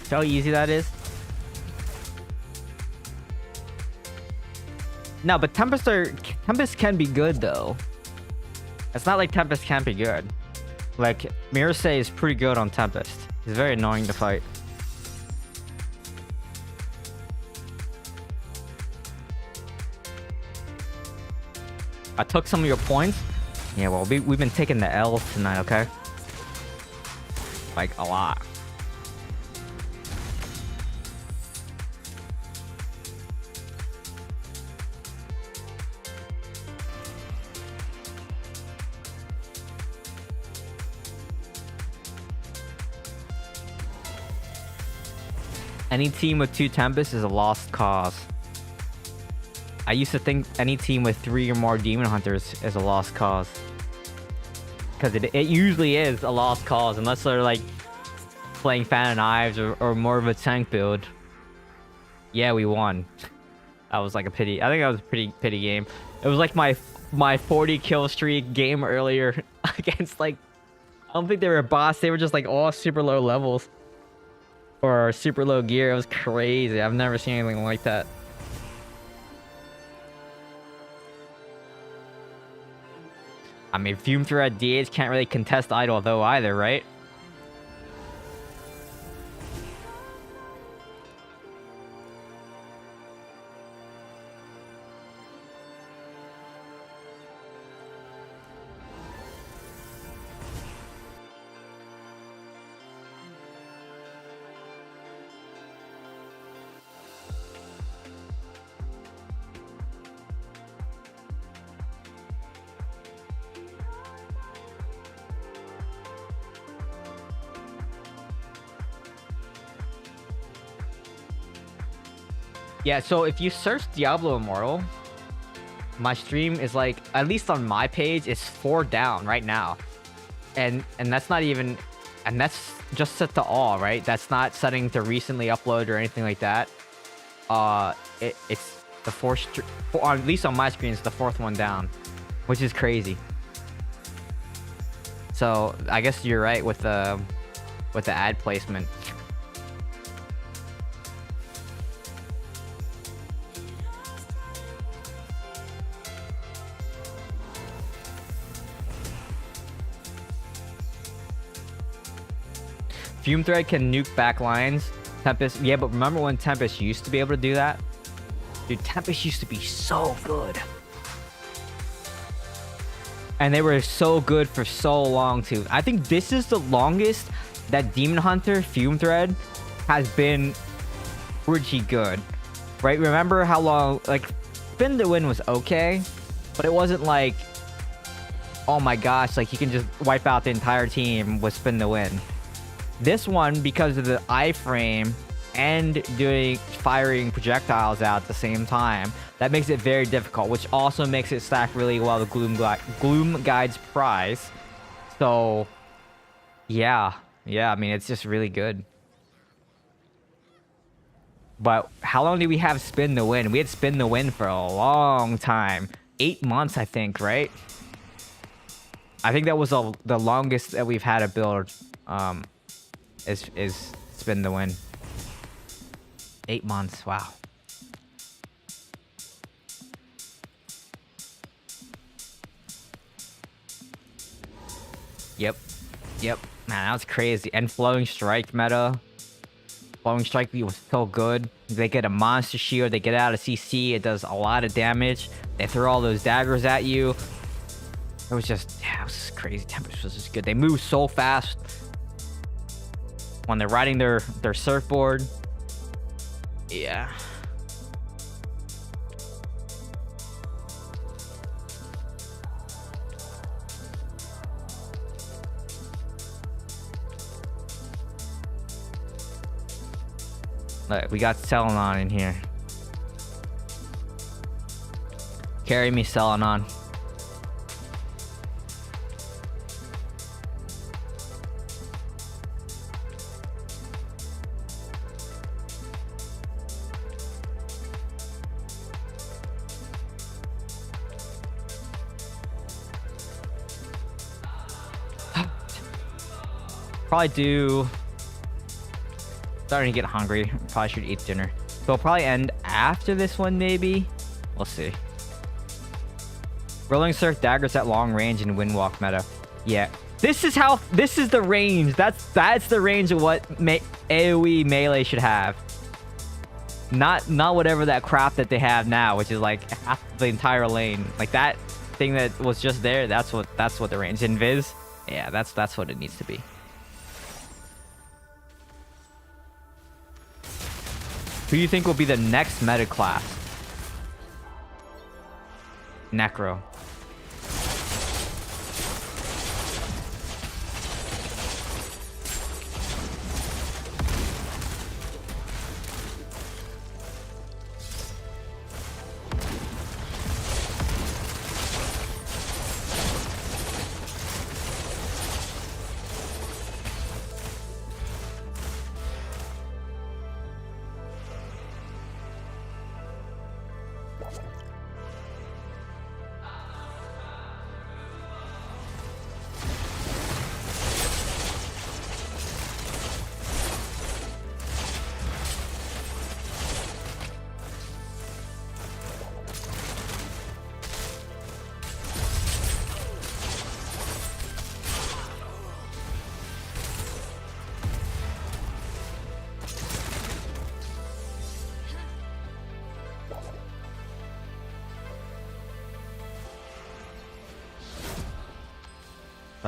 See how easy that is? No, but Tempest can be good though. It's not like Tempest can't be good. Like Mirase is pretty good on Tempest. He's very annoying to fight. I took some of your points. Yeah, well, we've been taking the L's tonight, okay? Like a lot. Any team with 2 Tempests is a lost cause. I used to think any team with 3 or more Demon Hunters is a lost cause. Because it usually is a lost cause, unless they're like playing Fan of Knives or more of a tank build. Yeah, we won. That was like a pity. I think that was a pretty pity game. It was like my 40 kill streak game earlier against like... I don't think they were a boss. They were just like all super low levels. Or super low gear. It was crazy. I've never seen anything like that. I mean, Fume Thread DH can't really contest Idol though either, right? Yeah, so if you search Diablo Immortal, my stream is like, at least on my page, it's 4 down right now. And that's not even, and that's just set to all, right? That's not setting to recently upload or anything like that. It's the 4th, at least on my screen, it's the 4th one down, which is crazy. So I guess you're right with the ad placement. Fume Thread can nuke back lines. Tempest, yeah, but remember when Tempest used to be able to do that? Dude, Tempest used to be so good. And they were so good for so long too. I think this is the longest that Demon Hunter Fume Thread has been pretty good. Right? Remember how long, like, Spin to Win was okay, but it wasn't like oh my gosh, like you can just wipe out the entire team with spin the win. This one, because of the iframe and firing projectiles out at the same time, that makes it very difficult, which also makes it stack really well with Gloom Guide's prize. So yeah, I mean, it's just really good. But how long did we have spin the win? We had spin the win for a long time. 8 months, I think, right? I think that was the longest that we've had a build. Is spin the win. 8 months. Wow. Yep. Man, that was crazy. And flowing strike meta. Flowing strike was so good. They get a monster shield. They get out of CC. It does a lot of damage. They throw all those daggers at you. It was just, yeah, it was just crazy. Tempest was just good. They move so fast when they're riding their surfboard. Yeah. Look, we got Selenon in here. Carry me, Selenon. Probably do. Starting to get hungry. Probably should eat dinner. So I'll probably end after this one, maybe. We'll see. Rolling Surf daggers at long range and Windwalk meta. Yeah. This is the range. That's the range of what AoE melee should have. Not whatever that crap that they have now, which is like half the entire lane. Like that thing that was just there. That's what the range. Invis. Yeah, that's what it needs to be. Who do you think will be the next meta class? Necro.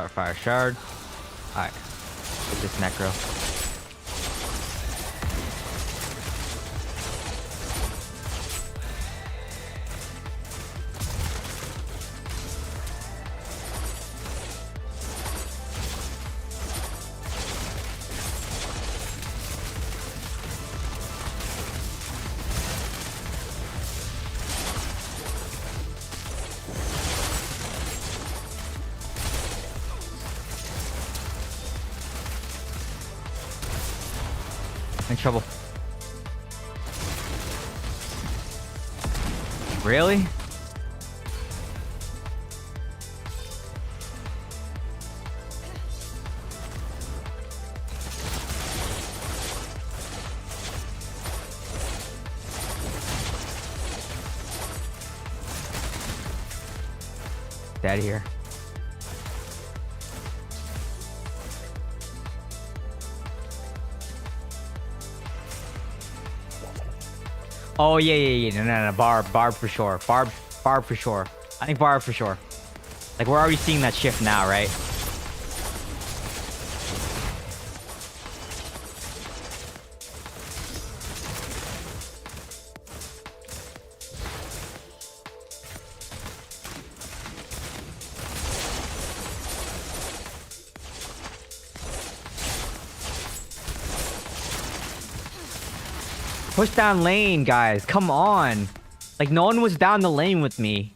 Fire shard. Alright. Get this necro. In trouble. Really? Dead here. Oh yeah. No. Barb for sure. Barb for sure. I think Barb for sure. Like we're already seeing that shift now, right? Push down lane, guys. Come on. Like, no one was down the lane with me.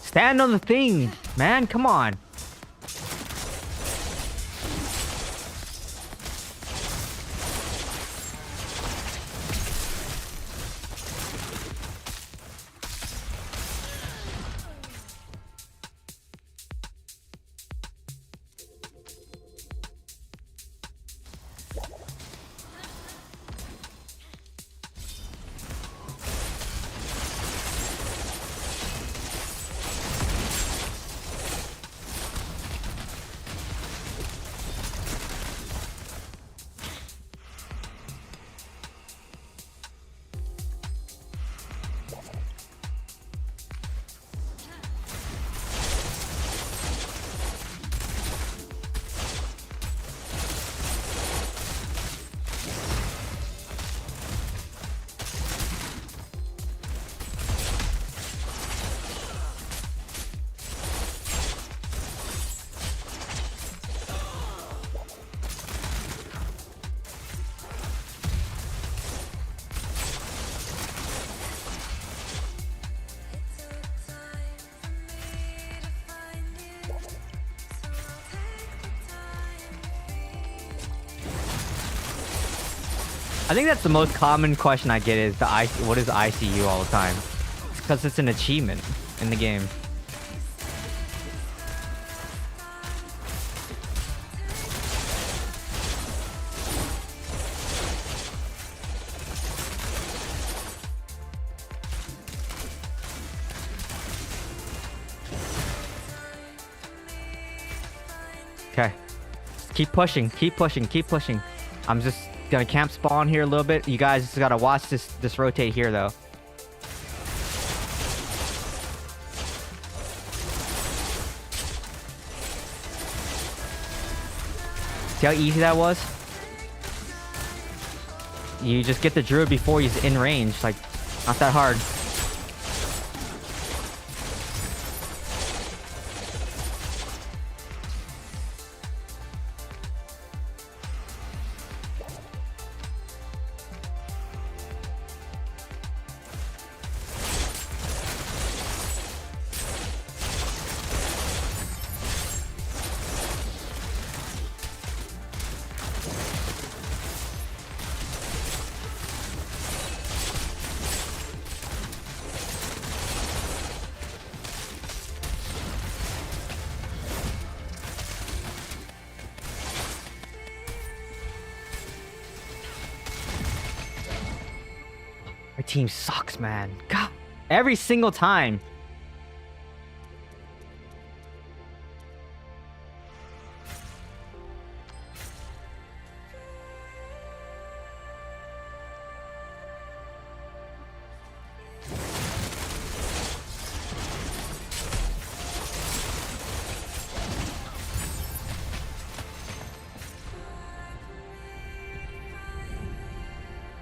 Stand on the thing, man. Come on. I think that's the most common question I get is what is ICU all the time? It's because it's an achievement in the game. Okay. Keep pushing, keep pushing, keep pushing. I'm just gonna camp spawn here a little bit. You guys just gotta watch this rotate here though. See how easy that was? You just get the druid before he's in range. Like, not that hard. Our team sucks, man. God, every single time.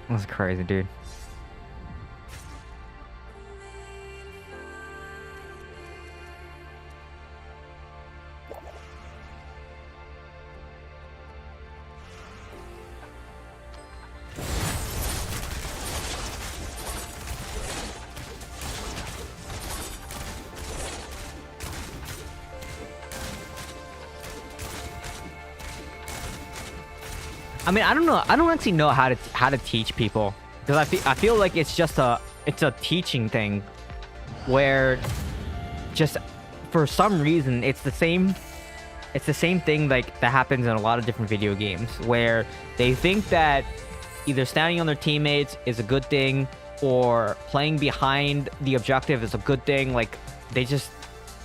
That's crazy, dude. I mean, I don't know. I don't actually know how to teach people, because I feel like it's a teaching thing where just for some reason it's the same thing like that happens in a lot of different video games where they think that either standing on their teammates is a good thing or playing behind the objective is a good thing. Like, they just,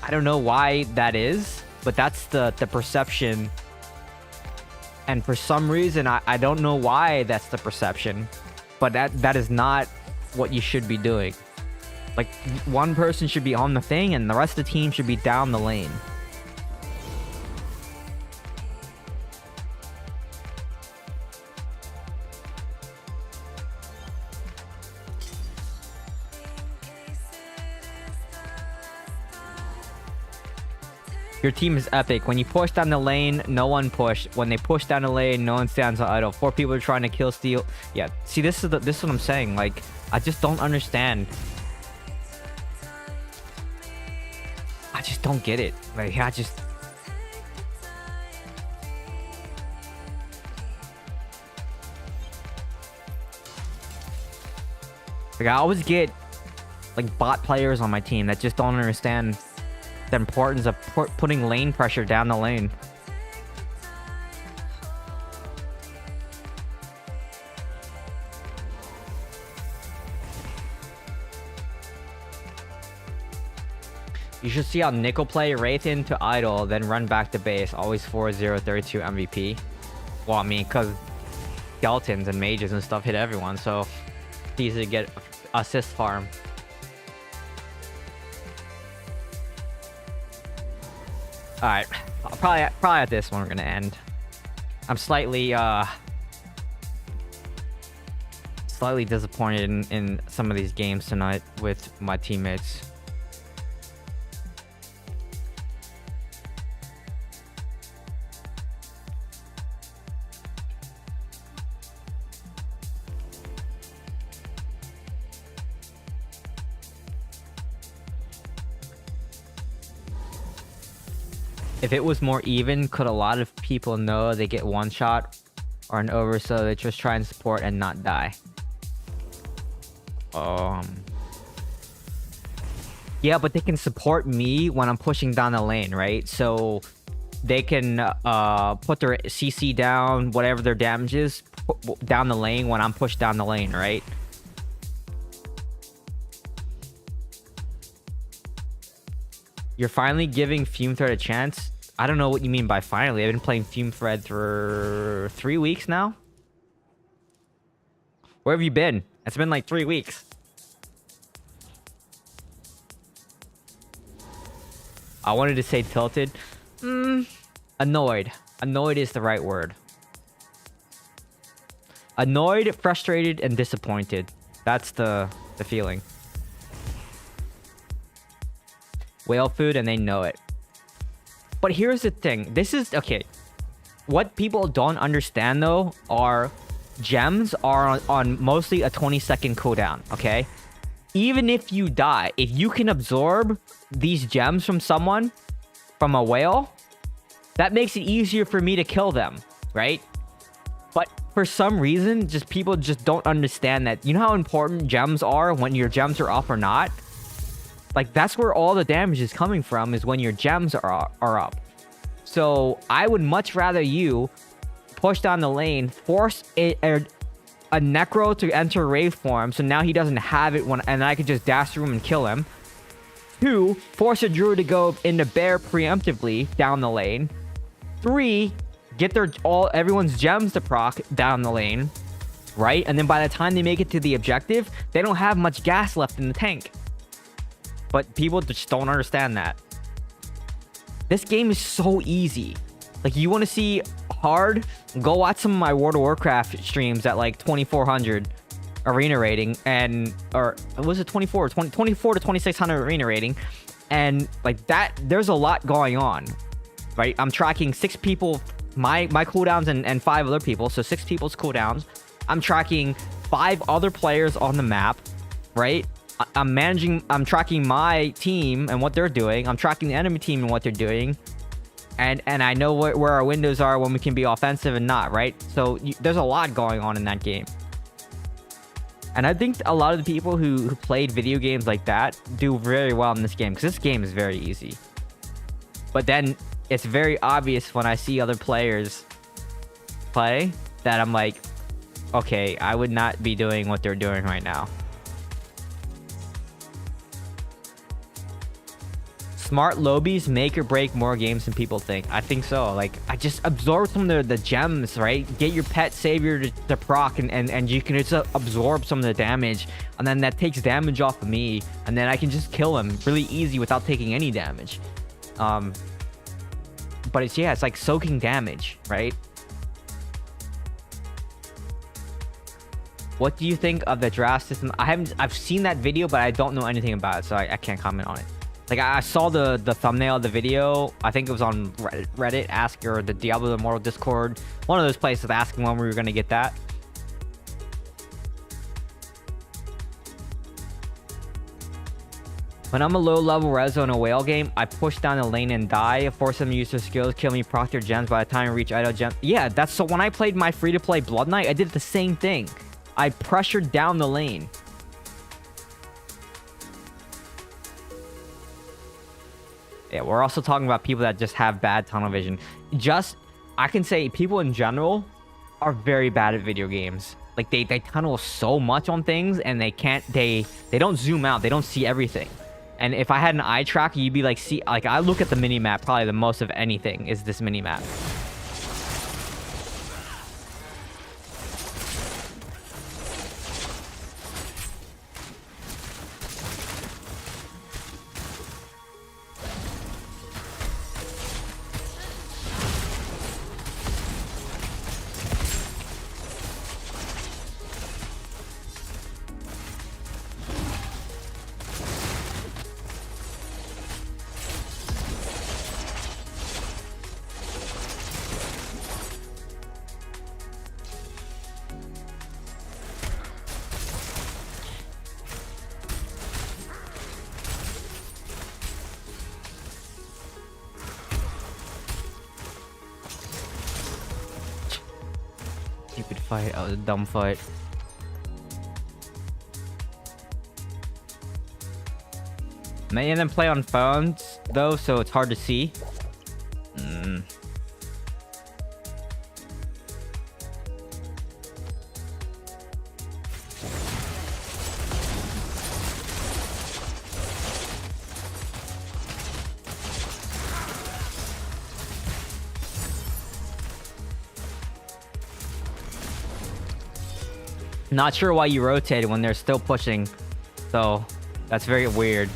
I don't know why that is, but that's the perception. And for some reason, I don't know why that's the perception, but that is not what you should be doing. Like, one person should be on the thing and the rest of the team should be down the lane. Your team is epic. When you push down the lane, no one push. When they push down the lane, no one stands idle. 4 people are trying to kill steal. Yeah, see, this is what I'm saying. Like, I just don't understand. I just don't get it. Like, I always get like bot players on my team that just don't understand the importance of putting lane pressure down the lane. You should see how Nickel play Wraith into idle, then run back to base. Always 4-0-32 MVP. Well, I mean, because skeletons and mages and stuff hit everyone, so it's easy to get assist farm. Alright, probably at this one we're gonna end. I'm slightly disappointed in some of these games tonight with my teammates. If it was more even, could a lot of people know they get one shot or an over, so they just try and support and not die? Yeah, but they can support me when I'm pushing down the lane, right? So they can put their CC down, whatever their damage is, down the lane when I'm pushed down the lane, right? You're finally giving Fume Thread a chance? I don't know what you mean by finally. I've been playing Fume Thread for 3 weeks now. Where have you been? It's been like 3 weeks. I wanted to say tilted. Annoyed. Annoyed is the right word. Annoyed, frustrated, and disappointed. That's the feeling. Whale food, and they know it. But here's the thing. This is okay. What people don't understand though are gems are on mostly a 20-second cooldown. Okay, even if you die, if you can absorb these gems from someone, from a whale, that makes it easier for me to kill them, right? But for some reason, just people just don't understand that. You know how important gems are when your gems are up or not? Like, that's where all the damage is coming from, is when your gems are up. So I would much rather you push down the lane, force a Necro to enter Rave form, so now he doesn't have it and I could just dash through him and kill him. 2, force a Druid to go into Bear preemptively down the lane. 3, get everyone's gems to proc down the lane, right? And then by the time they make it to the objective, they don't have much gas left in the tank. But people just don't understand that. This game is so easy. Like, you want to see hard? Go watch some of my World of Warcraft streams at like 2400 arena rating, or was it 24 to 2600 arena rating, and like that, there's a lot going on, right? I'm tracking 6 people, my cooldowns, and 5 other people, so 6 people's cooldowns. I'm tracking 5 other players on the map, right? I'm tracking my team and what they're doing. I'm tracking the enemy team and what they're doing. And I know where our windows are when we can be offensive and not, right? So there's a lot going on in that game. And I think a lot of the people who played video games like that do very well in this game, because this game is very easy. But then it's very obvious when I see other players play that I'm like, okay, I would not be doing what they're doing right now. smart lobies make or break more games than people think. I think so. Like, I just absorb some of the gems, right? Get your pet savior to proc, and you can just absorb some of the damage, and then that takes damage off of me, and then I can just kill him really easy without taking any damage. But it's like soaking damage, right? What do you think of the draft system? I've seen that video, but I don't know anything about it, so I can't comment on it. Like, I saw the thumbnail of the video. I think it was on Reddit, or the Diablo Immortal Discord. One of those places asking when we were going to get that. When I'm a low-level reso in a whale game, I push down the lane and die. Force them to use their skills, kill me, proc their gems by the time I reach idle gem. Yeah, that's so when I played my free-to-play Blood Knight, I did the same thing. I pressured down the lane. Yeah, we're also talking about people that just have bad tunnel vision. I can say people in general are very bad at video games. Like, they tunnel so much on things, and they don't zoom out. They don't see everything. And if I had an eye tracker, you'd be like, I look at the mini-map probably the most of anything is this mini-map. Stupid fight. That was a dumb fight. Many of them play on phones, though, so it's hard to see. Not sure why you rotated when they're still pushing, so that's very weird.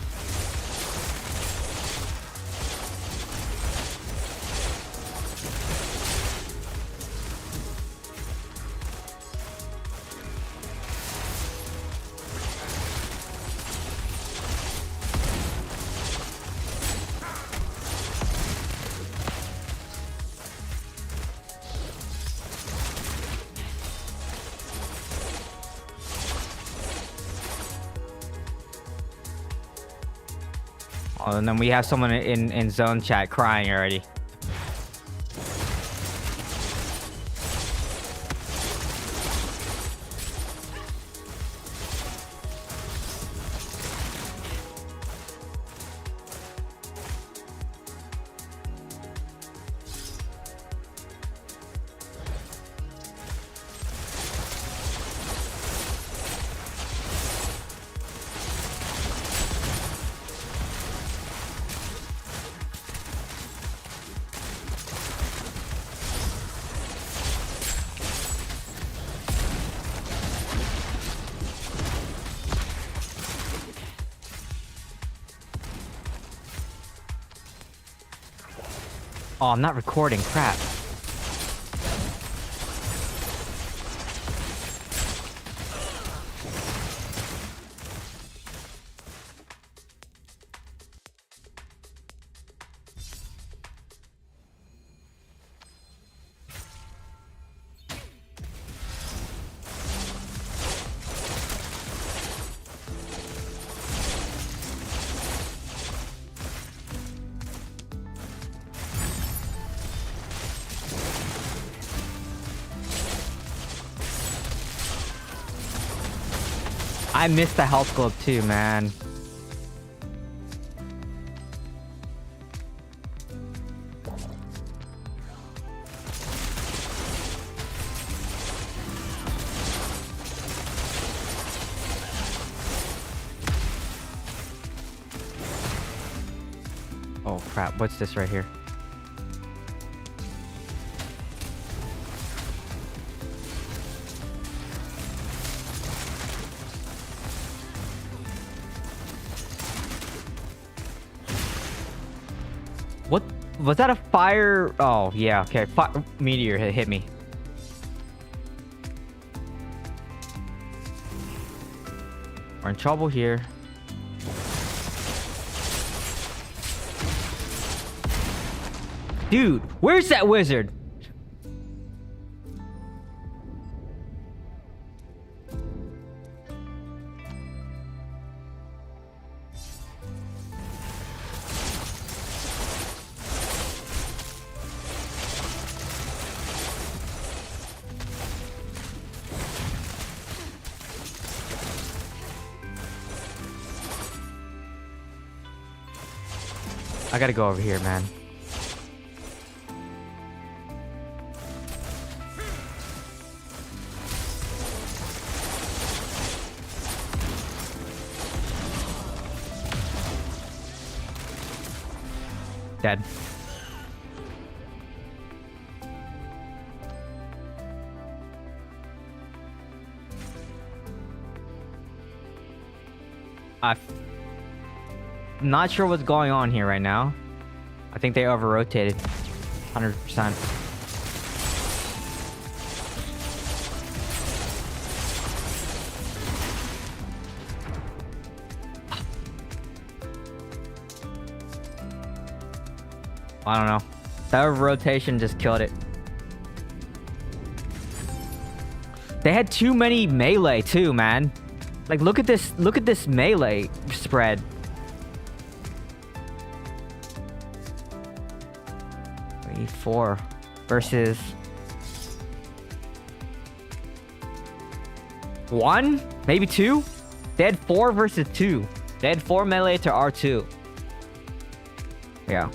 Oh, and then we have someone in zone chat crying already. Oh, I'm not recording. Crap. I missed the health globe too, man. Oh crap, what's this right here? What was that? A fire? Oh yeah, okay. Meteor hit me. We're in trouble here. Dude, where's that wizard? I gotta go over here, man. Dead. I'm not sure what's going on here right now. I think they over-rotated. 100%. I don't know. That rotation just killed it. They had too many melee too, man. Like, look at this melee spread. We need 4 versus 1, maybe 2. They had 4 versus 2. They had 4 melee to R2. Yeah.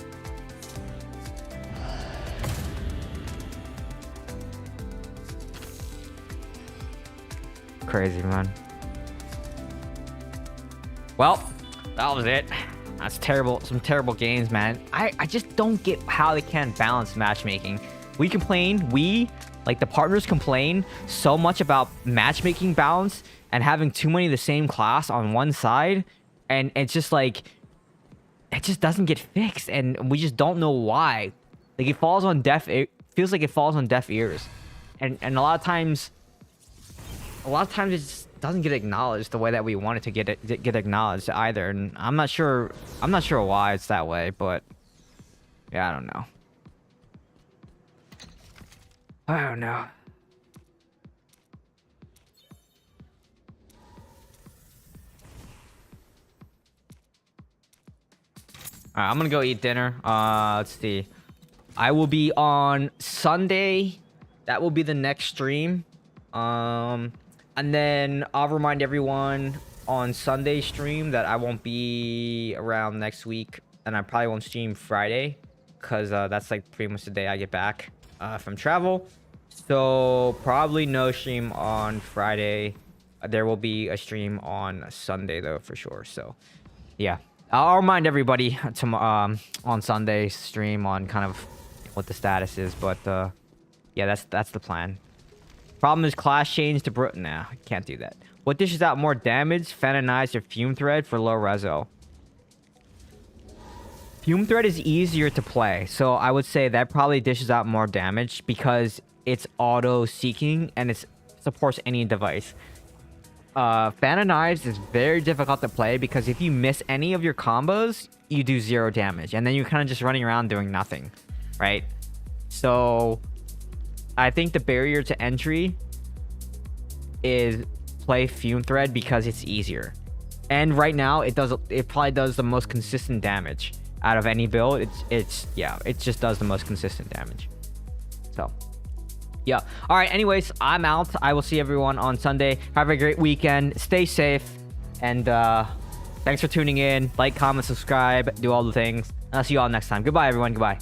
Crazy, man. Well, that was it. That's terrible. Some terrible games, man. I just don't get how they can't balance matchmaking. We complain, like the partners complain so much about matchmaking balance and having too many of the same class on one side, and it's just like it just doesn't get fixed, and we just don't know why. Like, it falls on feels like it falls on deaf ears, and a lot of times it just doesn't get acknowledged the way that we want it to get acknowledged either. And I'm not sure why it's that way, but yeah, I don't know. I don't know. Alright, I'm gonna go eat dinner. Let's see. I will be on Sunday. That will be the next stream. And then I'll remind everyone on Sunday stream that I won't be around next week, and I probably won't stream Friday, because that's like pretty much the day I get back from travel. So probably no stream on Friday. There will be a stream on Sunday though, for sure. So yeah, I'll remind everybody on Sunday's stream on kind of what the status is, but yeah, that's the plan. Problem is class change to nah, I can't do that. What dishes out more damage? Fanonize or fume thread for low reso? Fume thread is easier to play, so I would say that probably dishes out more damage because it's auto seeking and it supports any device. Fanonize is very difficult to play because if you miss any of your combos, you do 0 damage, and then you're kind of just running around doing nothing, right? So I think the barrier to entry is play fume thread because it's easier, and right now it probably does the most consistent damage out of any build. It just does the most consistent damage. So yeah, all right, anyways, I'm out. I will see everyone on Sunday. Have a great weekend, stay safe, and thanks for tuning in. Like, comment, subscribe, do all the things. I'll see you all next time. Goodbye, everyone. Goodbye.